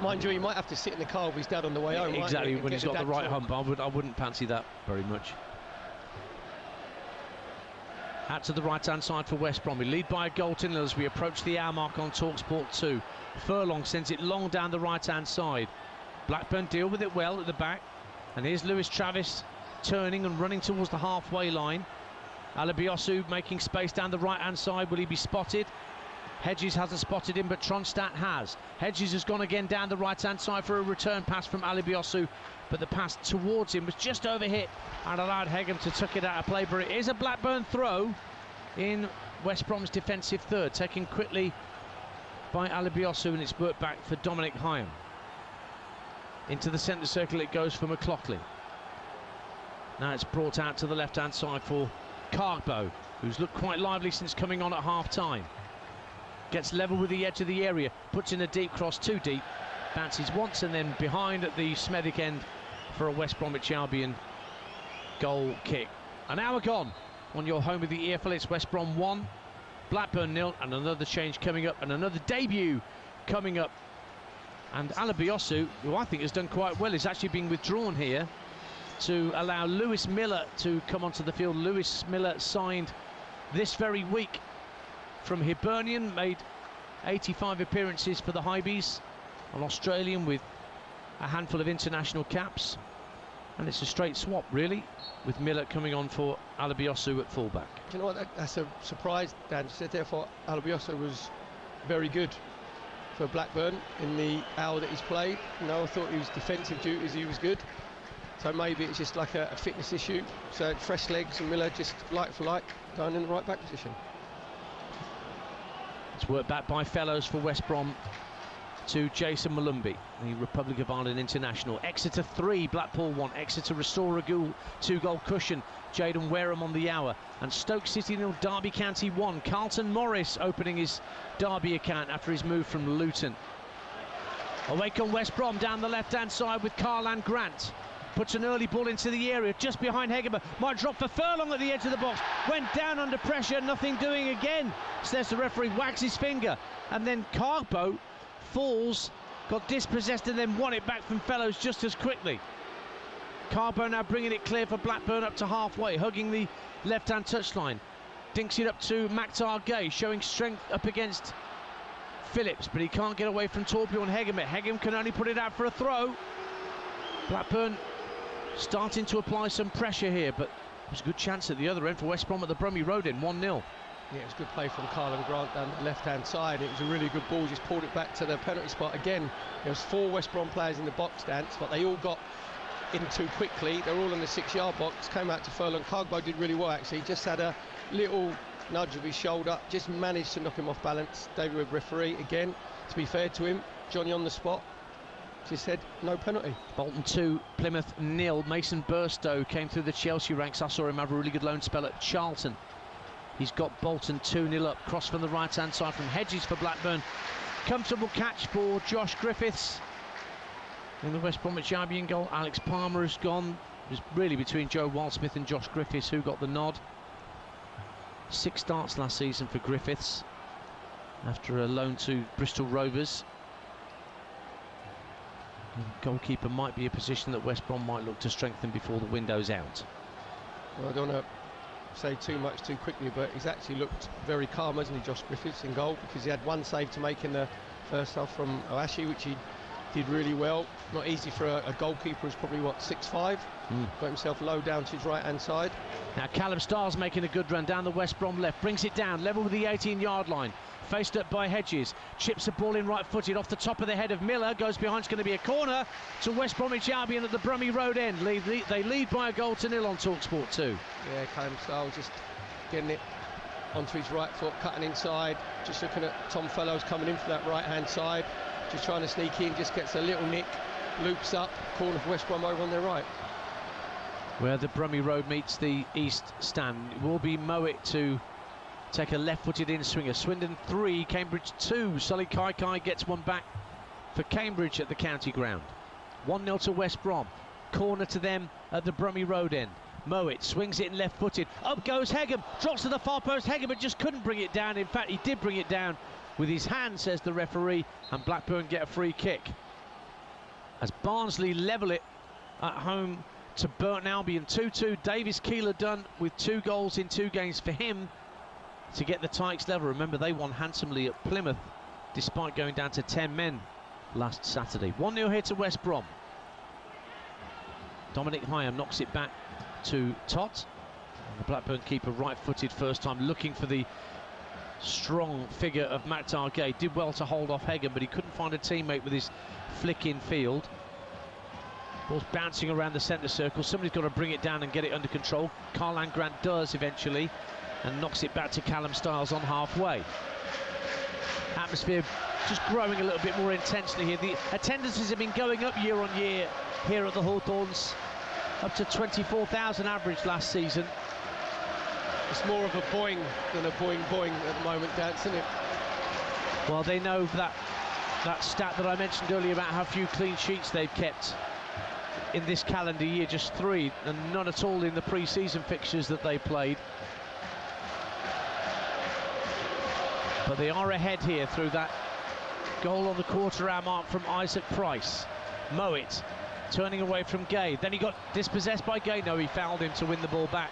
Mind you, he might have to sit in the car with his dad on the way home. Exactly, when he's got the right hump. I wouldn't fancy that very much. Out to the right-hand side for West Brom. We lead by a goal to nil as we approach the hour mark on TalkSport 2. Furlong sends it long down the right-hand side. Blackburn deal with it well at the back. And here's Lewis Travis turning and running towards the halfway line. Alabiosu making space down the right-hand side. Will he be spotted? Hedges hasn't spotted him, but Tronstadt has. Hedges has gone again down the right-hand side for a return pass from Alabiosu, but the pass towards him was just overhit and allowed Hegem to tuck it out of play. But it is a Blackburn throw in West Brom's defensive third, taken quickly by Alabiosu, and it's worked back for Dominic Hyam. Into the centre circle it goes for McLaughlin. Now it's brought out to the left-hand side for Cargbo, who's looked quite lively since coming on at half-time. Gets level with the edge of the area, puts in a deep cross, too deep, bounces once and then behind at the Smethwick end for a West Bromwich Albion goal kick. An hour gone on your home of the EFL. It's West Brom 1, Blackburn 0, and another change coming up and another debut coming up. And Alabiosu, who I think has done quite well, is actually being withdrawn here to allow Lewis Miller to come onto the field. Lewis Miller signed this very week from Hibernian, made 85 appearances for the Hibees, an Australian with a handful of international caps, and it's a straight swap really, with Miller coming on for Alabiosu at fullback. Do you know what, that's a surprise, Dan. You said therefore Alabiosu was very good for Blackburn in the hour that he's played. You know, I thought his defensive duties he was good, so maybe it's just like a fitness issue. So fresh legs and Miller just like for like going in the right back position. It's worked back by Fellows for West Brom to Jason Malumbi, the Republic of Ireland international. Exeter 3, Blackpool 1. Exeter restore a 2-goal cushion. Jayden Wareham on the hour. And Stoke City 0, Derby County 1. Carlton Morris opening his Derby account after his move from Luton. Away come West Brom down the left-hand side with Karlan Grant. Puts an early ball into the area just behind Hegemer. Might drop for Furlong at the edge of the box. Went down under pressure, nothing doing again, says the referee, wags his finger. And then Cargbo falls, got dispossessed and then won it back from Fellows just as quickly. Cargbo now bringing it clear for Blackburn up to halfway, hugging the left-hand touchline. Dinks it up to Maktar Gay, showing strength up against Phillips, but he can't get away from Torbjorn Hegemer. Hegem can only put it out for a throw. Blackburn starting to apply some pressure here, but there's a good chance at the other end for West Brom at the Brummie Road in 1-0. Yeah, it was good play from Carlin Grant down the left-hand side. It was a really good ball, just pulled it back to the penalty spot. Again, there was 4 West Brom players in the box dance, but they all got in too quickly. They're all in the 6-yard box, came out to Furlong. Cargbo did really well, actually. Just had a little nudge of his shoulder, just managed to knock him off balance. David Webb, referee, again, to be fair to him, Johnny on the spot, just said no penalty. Bolton 2, Plymouth 0. Mason Burstow came through the Chelsea ranks. I saw him have a really good loan spell at Charlton. He's got Bolton 2-0 up. Cross from the right-hand side from Hedges for Blackburn. Comfortable catch for Josh Griffiths. In the West Bromwich Albion goal, Alex Palmer has gone. It was really between Joe Wildsmith and Josh Griffiths who got the nod. 6 starts last season for Griffiths after a loan to Bristol Rovers. And goalkeeper might be a position that West Brom might look to strengthen before the window's out. Well, I don't want to say too much too quickly, but he's actually looked very calm, hasn't he, Josh Griffiths, in goal, because he had 1 save to make in the first half from Oashi, which he did really well. Not easy for a goalkeeper who's probably, what, 6'5". Got himself low down to his right-hand side. Now Callum Starr's making a good run down the West Brom left, brings it down, level with the 18-yard line. Faced up by Hedges, chips the ball in right-footed off the top of the head of Miller, goes behind, it's going to be a corner to West Bromwich Albion at the Brummy Road end. They lead by a goal to 0 on TalkSport 2. Yeah, Callum Starr just getting it onto his right foot, cutting inside, just looking at Tom Fellows coming in for that right-hand side, just trying to sneak in, just gets a little nick, loops up, corner for West Brom over on their right. Where the Brummy Road meets the East Stand, it will be Mowat to take a left-footed in-swinger. Swindon 3, Cambridge 2. Sully Kaikai gets one back for Cambridge at the county ground. 1-0 to West Brom. Corner to them at the Brummy Road end. Mowat swings it in left-footed. Up goes Hegham. Drops to the far post. Hegham but just couldn't bring it down. In fact, he did bring it down with his hand, says the referee, and Blackburn get a free kick. As Barnsley level it at home to Burton Albion. 2-2. Davis Keeler done with 2 goals in 2 games for him to get the Tykes level. Remember, they won handsomely at Plymouth despite going down to 10 men last Saturday. 1-0 here to West Brom. Dominic Hyam knocks it back to Tot. And the Blackburn keeper right-footed first time, looking for the strong figure of Matt Targay. Did well to hold off Hegham, but he couldn't find a teammate with his flick in field. Ball's bouncing around the centre circle. Somebody's got to bring it down and get it under control. Carlan Grant does eventually, and knocks it back to Callum Stiles on halfway. Atmosphere just growing a little bit more intensely here. The attendances have been going up year on year here at the Hawthorns, up to 24,000 average last season. It's more of a boing than a boing at the moment, Dan, isn't it? Well, they know that stat that I mentioned earlier about how few clean sheets they've kept in this calendar year, just 3, and none at all in the pre-season fixtures that they played. But they are ahead here through that goal on the quarter-hour mark from Isaac Price. Mowat turning away from Gay. Then he got dispossessed by Gay. No, he fouled him to win the ball back.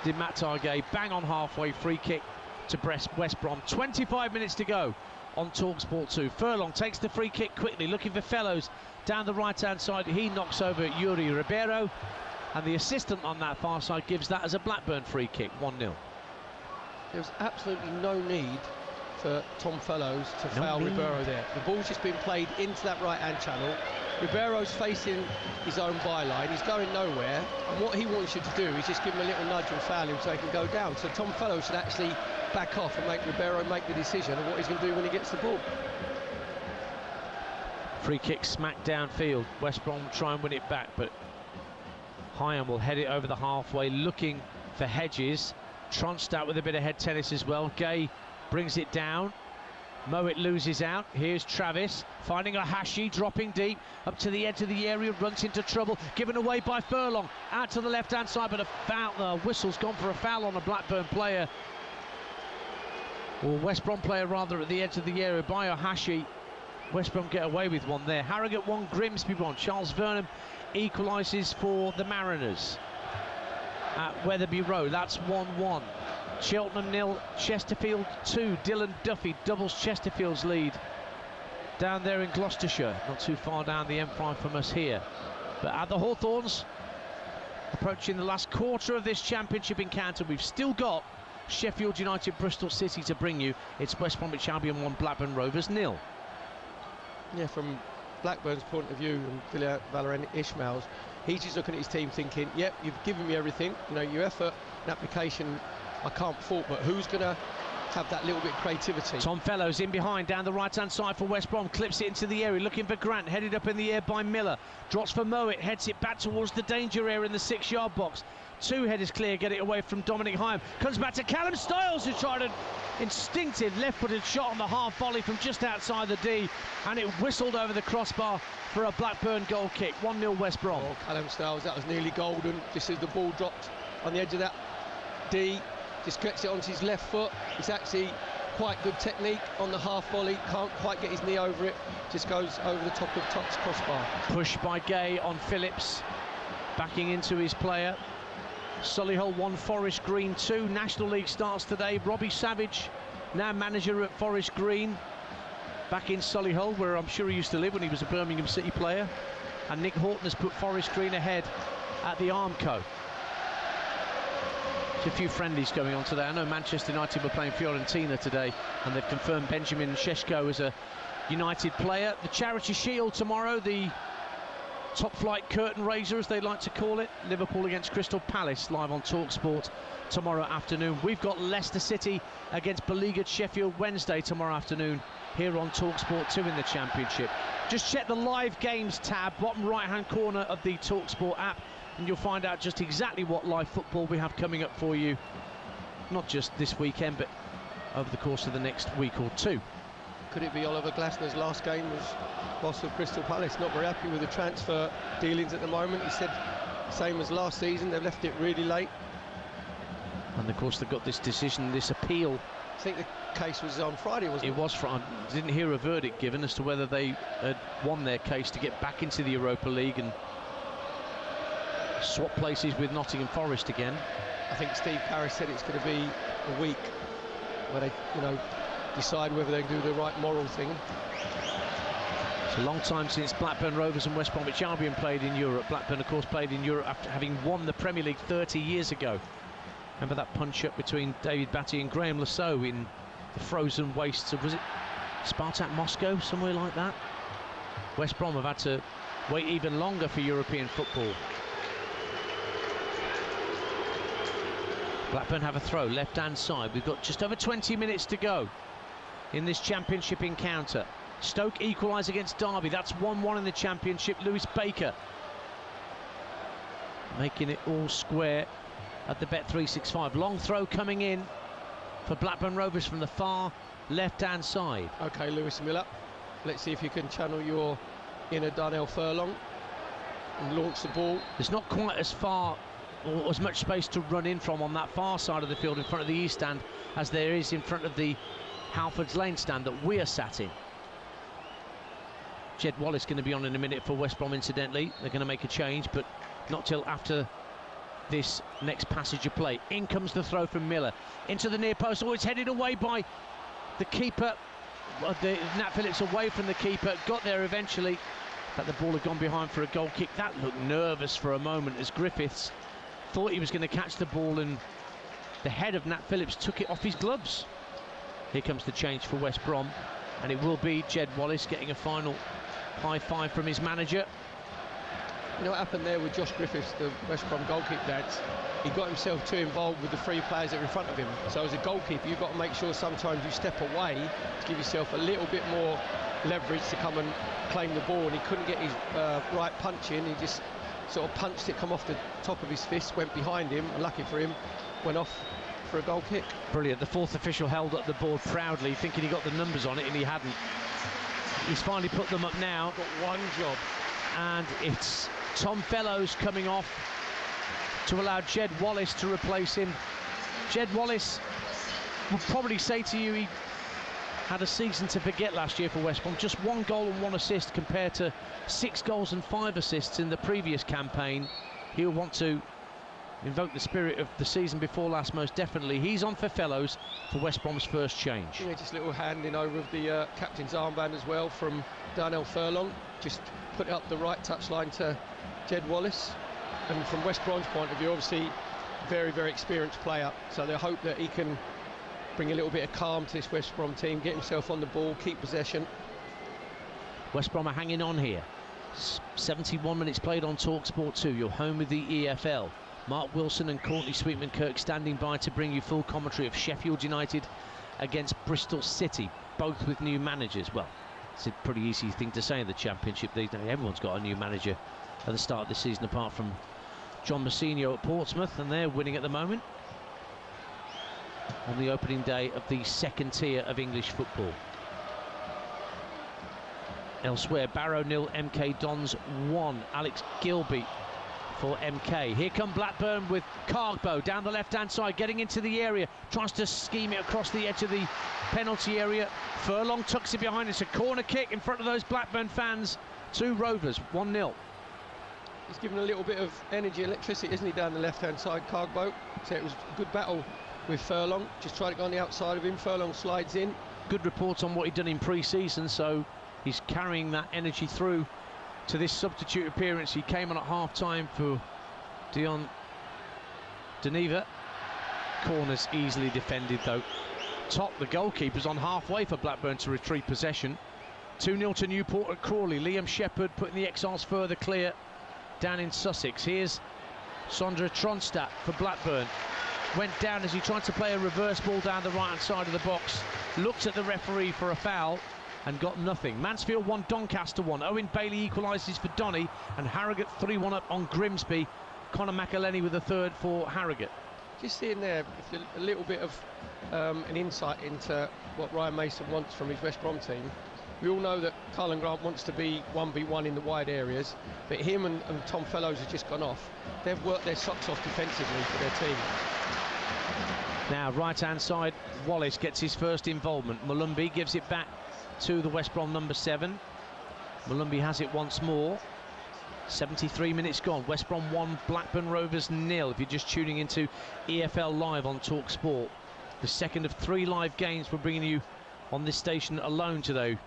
Did Matt Targay. Bang on halfway, free kick to West Brom. 25 minutes to go on TalkSport 2. Furlong takes the free kick quickly, looking for Fellows down the right-hand side. He knocks over Yuri Ribeiro, and the assistant on that far side gives that as a Blackburn free kick, 1-0. There was absolutely no need for Tom Fellows to foul Ribeiro there. The ball's just been played into that right-hand channel. Ribeiro's facing his own byline. He's going nowhere, and what he wants you to do is just give him a little nudge and foul him so he can go down. So Tom Fellows should actually back off and make Ribeiro make the decision of what he's going to do when he gets the ball. Free kick smack downfield. West Brom will try and win it back, but Hyam will head it over the halfway, looking for Hedges. Tronstadt with a bit of head tennis as well. Gay brings it down. Mowat loses out. Here's Travis finding Ohashi, dropping deep up to the edge of the area, runs into trouble, given away by Furlong out to the left hand side, but a foul. The whistle's gone for a foul on a Blackburn player, or West Brom player rather, at the edge of the area by Ohashi. West Brom get away with one there. Harrogate 1, Grimsby 1. Charles Vernham equalises for the Mariners at Wetherby Road. That's 1-1. Cheltenham 0, Chesterfield 2. Dylan Duffy doubles Chesterfield's lead down there in Gloucestershire, not too far down the M5 from us here. But at the Hawthorns, approaching the last quarter of this championship encounter, we've still got Sheffield United, Bristol City to bring you. It's West Bromwich Albion 1, Blackburn Rovers 0. Yeah, from Blackburn's point of view and Valérien Ismaël's, he's just looking at his team thinking, yep, you've given me everything, you know, your effort and application I can't fault, but who's going to have that little bit of creativity? Tom Fellows in behind, down the right-hand side for West Brom, clips it into the area, looking for Grant, headed up in the air by Miller, drops for Mowat, heads it back towards the danger area in the 6-yard box. 2 headers clear, get it away from Dominic Hyam, comes back to Callum Styles, who tried an instinctive left-footed shot on the half volley from just outside the D, and it whistled over the crossbar for a Blackburn goal kick. 1-0 West Brom. Oh, Callum Styles, that was nearly golden, just as the ball dropped on the edge of that D, just gets it onto his left foot. It's actually quite good technique on the half volley, can't quite get his knee over it, just goes over the top of Tuck's crossbar. Push by Gay on Phillips, backing into his player. Solihull 1, Forest Green 2. National League starts today. Robbie Savage, now manager at Forest Green, back in Solihull, where I'm sure he used to live when he was a Birmingham City player. And Nick Houghton has put Forest Green ahead at the Armco. There's a few friendlies going on today. I know Manchester United were playing Fiorentina today, and they've confirmed Benjamin Šeško as a United player. The Charity Shield tomorrow, the top flight curtain raiser, as they like to call it. Liverpool against Crystal Palace, live on TalkSport tomorrow afternoon. We've got Leicester City against beleaguered Sheffield Wednesday tomorrow afternoon here on TalkSport 2 in the Championship. Just check the live games tab, bottom right hand corner of the TalkSport app, and you'll find out just exactly what live football we have coming up for you, not just this weekend but over the course of the next week or two. Could it be Oliver Glasner's last game was boss of Crystal Palace? Not very happy with the transfer dealings at the moment. He said same as last season, they've left it really late. And of course they've got this decision, this appeal. I think the case was on Friday, wasn't it? It was Friday. I didn't hear a verdict given as to whether they had won their case to get back into the Europa League and swap places with Nottingham Forest again. I think Steve Parrish said it's going to be a week where they, you know, decide whether they do the right moral thing. It's a long time since Blackburn Rovers and West Bromwich Albion played in Europe. Blackburn, of course, played in Europe after having won the Premier League 30 years ago. Remember that punch-up between David Batty and Graham Lasso in the frozen wastes of, was it Spartak Moscow, somewhere like that? West Brom have had to wait even longer for European football. Blackburn have a throw, left-hand side. We've got just over 20 minutes to go in this Championship encounter. Stoke equalise against Derby. That's 1-1 in the Championship. Lewis Baker making it all square at the Bet365. Long throw coming in for Blackburn Rovers from the far left-hand side. OK, Lewis Miller, let's see if you can channel your inner Darnell Furlong and launch the ball. There's not quite as far or as much space to run in from on that far side of the field in front of the East Stand as there is in front of the Halfords Lane stand that we are sat in. Jed Wallace going to be on in a minute for West Brom, incidentally. They're going to make a change, but not till after this next passage of play. In comes the throw from Miller into the near post. Oh, it's headed away by the keeper. Nat Phillips away from the keeper, got there eventually, but the ball had gone behind for a goal kick. That looked nervous for a moment as Griffiths thought he was going to catch the ball, and the head of Nat Phillips took it off his gloves. Here comes the change for West Brom, and it will be Jed Wallace getting a final high five from his manager. You know what happened there with Josh Griffiths, the West Brom goalkeeper, Dad? He got himself too involved with the three players that are in front of him. So as a goalkeeper, you've got to make sure sometimes you step away to give yourself a little bit more leverage to come and claim the ball. And he couldn't get his right punch in. He just sort of punched it, come off the top of his fist, went behind him, and lucky for him, went off for a goal kick. Brilliant. The fourth official held up the board proudly, thinking he got the numbers on it, and he hadn't. He's finally put them up now. Got one job. And it's Tom Fellows coming off to allow Jed Wallace to replace him. Jed Wallace will probably say to you he had a season to forget last year for West Brom. Just 1 goal and 1 assist compared to 6 goals and 5 assists in the previous campaign. He'll want to invoke the spirit of the season before last, most definitely. He's on for Fellows for West Brom's first change. Yeah, just a little handing over of the captain's armband as well from Darnell Furlong. Just put it up the right touchline to Jed Wallace. And from West Brom's point of view, obviously very, very experienced player, so they hope that he can bring a little bit of calm to this West Brom team, get himself on the ball, keep possession. West Brom are hanging on here. 71 minutes played on TalkSport 2. You're home with the EFL. Mark Wilson and Courtney Sweetman-Kirk standing by to bring you full commentary of Sheffield United against Bristol City, both with new managers. Well, it's a pretty easy thing to say in the Championship these days. Everyone's got a new manager at the start of the season, apart from John Mousinho at Portsmouth, and they're winning at the moment on the opening day of the second tier of English football. Elsewhere, Barrow 0, MK Dons 1. Alex Gilby for MK. Here come Blackburn with Cargbo down the left-hand side, getting into the area, tries to scheme it across the edge of the penalty area. Furlong tucks it behind. It's a corner kick in front of those Blackburn fans to Rovers, 1-0. He's given a little bit of energy, electricity, isn't he, down the left-hand side, Cargbo. So it was a good battle with Furlong. Just tried to go on the outside of him. Furlong slides in. Good reports on what he'd done in pre-season, so he's carrying that energy through to this substitute appearance. He came on at half-time for Dion Deneva. Corners easily defended, though. Top, the goalkeeper's on halfway for Blackburn to retrieve possession. 2-0 to Newport at Crawley. Liam Shepherd putting the Exiles further clear down in Sussex. Here's Sondre Tronstad for Blackburn. Went down as he tried to play a reverse ball down the right-hand side of the box. Looked at the referee for a foul and got nothing. Mansfield 1, Doncaster 1. Owen Bailey equalises for Donny, and Harrogate 3-1 up on Grimsby. Conor McElhenney with the third for Harrogate. Just seeing there a little bit of an insight into what Ryan Mason wants from his West Brom team. We all know that Carlan Grant wants to be 1v1 in the wide areas, but him and Tom Fellows have just gone off. They've worked their socks off defensively for their team. Now, right-hand side, Wallace gets his first involvement. Mulumby gives it back to the West Brom number 7. Mulumby has it once more. 73 minutes gone. West Brom 1, Blackburn Rovers 0. If you're just tuning into EFL Live on TalkSport, the second of 3 live games we're bringing you on this station alone today.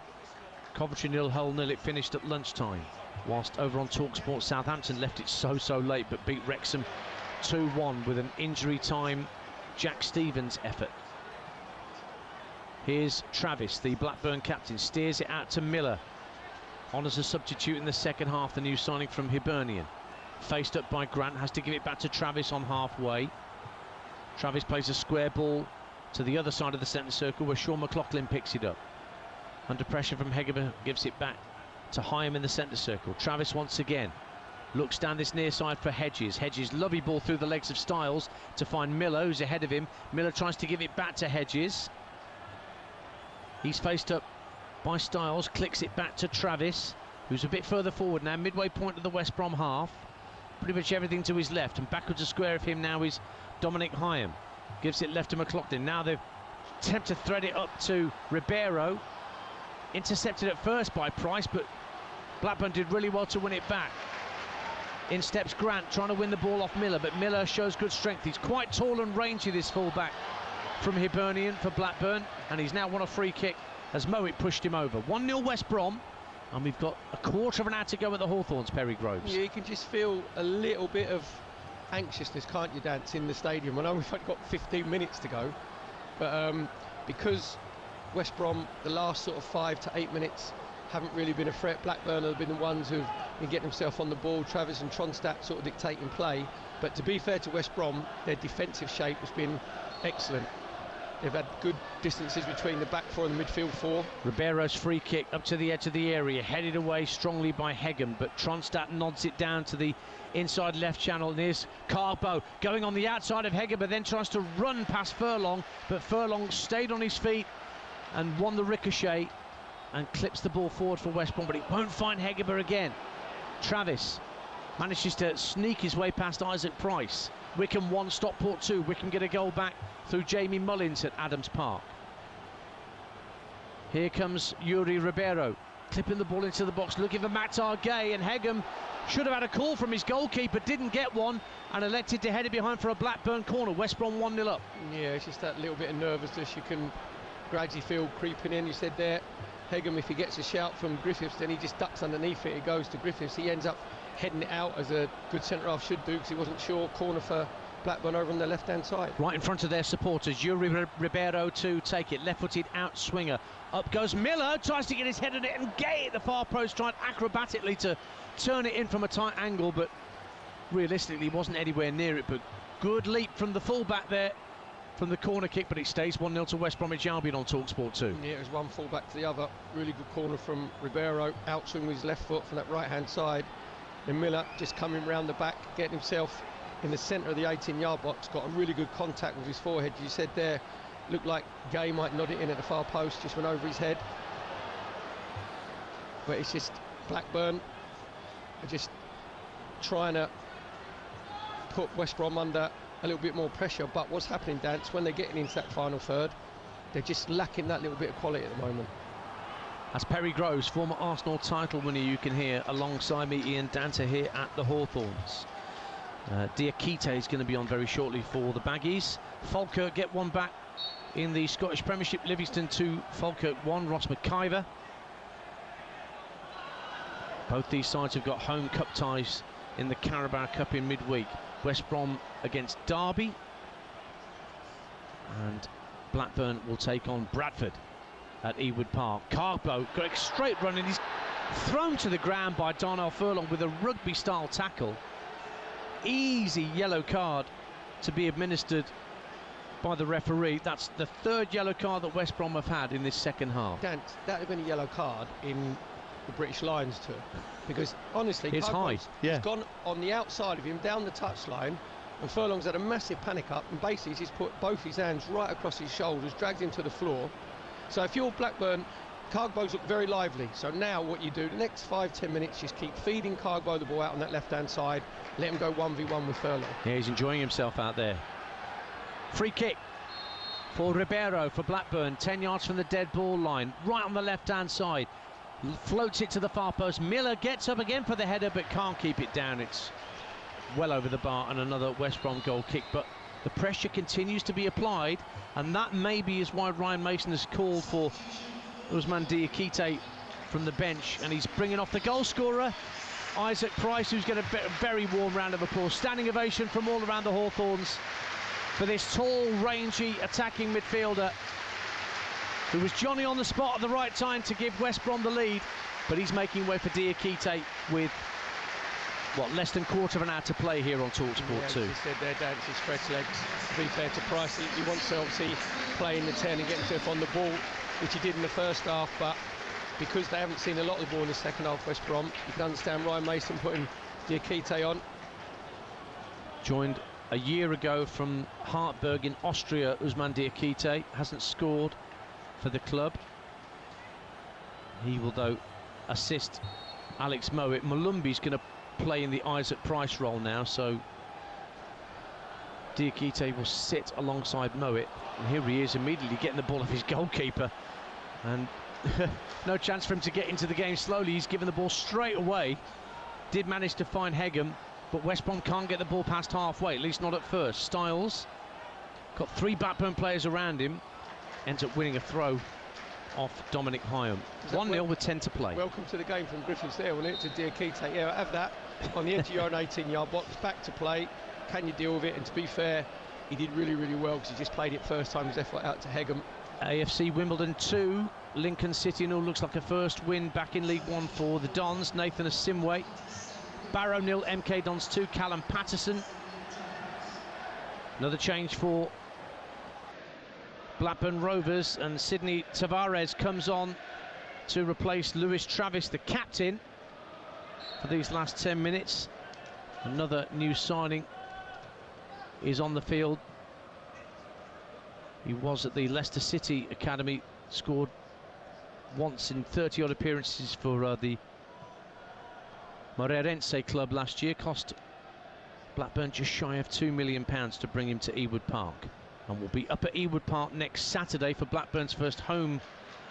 Coventry 0, Hull 0. It finished at lunchtime. Whilst over on TalkSport, Southampton left it so late, but beat Wrexham 2-1 with an injury time Jack Stevens effort. Here's Travis, the Blackburn captain, steers it out to Miller. On as a substitute in the second half, the new signing from Hibernian. Faced up by Grant, has to give it back to Travis on halfway. Travis plays a square ball to the other side of the centre circle where Sean McLaughlin picks it up. Under pressure from Hegerberg, gives it back to Hyam in the centre circle. Travis once again looks down this near side for Hedges. Hedges, lovely ball through the legs of Styles to find Miller, who's ahead of him. Miller tries to give it back to Hedges. He's faced up by Styles, clicks it back to Travis, who's a bit further forward now, midway point of the West Brom half. Pretty much everything to his left, and backwards a square of him now is Dominic Hyam. Gives it left to McLaughlin. Now they've attempted to thread it up to Ribeiro. Intercepted at first by Price, but Blackburn did really well to win it back. In steps Grant, trying to win the ball off Miller, but Miller shows good strength. He's quite tall and rangy, this fullback from Hibernian for Blackburn, and he's now won a free kick as Mowat pushed him over. 1-0 West Brom, and we've got a quarter of an hour to go at the Hawthorns, Perry Groves. Yeah, you can just feel a little bit of anxiousness, can't you, Dance, in the stadium? I know we've only got 15 minutes to go, but because West Brom, the last sort of 5 to 8 minutes, haven't really been a threat. Blackburn have been the ones who've been getting themselves on the ball. Travis and Tronstad sort of dictating play. But to be fair to West Brom, their defensive shape has been excellent. They've had good distances between the back four and the midfield four. Ribeiro's free kick up to the edge of the area, headed away strongly by Hegem, but Tronstad nods it down to the inside left channel. And here's Carbo going on the outside of Hegem, but then tries to run past Furlong, but Furlong stayed on his feet and won the ricochet and clips the ball forward for West Brom, but it won't find Hegerberg again. Travis manages to sneak his way past Isaac Price. Wickham 1, Stockport 2. Wickham get a goal back through Jamie Mullins at Adams Park. Here comes Yuri Ribeiro, clipping the ball into the box, looking for Matar Gay, and Hegem should have had a call from his goalkeeper, didn't get one, and elected to head it behind for a Blackburn corner. West Brom 1-0 up. Yeah, it's just that little bit of nervousness you can gradually feel creeping in. You said there, Hegem, if he gets a shout from Griffiths, then he just ducks underneath it. It goes to Griffiths. He ends up heading it out, as a good centre-half should do, because he wasn't sure. Corner for Blackburn over on the left-hand side. Right in front of their supporters. Yuri Ribeiro to take it. Left-footed out swinger. Up goes Miller, tries to get his head on it and get it. The far post tried acrobatically to turn it in from a tight angle, but realistically wasn't anywhere near it. But good leap from the fullback there from the corner kick, but it stays 1-0 to West Bromwich Albion on TalkSport 2. Yeah, it was one fullback to the other. Really good corner from Ribeiro, out swing with his left foot from that right-hand side. And Miller just coming round the back, getting himself in the centre of the 18-yard box, got a really good contact with his forehead. You said there, looked like Gay might nod it in at the far post, just went over his head. But it's just Blackburn are just trying to put West Brom under a little bit more pressure. But what's happening, Dance, when they're getting into that final third, they're just lacking that little bit of quality at the moment. As Perry Groves, former Arsenal title winner, you can hear alongside me, Ian Danter here at the Hawthorns. Diakite is going to be on very shortly for the Baggies. Falkirk get one back in the Scottish Premiership. Livingston 2, Falkirk 1. Ross McIver. Both these sides have got home cup ties in the Carabao Cup in midweek. West Brom against Derby, and Blackburn will take on Bradford at Ewood Park. Carbo going straight running. He's thrown to the ground by Darnell Furlong with a rugby-style tackle. Easy yellow card to be administered by the referee. That's the third yellow card that West Brom have had in this second half. Dan, that would have been a yellow card in the British Lions tour, because honestly, it's high. He's gone on the outside of him down the touchline, and Furlong's had a massive panic up, and basically he's put both his hands right across his shoulders, dragged him to the floor. So if you're Blackburn, Cargbo's look very lively. So now what you do, the next 5-10 minutes, just keep feeding Cargbo the ball out on that left-hand side, let him go 1v1 with Furlong. Yeah, he's enjoying himself out there. Free kick for Ribeiro for Blackburn, 10 yards from the dead ball line, right on the left-hand side. Floats it to the far post. Miller gets up again for the header, but can't keep it down. It's well over the bar, and another West Brom goal kick. But the pressure continues to be applied, and that maybe is why Ryan Mason has called for Usman Diakite from the bench, and he's bringing off the goal scorer, Isaac Price, who's getting a very warm round of applause. Standing ovation from all around the Hawthorns for this tall, rangy, attacking midfielder who was Johnny on the spot at the right time to give West Brom the lead, but he's making way for Diakite with, what, less than quarter of an hour to play here on TalkSport 2. He said there, Dan, his stretch legs. To be fair to Price, he wants to obviously play in the 10 and get himself on the ball, which he did in the first half, but because they haven't seen a lot of the ball in the second half, West Brom, you can understand Ryan Mason putting Diakite on. Joined a year ago from Hartberg in Austria, Usman Diakite hasn't scored for the club. He will, though, assist Alex Mowat. Malumbi's going to play in the Isaac Price role now, so Diakite will sit alongside Mowat, and here he is immediately getting the ball off his goalkeeper, and no chance for him to get into the game slowly. He's given the ball straight away. Did manage to find Hegem, but West Brom can't get the ball past halfway, at least not at first. Styles got 3 Blackburn players around him, ends up winning a throw off Dominic Hyam. 1-0 with 10 to play. Welcome to the game from Griffiths there, wasn't it, to Diakite. Yeah, have that on the edge of your own 18-yard box, back to play. Can you deal with it? And to be fair, he did really, really well, because he just played it first time, his effort out to Hegem. AFC Wimbledon 2, Lincoln City 0. Looks like a first win back in League 1 for the Dons. Nathan Asimwe. Barrow 0, MK Dons 2, Callum Patterson. Another change for Blackburn Rovers, and Sydney Tavares comes on to replace Lewis Travis, the captain, for these last 10 minutes. Another new signing is on the field. He was at the Leicester City Academy, scored once in 30-odd appearances for the Moreirense club last year. Cost Blackburn just shy of £2 million to bring him to Ewood Park, and will be up at Ewood Park next Saturday for Blackburn's first home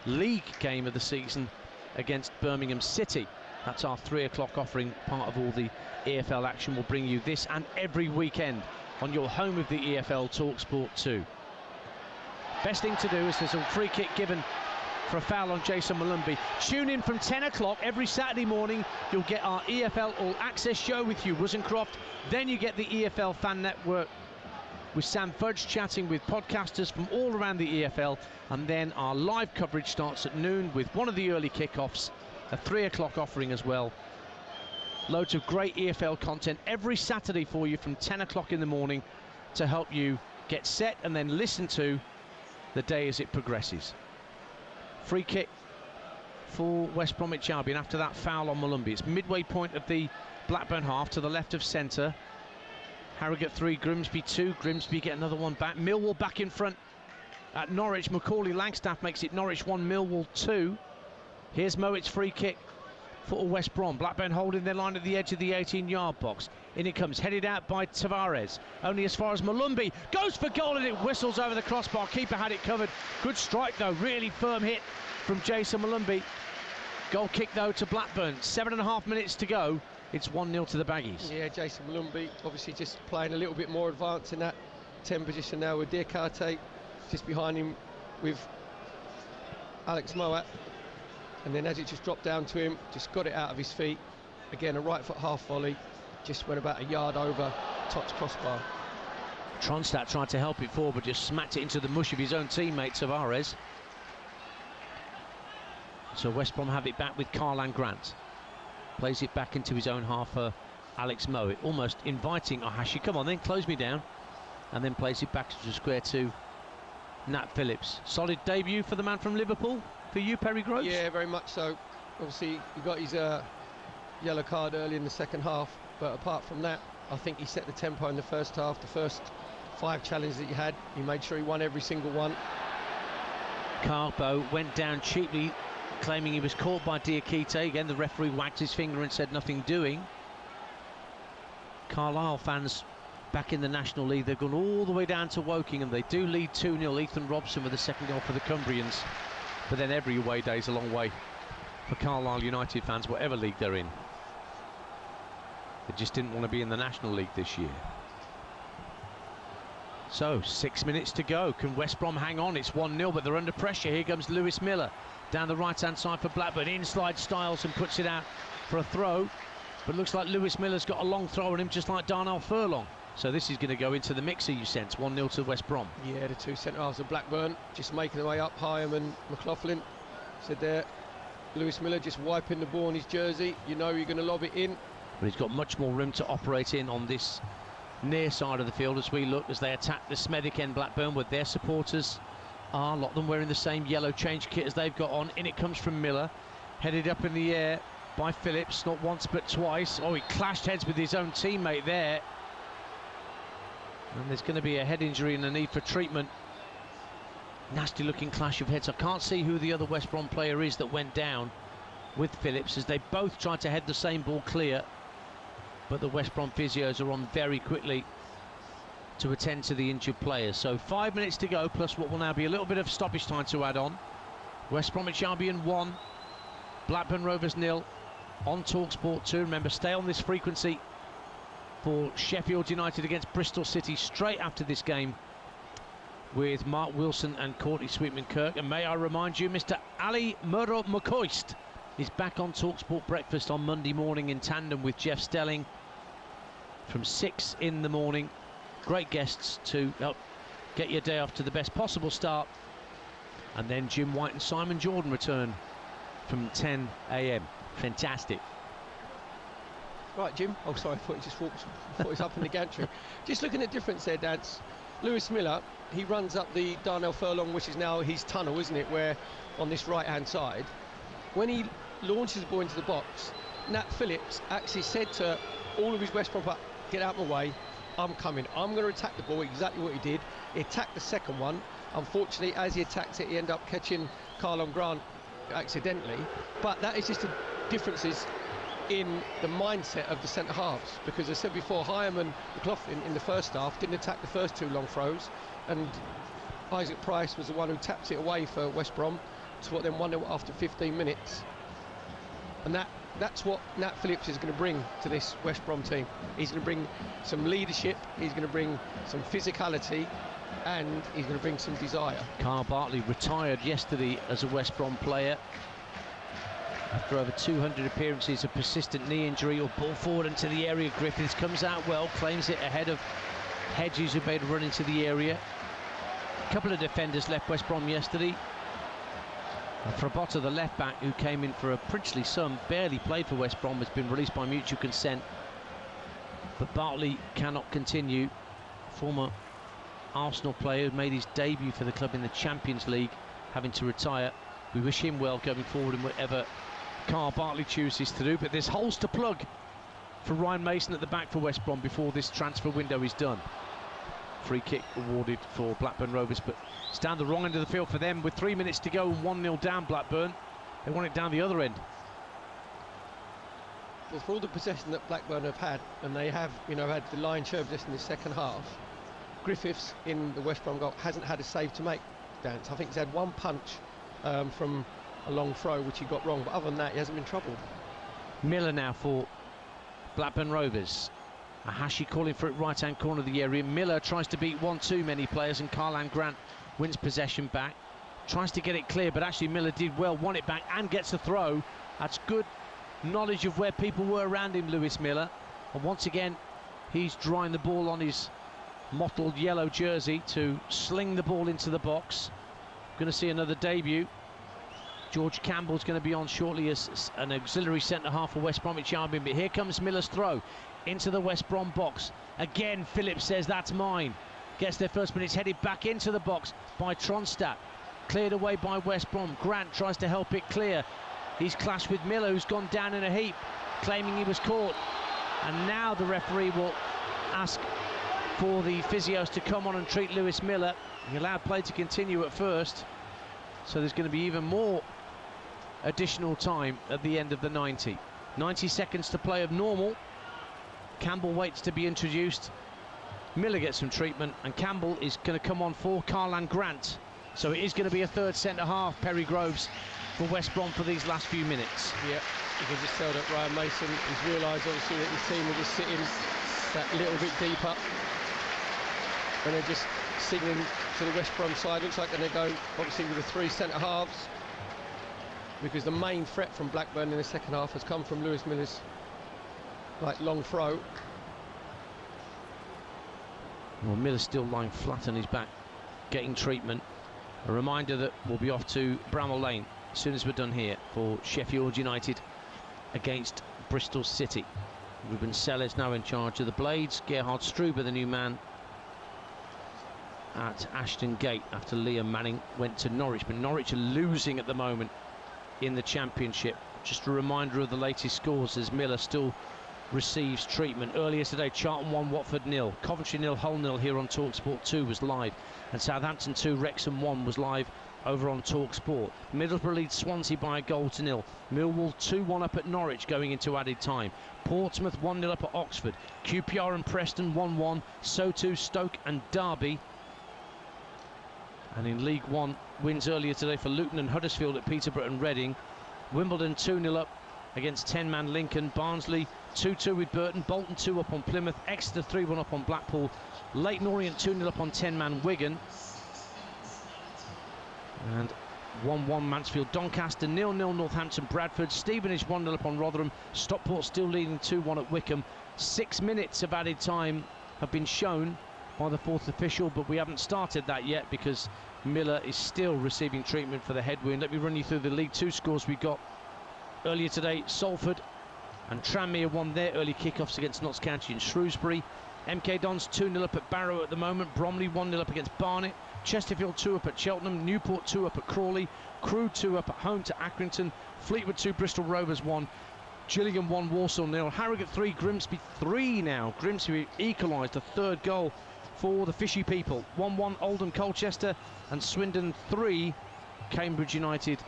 league game of the season against Birmingham City. That's our 3 o'clock offering, part of all the EFL action. We'll bring you this and every weekend on your home of the EFL, TalkSport 2. Best thing to do is there's a free kick given for a foul on Jason Malumbi. Tune in from 10 o'clock every Saturday morning. You'll get our EFL All Access show with Hugh Rosencroft. Then you get the EFL Fan Network with Sam Fudge chatting with podcasters from all around the EFL, and then our live coverage starts at noon with one of the early kickoffs, a 3 o'clock offering as well. Loads of great EFL content every Saturday for you from 10 o'clock in the morning to help you get set and then listen to the day as it progresses. Free kick for West Bromwich Albion after that foul on Malumbi. It's midway point of the Blackburn half to the left of centre. Harrogate 3, Grimsby 2. Grimsby get another one back. Millwall back in front at Norwich. Macaulay Langstaff makes it Norwich 1, Millwall 2. Here's Mowatt's free kick for West Brom. Blackburn holding their line at the edge of the 18-yard box. In it comes, headed out by Tavares. Only as far as Malumbi. Goes for goal and it whistles over the crossbar. Keeper had it covered. Good strike though, really firm hit from Jason Malumbi. Goal kick though to Blackburn. 7.5 minutes to go. It's 1-0 to the Baggies. Yeah, Jason Malumbi obviously just playing a little bit more advanced in that 10 position now with Diakate just behind him with Alex Mowat. And then as it just dropped down to him, just got it out of his feet. Again, a right foot half volley. Just went about a yard over Tott's crossbar. Tronstadt tried to help it forward, but just smacked it into the mush of his own teammate Tavares. So West Brom have it back with Karlan Grant. Plays it back into his own half for Alex Mowat, almost inviting Ohashi, come on then, close me down. And then plays it back to the square to Nat Phillips. Solid debut for the man from Liverpool. For you, Perry Groves? Yeah, very much so. Obviously, he got his yellow card early in the second half, but apart from that, I think he set the tempo in the first half. The first 5 challenges that he had, he made sure he won every single one. Carbo went down cheaply, claiming he was caught by Diakite. Again, the referee wagged his finger and said nothing doing. Carlisle fans back in the National League, they've gone all the way down to Woking, and they do lead 2-0. Ethan Robson with the second goal for the Cumbrians. But then every away day is a long way for Carlisle United fans, whatever league they're in. They just didn't want to be in the National League this year. So, 6 minutes to go. Can West Brom hang on? It's 1-0, but they're under pressure. Here comes Lewis Miller down the right-hand side for Blackburn. In slides Styles and puts it out for a throw. But it looks like Lewis Miller's got a long throw on him, just like Darnell Furlong. So this is going to go into the mixer, you sense. 1-0 to West Brom. Yeah, the 2 centre-halves of Blackburn just making their way up. Hyam and McLaughlin. Said there, Lewis Miller just wiping the ball on his jersey. You know you're going to lob it in. But he's got much more room to operate in on this near side of the field as we look, as they attack the Smethwick end Blackburn, with their supporters are, a lot of them wearing the same yellow change kit as they've got on. In it comes from Miller, headed up in the air by Phillips, not once but twice. Oh, he clashed heads with his own teammate there. And there's going to be a head injury and a need for treatment. Nasty looking clash of heads. I can't see who the other West Brom player is that went down with Phillips, as they both tried to head the same ball clear. But the West Brom physios are on very quickly to attend to the injured players. So 5 minutes to go, plus what will now be a little bit of stoppage time to add on. West Bromwich Albion 1, Blackburn Rovers 0 on TalkSport 2. Remember, stay on this frequency for Sheffield United against Bristol City straight after this game with Mark Wilson and Courtney Sweetman-Kirk. And may I remind you, Mr. Ali Murdo McCoist is back on TalkSport Breakfast on Monday morning in tandem with Jeff Stelling from 6 in the morning. Great guests to help get your day off to the best possible start. And then Jim White and Simon Jordan return from 10 a.m. Fantastic. Right, Jim. Oh, sorry, I thought he just walked. I thought he was up in the gantry. Just looking at difference there, Dads. Lewis Miller, he runs up the Darnell Furlong, which is now his tunnel, isn't it? Where on this right-hand side, when he launches the ball into the box, Nat Phillips actually said to all of his West Brom, "Get out of my way. I'm coming. I'm going to attack the ball." Exactly what he did. He attacked the second one. Unfortunately, as he attacked it, he ended up catching Karlan Grant accidentally. But that is just the differences in the mindset of the centre halves, because as I said before, Hyam and McLaughlin in the first half didn't attack the first 2 long throws, and Isaac Price was the one who tapped it away for West Brom to what then 1-0 after 15 minutes. And that's what Nat Phillips is going to bring to this West Brom team. He's going to bring some leadership, he's going to bring some physicality, and he's going to bring some desire. Carl Bartley retired yesterday as a West Brom player after over 200 appearances. A persistent knee injury, or ball forward into the area. Griffiths comes out well, claims it ahead of Hedges, who made a run into the area. A couple of defenders left West Brom yesterday. Frabotta, the left back, who came in for a princely sum, barely played for West Brom, has been released by mutual consent. But Bartley cannot continue. Former Arsenal player who made his debut for the club in the Champions League, having to retire. We wish him well going forward in whatever Carl Bartley chooses to do. But there's holes to plug for Ryan Mason at the back for West Brom before this transfer window is done. Free kick awarded for Blackburn Rovers, but it's down the wrong end of the field for them with 3 minutes to go and 1-0 down Blackburn. They want it down the other end. Well, for all the possession that Blackburn have had, and they have, had the lion's share of possession in the second half, Griffiths in the West Brom goal hasn't had a save to make, Dan. I think he's had one punch from a long throw, which he got wrong, but other than that, he hasn't been troubled. Miller now for Blackburn Rovers. Ahashi calling for it right-hand corner of the area. Miller tries to beat one too many players, and Karlan Grant wins possession back. Tries to get it clear, but actually Miller did well, won it back and gets a throw. That's good knowledge of where people were around him, Lewis Miller. And once again, he's drawing the ball on his mottled yellow jersey to sling the ball into the box. Going to see another debut. George Campbell's going to be on shortly as an auxiliary centre-half for West Bromwich Albion. But here comes Miller's throw into the West Brom box. Again, Phillips says, that's mine. Gets their first, but it's headed back into the box by Tronstadt. Cleared away by West Brom. Grant tries to help it clear. He's clashed with Miller, who's gone down in a heap, claiming he was caught. And now the referee will ask for the physios to come on and treat Lewis Miller. He allowed play to continue at first, so there's going to be even more additional time at the end of the 90. 90 seconds to play of normal. Campbell waits to be introduced. Miller gets some treatment, and Campbell is going to come on for Karlan Grant. So it is going to be a third centre-half, Perry Groves, for West Brom for these last few minutes. Yeah, you can just tell that Ryan Mason has realised, obviously, that his team are just sitting that little bit deeper. And they're just signalling to the West Brom side. Looks like they're going to go, obviously, with the three centre-halves, because the main threat from Blackburn in the second half has come from Lewis Miller's long throw. Well, Miller's still lying flat on his back, getting treatment. A reminder that we'll be off to Bramall Lane as soon as we're done here for Sheffield United against Bristol City. Ruben Sellers now in charge of the Blades. Gerhard Struber, the new man at Ashton Gate after Liam Manning went to Norwich. But Norwich are losing at the moment in the Championship. Just a reminder of the latest scores as Miller still receives treatment. Earlier today, Charlton 1, Watford 0, Coventry 0, Hull 0 here on TalkSport 2 was live, and Southampton 2, Wrexham 1 was live over on TalkSport. Middlesbrough leads Swansea by a goal to 0. Millwall 2-1 up at Norwich going into added time. Portsmouth 1-0 up at Oxford. QPR and Preston 1-1. So too Stoke and Derby. And in League One, wins earlier today for Luton and Huddersfield at Peterborough and Reading. Wimbledon 2-0 up against 10-man Lincoln. Barnsley 2-2 with Burton. Bolton 2 up on Plymouth. Exeter 3-1 up on Blackpool. Leyton Orient 2-0 up on 10-man Wigan. And 1-1 Mansfield Doncaster. 0-0 Northampton Bradford. Stevenage 1-0 up on Rotherham. Stockport still leading 2-1 at Wickham. 6 minutes of added time have been shown by the fourth official, but we haven't started that yet because Miller is still receiving treatment for the head wound. Let me run you through the League Two scores we got earlier today. Salford and Tranmere won their early kickoffs against Notts County and Shrewsbury. MK Dons 2-0 up at Barrow at the moment. Bromley 1-0 up against Barnet. Chesterfield 2 up at Cheltenham. Newport 2 up at Crawley. Crewe 2 up at home to Accrington. Fleetwood 2, Bristol Rovers 1. Gillingham 1, Walsall 0. Harrogate 3, Grimsby 3 now. Grimsby equalised a third goal for the Fishy people. 1-1 Oldham Colchester, and Swindon 3, Cambridge United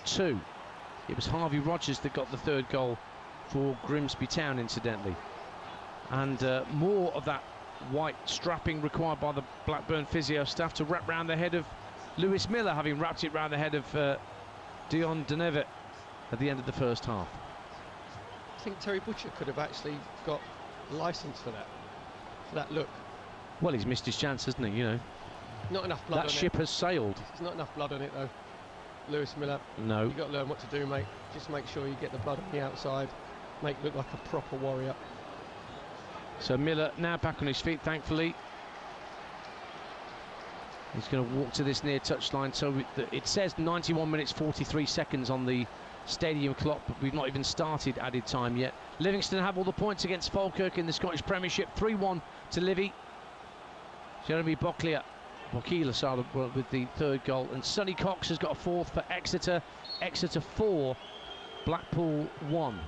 2. It was Harvey Rogers that got the third goal for Grimsby Town, incidentally. And more of that white strapping required by the Blackburn physio staff to wrap round the head of Lewis Miller, having wrapped it round the head of Dion Denevet at the end of the first half. I think Terry Butcher could have actually got licence for that look. Well, he's missed his chance, hasn't he? You know, not enough blood on it. That ship has sailed. There's not enough blood on it, though. Lewis Miller. No. You've got to learn what to do, mate. Just make sure you get the blood on the outside. Make look like a proper warrior. So Miller now back on his feet, thankfully. He's going to walk to this near touchline. So it says 91 minutes 43 seconds on the stadium clock, but we've not even started added time yet. Livingston have all the points against Falkirk in the Scottish Premiership. 3-1 to Livy. Jeremy Bokila with the third goal, and Sonny Cox has got a fourth for Exeter. Exeter 4, Blackpool 1.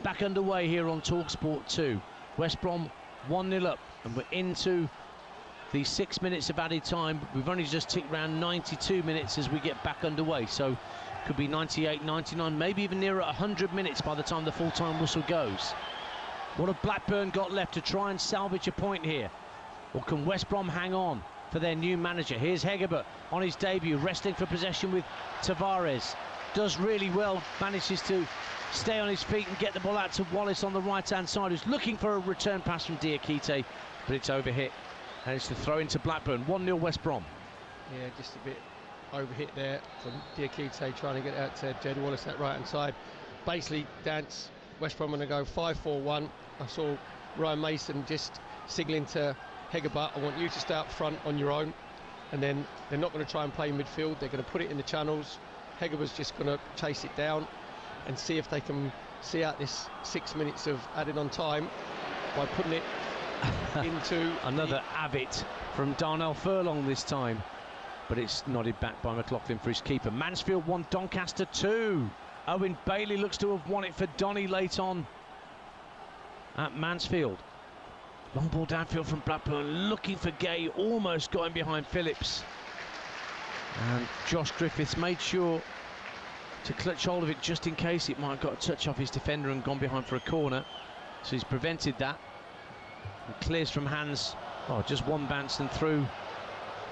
Back underway here on TalkSport 2. West Brom 1-0 up, and we're into the 6 minutes of added time. We've only just ticked around 92 minutes as we get back underway, so could be 98, 99, maybe even nearer 100 minutes by the time the full-time whistle goes. What have Blackburn got left to try and salvage a point here? Or can West Brom hang on for their new manager? Here's Hegerberg on his debut, wrestling for possession with Tavares. Does really well, manages to stay on his feet and get the ball out to Wallace on the right-hand side, who's looking for a return pass from Diakite, but it's overhit. And it's the throw into Blackburn. 1-0 West Brom. Yeah, just a bit overhit there from Diakite, trying to get out to Jed Wallace that right-hand side. Basically, West Brom going to go 5-4-1. I saw Ryan Mason just signalling to Hegerberg, I want you to stay up front on your own. And then they're not going to try and play midfield. They're going to put it in the channels. Hegerberg's just going to chase it down and see if they can see out this 6 minutes of added on time by putting it into another Avit from Darnell Furlong this time, but it's nodded back by McLaughlin for his keeper. Mansfield 1, Doncaster 2. Owen Bailey looks to have won it for Donny late on at Mansfield. Long ball downfield from Blackburn, looking for Gay, almost got him behind Phillips, and Josh Griffiths made sure to clutch hold of it just in case it might have got a touch off his defender and gone behind for a corner, so he's prevented that. And clears from hands, just one bounce and through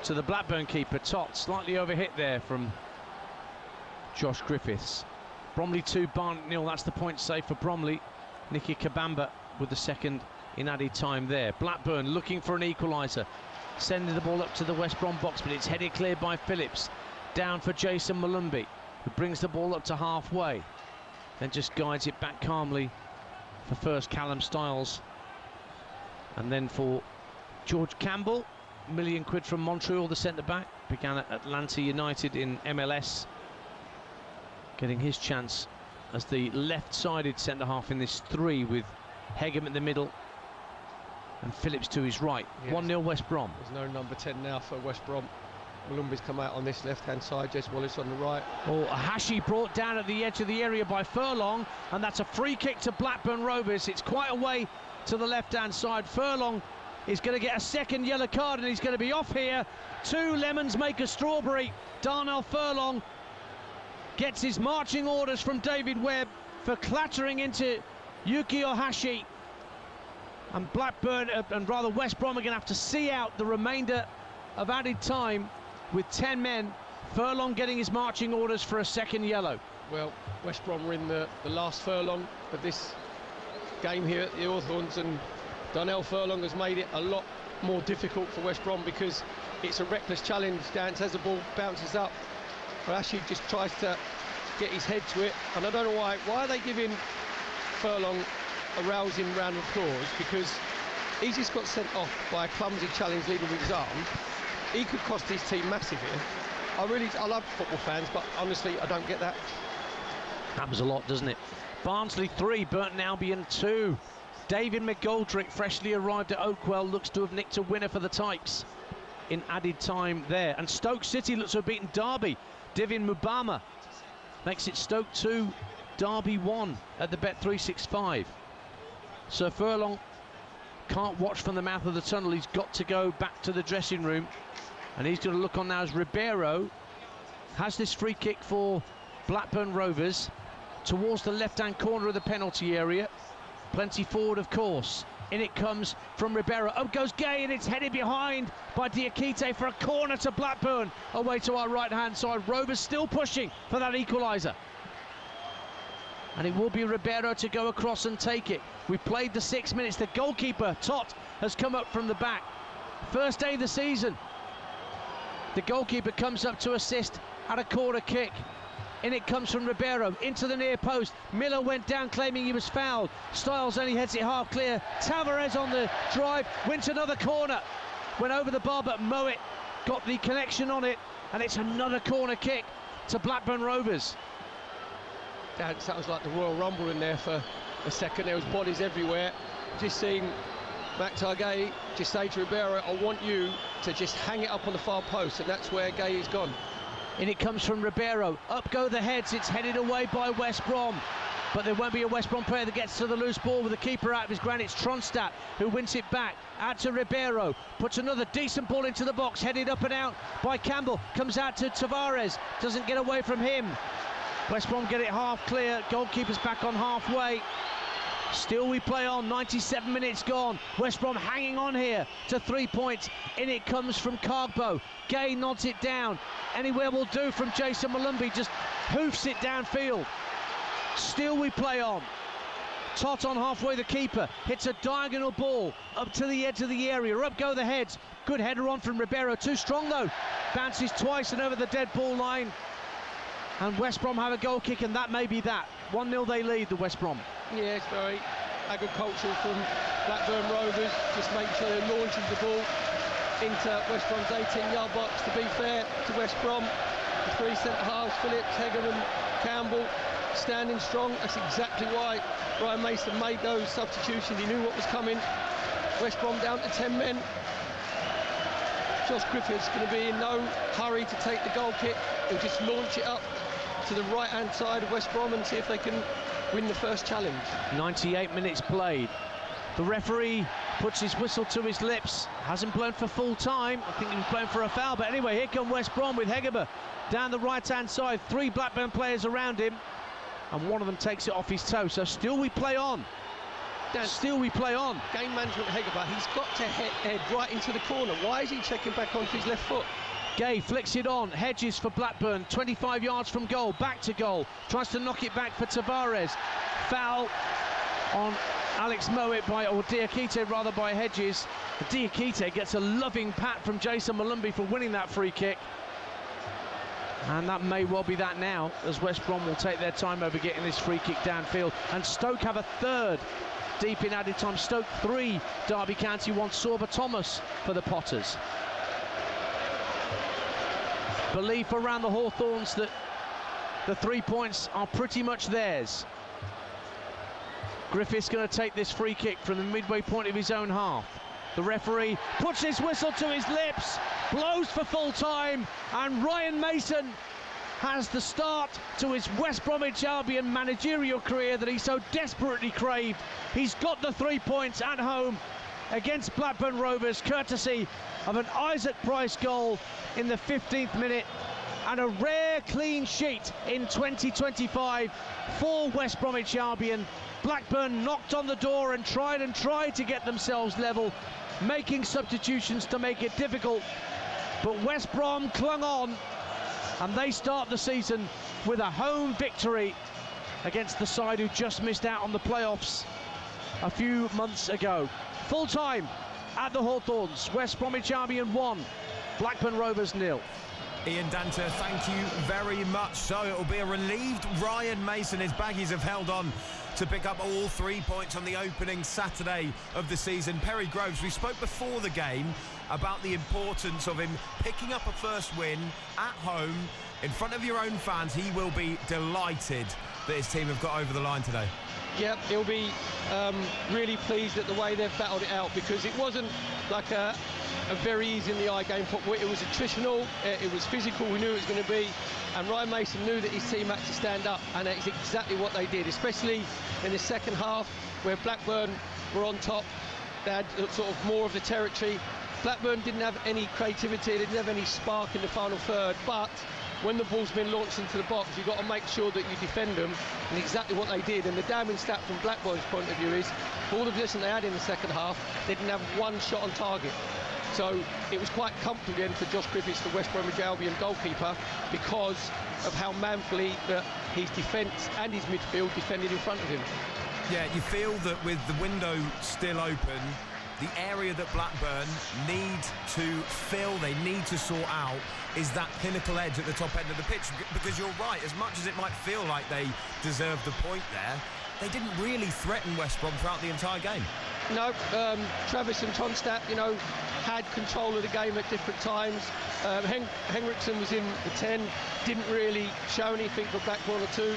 to the Blackburn keeper, Tot. Slightly overhit there from Josh Griffiths. Bromley 2, Barnet 0, that's the point save for Bromley. Nicky Kabamba with the second in added time there. Blackburn looking for an equaliser, sending the ball up to the West Brom box, but it's headed clear by Phillips. Down for Jason Malumbi, who brings the ball up to halfway, then just guides it back calmly for first Callum Stiles, and then for George Campbell. £1 million from Montreal, the centre-back, began at Atlanta United in MLS, getting his chance as the left-sided centre-half in this 3, with Hegem in the middle and Phillips to his right. 1-0 West Brom. There's no number 10 now for West Brom. Malumbi's come out on this left-hand side, Jez Wallace on the right. Hashi brought down at the edge of the area by Furlong, and that's a free kick to Blackburn Rovers. It's quite a way to the left-hand side. Furlong is going to get a second yellow card, and he's going to be off here. 2 lemons make a strawberry. Darnell Furlong gets his marching orders from David Webb for clattering into Yukio Hashi. And Blackburn, and rather West Brom, are going to have to see out the remainder of added time with 10 men. Furlong getting his marching orders for a second yellow. Well, West Brom are in the last furlong of this game here at the Hawthorns, and Darnell Furlong has made it a lot more difficult for West Brom because it's a reckless challenge. Dance as the ball bounces up, but actually just tries to get his head to it, and I don't know why are they giving Furlong a rousing round of applause, because he just got sent off by a clumsy challenge leading with his arm. He could cost his team massive here. I love football fans, but honestly I don't get that. Happens a lot, doesn't it? Barnsley 3, Burton Albion 2. David McGoldrick, freshly arrived at Oakwell, looks to have nicked a winner for the Tykes in added time there. And Stoke City looks to have beaten Derby. Divin Mubama makes it Stoke 2, Derby 1 at the Bet365. So Furlong can't watch from the mouth of the tunnel. He's got to go back to the dressing room, and he's going to look on now as Ribeiro has this free kick for Blackburn Rovers towards the left-hand corner of the penalty area. Plenty forward, of course. In it comes from Ribeiro. Up goes Gay, and it's headed behind by Diakite for a corner to Blackburn. Away to our right-hand side. Rovers still pushing for that equaliser. And it will be Ribeiro to go across and take it. We've played the 6 minutes. The goalkeeper, Tot, has come up from the back. First day of the season. The goalkeeper comes up to assist at a corner kick. In it comes from Ribeiro, into the near post. Miller went down claiming he was fouled. Stiles only heads it half clear. Tavares on the drive, wins another corner. Went over the bar, but Mowat got the connection on it, and it's another corner kick to Blackburn Rovers. That sounds like the Royal Rumble in there for a second. There was bodies everywhere. Just seeing Max Gay just say to Ribeiro, I want you to just hang it up on the far post, and that's where Gay is gone. In it comes from Ribeiro. Up go the heads. It's headed away by West Brom. But there won't be a West Brom player that gets to the loose ball with the keeper out of his ground. It's Tronstadt who wins it back. Out to Ribeiro. Puts another decent ball into the box. Headed up and out by Campbell. Comes out to Tavares. Doesn't get away from him. West Brom get it half clear. Goalkeeper's back on halfway. Still we play on. 97 minutes gone. West Brom hanging on here to 3 points. In it comes from Cargbo. Gay nods it down. Anywhere will do from Jason Malumbi. Just hoofs it downfield. Still we play on. Tot on halfway, the keeper hits a diagonal ball up to the edge of the area. Up go the heads. Good header on from Ribeiro. Too strong though. Bounces twice and over the dead ball line. And West Brom have a goal kick, and that may be that. 1-0 they lead, the West Brom. Yeah, it's very agricultural from Blackburn Rovers. Just making sure they're launching the ball into West Brom's 18-yard box. To be fair to West Brom, the three centre-halves, Phillips, Hegham and Campbell, standing strong. That's exactly why Ryan Mason made those substitutions. He knew what was coming. West Brom down to 10 men. Josh Griffith's going to be in no hurry to take the goal kick. He'll just launch it up to the right-hand side of West Brom and see if they can win the first challenge. 98 minutes played. The referee puts his whistle to his lips. Hasn't blown for full time. I think he was blown for a foul. But anyway, here come West Brom with Hegeber down the right-hand side. 3 Blackburn players around him. And one of them takes it off his toe. So still we play on. Still we play on. Game management, Hegeber. He's got to head right into the corner. Why is he checking back onto his left foot? Gay flicks it on. Hedges for Blackburn. 25 yards from goal. Back to goal. Tries to knock it back for Tavares. Foul on Alex Mowat or Diakite rather, by Hedges. Diakite gets a loving pat from Jason Malumbi for winning that free kick. And that may well be that now, as West Brom will take their time over getting this free kick downfield. And Stoke have a third deep in added time. Stoke 3, Derby County 1. Sorba Thomas for the Potters. Belief around the Hawthorns that the 3 points are pretty much theirs. Griffith's going to take this free kick from the midway point of his own half. The referee puts his whistle to his lips, blows for full time, and Ryan Mason has the start to his West Bromwich Albion managerial career that he so desperately craved. He's got the 3 points at home against Blackburn Rovers, courtesy of an Isaac Price goal in the 15th minute, and a rare clean sheet in 2025 for West Bromwich Albion. Blackburn knocked on the door and tried to get themselves level, making substitutions to make it difficult, but West Brom clung on, and they start the season with a home victory against the side who just missed out on the playoffs a few months ago. Full time at the Hawthorns. West Bromwich Albion 1, Blackburn Rovers 0. Ian Danter, thank you very much. So it'll be a relieved Ryan Mason. His baggies have held on to pick up all 3 points on the opening Saturday of the season. Perry Groves, we spoke before the game about the importance of him picking up a first win at home in front of your own fans. He will be delighted that his team have got over the line today. Yep, he'll be really pleased at the way they've battled it out, because it wasn't like a very easy in the eye game. It was attritional, it was physical, we knew it was going to be, and Ryan Mason knew that his team had to stand up, and that's exactly what they did, especially in the second half where Blackburn were on top. They had sort of more of the territory. Blackburn didn't have any creativity, they didn't have any spark in the final third, but when the ball's been launched into the box, you've got to make sure that you defend them, and exactly what they did. And the damning stat from Blackburn's point of view is, for all the position they had in the second half, they didn't have one shot on target. So it was quite comfortable again for Josh Griffiths, the West Bromwich Albion goalkeeper, because of how manfully his defence and his midfield defended in front of him. Yeah, you feel that with the window still open, the area that Blackburn need to fill, they need to sort out, is that pinnacle edge at the top end of the pitch. Because you're right, as much as it might feel like they deserved the point there, they didn't really threaten West Brom throughout the entire game. No, Travis and Tronstadt, had control of the game at different times. Henriksen was in the 10, didn't really show anything for back one or two.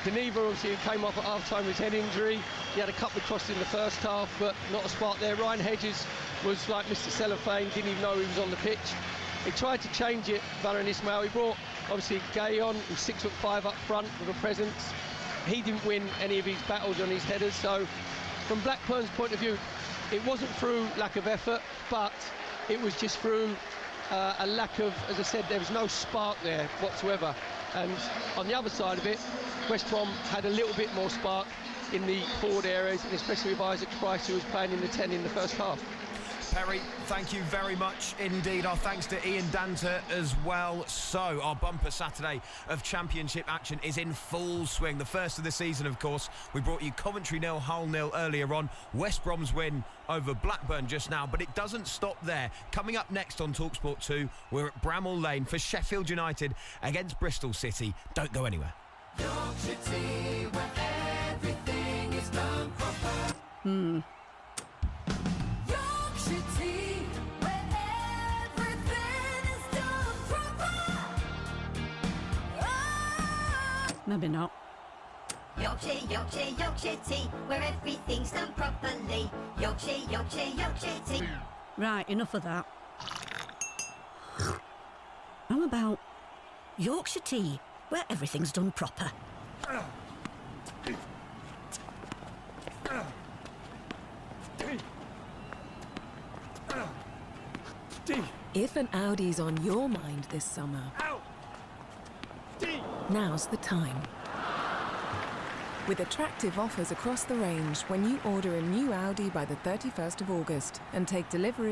Deneva obviously came off at half-time with his head injury. He had a couple of crosses in the first half, but not a spark there. Ryan Hedges was like Mr. Cellophane, didn't even know he was on the pitch. He tried to change it, Valérien Ismaël. He brought, obviously, Gay on, who's 6'5" up front with a presence. He didn't win any of his battles on his headers, so from Blackburn's point of view, it wasn't through lack of effort, but it was just through a lack of, as I said, there was no spark there whatsoever. And on the other side of it, West Brom had a little bit more spark in the forward areas, and especially with Isaac Price, who was playing in the 10 in the first half. Perry, thank you very much indeed. Our thanks to Ian Danter as well. So, our bumper Saturday of Championship action is in full swing. The first of the season, of course. We brought you Coventry 0, Hull 0 earlier on. West Brom's win over Blackburn just now, but it doesn't stop there. Coming up next on TalkSport 2, we're at Bramall Lane for Sheffield United against Bristol City. Don't go anywhere. Yorkshire tea, where everything is done proper. Yorkshire tea, where everything is done proper. Maybe not. Yorkshire, Yorkshire, Yorkshire tea, where everything's done properly. Yorkshire, Yorkshire, Yorkshire tea. Right, enough of that. How about Yorkshire tea, where everything's done proper? If an Audi's on your mind this summer, now's the time. With attractive offers across the range when you order a new Audi by the 31st of August and take delivery